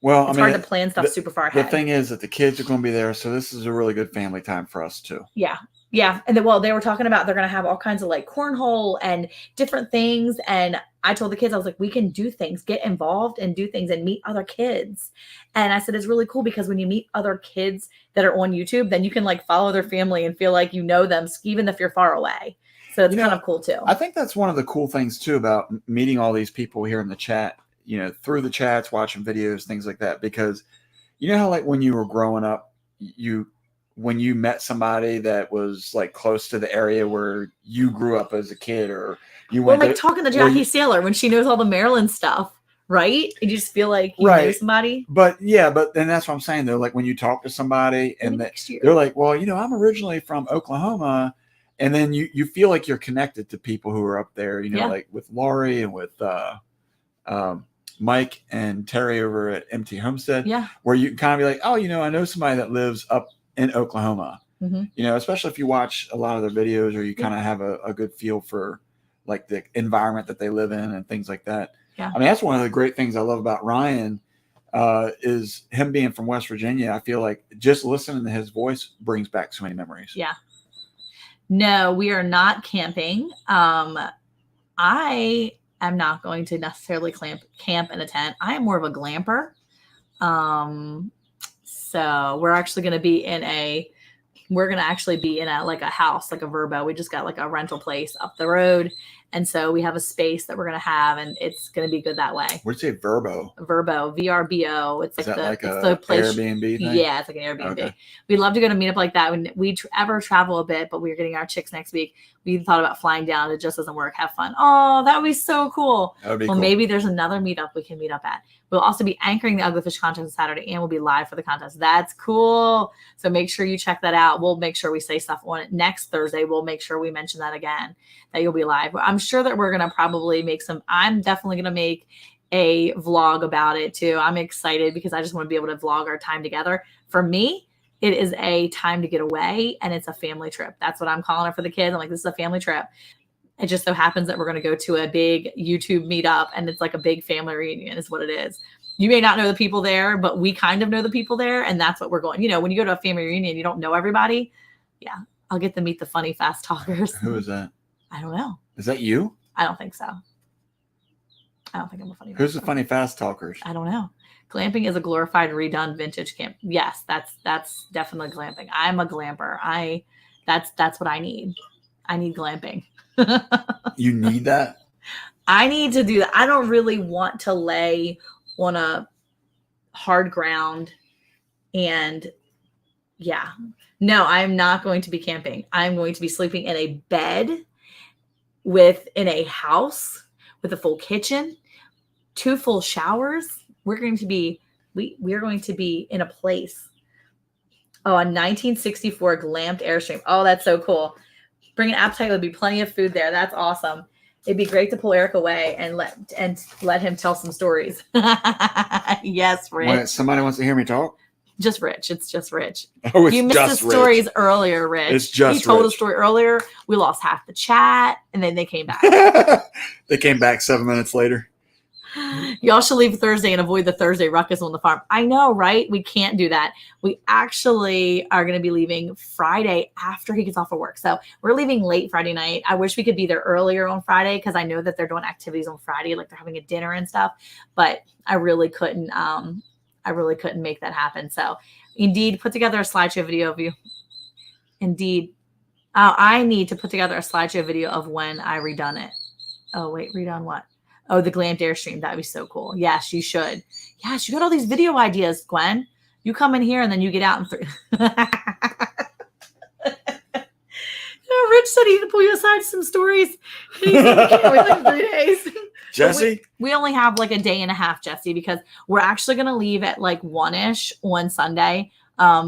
it's hard to plan stuff super far ahead. The thing is that the kids are going to be there. So this is a really good family time for us too. Yeah. Yeah. And then, they were talking about, they're going to have all kinds of like cornhole and different things. And I told the kids, I was like, we can do things, get involved and do things and meet other kids. And I said, it's really cool because when you meet other kids that are on YouTube, then you can like follow their family and feel like you know them, even if you're far away. So it's kind of cool too. I think that's one of the cool things too about meeting all these people here in the chat, through the chats, watching videos, things like that. Because how like when you were growing up, when you met somebody that was like close to the area where you grew up as a kid, or you went talking to Jackie Saylor when she knows all the Maryland stuff, right? And you just feel like you know somebody. But then that's what I'm saying though. Like when you talk to somebody and they're like, well, I'm originally from Oklahoma. And then you feel like you're connected to people who are up there, like with Laurie and with Mike and Terry over at MT Homestead, where you can kind of be like, oh, I know somebody that lives up in Oklahoma, especially if you watch a lot of their videos or you kind of have a good feel for like the environment that they live in and things like that. Yeah. I mean, that's one of the great things I love about Ryan is him being from West Virginia. I feel like just listening to his voice brings back so many memories. Yeah. No, we are not camping. I am not going to necessarily camp in a tent. I am more of a glamper. So we're actually going to be in a like a house, like a Verbo. We just got like a rental place up the road And so we have a space that we're going to have, and it's going to be good that way. What'd you say, Verbo? Verbo, VRBO. It's Is like that like it's a the place. Airbnb thing? Yeah, it's like an Airbnb. Okay. We'd love to go to meet up like that. When we ever travel a bit, but we're getting our chicks next week. We thought about flying down. It just doesn't work. Have fun. Oh, that would be so cool. That would be well, cool. Maybe there's another meetup we can meet up at. We'll also be anchoring the Ugly Fish contest on Saturday, and we'll be live for the contest. That's cool. So make sure you check that out. We'll make sure we say stuff on it next Thursday. We'll make sure we mention that again, that you'll be live. I'm sure that we're going to probably make I'm definitely going to make a vlog about it too. I'm excited because I just want to be able to vlog our time together. For me, it is a time to get away, and it's a family trip. That's what I'm calling it for the kids. I'm like, this is a family trip. It just so happens that we're going to go to a big YouTube meetup, and it's like a big family reunion is what it is. You may not know the people there, but we kind of know the people there, and that's what we're going. You know, when you go to a family reunion, you don't know everybody. Yeah, I'll get to meet the funny fast talkers. Who is that? I don't know. Is that you? I don't think so. I don't think I'm a funny. Who's the funny fast talkers? I don't know. Glamping is a glorified, redone vintage camp. Yes, that's definitely glamping. I'm a glamper. That's what I need. I need glamping. You need that? I need to do that. I don't really want to lay on a hard ground and yeah. No, I'm not going to be camping. I'm going to be sleeping in a bed in a house with a full kitchen, 2 full showers. We're going to be in a place. Oh, a 1964 glamped Airstream. Oh, that's so cool. Bring an appetite. There'll be plenty of food there. That's awesome. It'd be great to pull Eric away and let him tell some stories. Yes, Rich. Wait, somebody wants to hear me talk? Just Rich. It's just Rich. Oh, it's you missed just the stories Rich. earlier, Rich. It's just He told Rich. a story earlier. We lost half the chat, and then they came back. They came back 7 minutes later. Y'all should leave Thursday and avoid the Thursday ruckus on the farm. I know, right? We can't do that. We actually are going to be leaving Friday after he gets off of work. So we're leaving late Friday night. I wish we could be there earlier on Friday because I know that they're doing activities on Friday, like they're having a dinner and stuff. But I really couldn't make that happen. So Indeed, put together a slideshow video of you. Indeed. I need to put together a slideshow video of when I redone it. Oh, wait, redone what? Oh, the glamped Airstream. That'd be so cool. Yes, you should. Yes, you got all these video ideas, Gwen. You come in here and then you get out and Rich said he can pull you aside some stories. He said he can't wait like 3 days. Jesse? We only have like a day and a half, Jesse, because we're actually going to leave at like 1-ish on Sunday.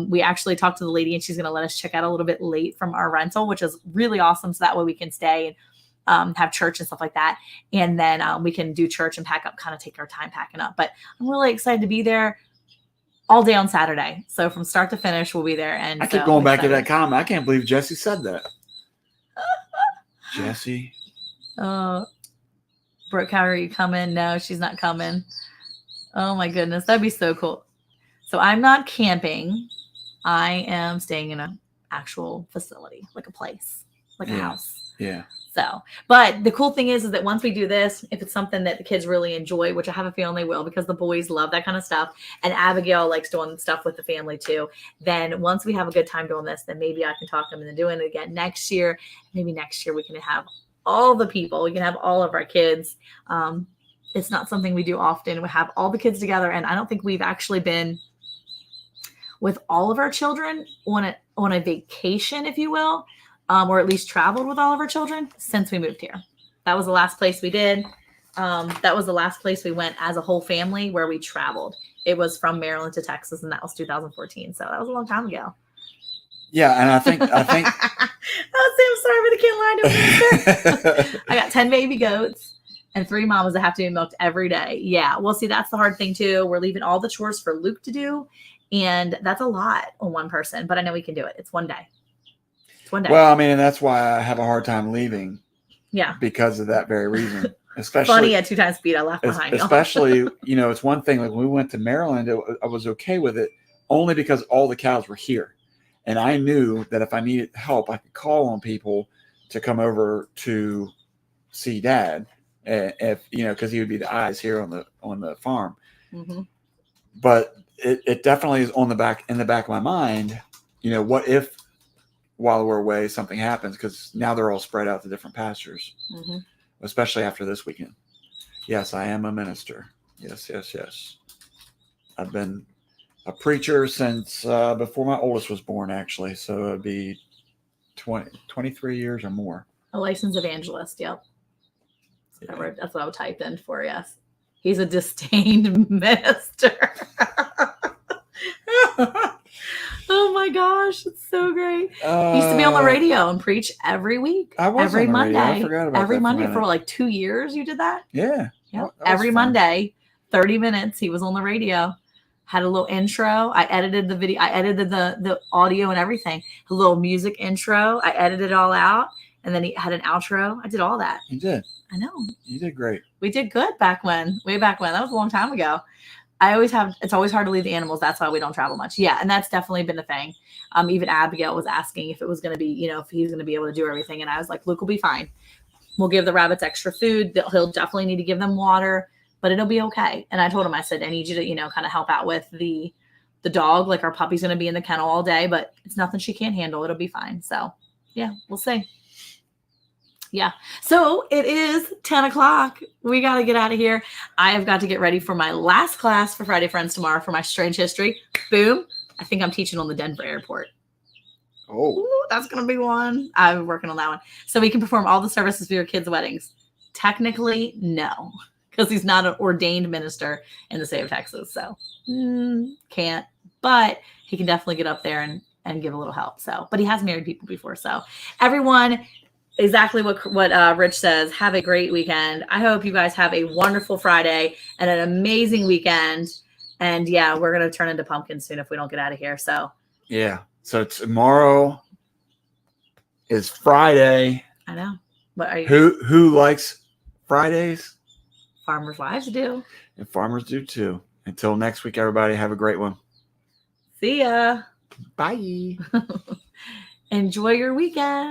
We actually talked to the lady and she's going to let us check out a little bit late from our rental, which is really awesome. So that way we can stay and have church and stuff like that. And then we can do church and pack up, kind of take our time packing up. But I'm really excited to be there all day on Saturday. So from start to finish, we'll be there. And I keep going back to that comment. I can't believe Jesse said that. Jesse. Brooke, how are you coming? No, she's not coming. Oh my goodness. That'd be so cool. So I'm not camping. I am staying in an actual facility, like a place, like a house. Yeah. So, but the cool thing is that once we do this, if it's something that the kids really enjoy, which I have a feeling they will, because the boys love that kind of stuff, and Abigail likes doing stuff with the family too, then once we have a good time doing this, then maybe I can talk them into doing it again next year. Maybe next year we can have all the people, we can have all of our kids. It's not something we do often. We have all the kids together, and I don't think we've actually been with all of our children on a vacation, if you will. Or at least traveled with all of our children since we moved here. That was the last place we did. That was the last place we went as a whole family where we traveled. It was from Maryland to Texas, and that was 2014. So that was a long time ago. Yeah, and I think. Oh, Sam, sorry for the kid line over. I got 10 baby goats and 3 mamas that have to be milked every day. Yeah, well, see, that's the hard thing too. We're leaving all the chores for Luke to do, and that's a lot on one person. But I know we can do it. It's one day. One day. Well, I mean, and that's why I have a hard time leaving. Yeah. Because of that very reason. Especially funny at 2 times speed. I left behind you. Especially, it's one thing. Like when we went to Maryland, I was okay with it only because all the cows were here, and I knew that if I needed help, I could call on people to come over to see Dad, if because he would be the eyes here on the farm. Mm-hmm. But it definitely is in the back of my mind. What if while we're away something happens, because now they're all spread out to different pastures. Mm-hmm. especially after this weekend. Yes, I am a minister. Yes. I've been a preacher since before my oldest was born, actually. So it'd be 23 years or more. A licensed evangelist. Yep. That's what I would type in for. Yes. He's a disdained minister. Oh my gosh, it's so great. He used to be on the radio and preach every week. I was every on the Monday. Radio. I forgot about every that Monday for for like 2 years. You did that? Yeah. Yeah. That was Every fun. Monday, 30 minutes. He was on the radio. Had a little intro. I edited the video. I edited the audio and everything. A little music intro. I edited it all out, and then he had an outro. I did all that. You did. I know. You did great. We did good back when. Way back when. That was a long time ago. It's always hard to leave the animals. That's why we don't travel much. Yeah. And that's definitely been a thing. Even Abigail was asking if it was going to be, if he's going to be able to do everything. And I was like, Luke will be fine. We'll give the rabbits extra food. He'll definitely need to give them water, but it'll be okay. And I told him, I said, I need you to, kind of help out with the dog. Like our puppy's going to be in the kennel all day, but it's nothing she can't handle. It'll be fine. So yeah, we'll see. Yeah. So it is 10 o'clock. We got to get out of here. I have got to get ready for my last class for Friday Friends tomorrow for my strange history. Boom. I think I'm teaching on the Denver airport. Oh, Ooh, that's going to be one. I'm working on that one. So we can perform all the services for your kids' weddings. Technically, no, because he's not an ordained minister in the state of Texas. So can't, but he can definitely get up there and give a little help. So, but he has married people before. So everyone, exactly what Rich says. Have a great weekend. I hope you guys have a wonderful Friday and an amazing weekend. And yeah, we're going to turn into pumpkins soon if we don't get out of here. So yeah. So tomorrow is Friday. I know. What are you? Who likes Fridays? Farmers' wives do. And farmers do too. Until next week, everybody, have a great one. See ya. Bye. Enjoy your weekend.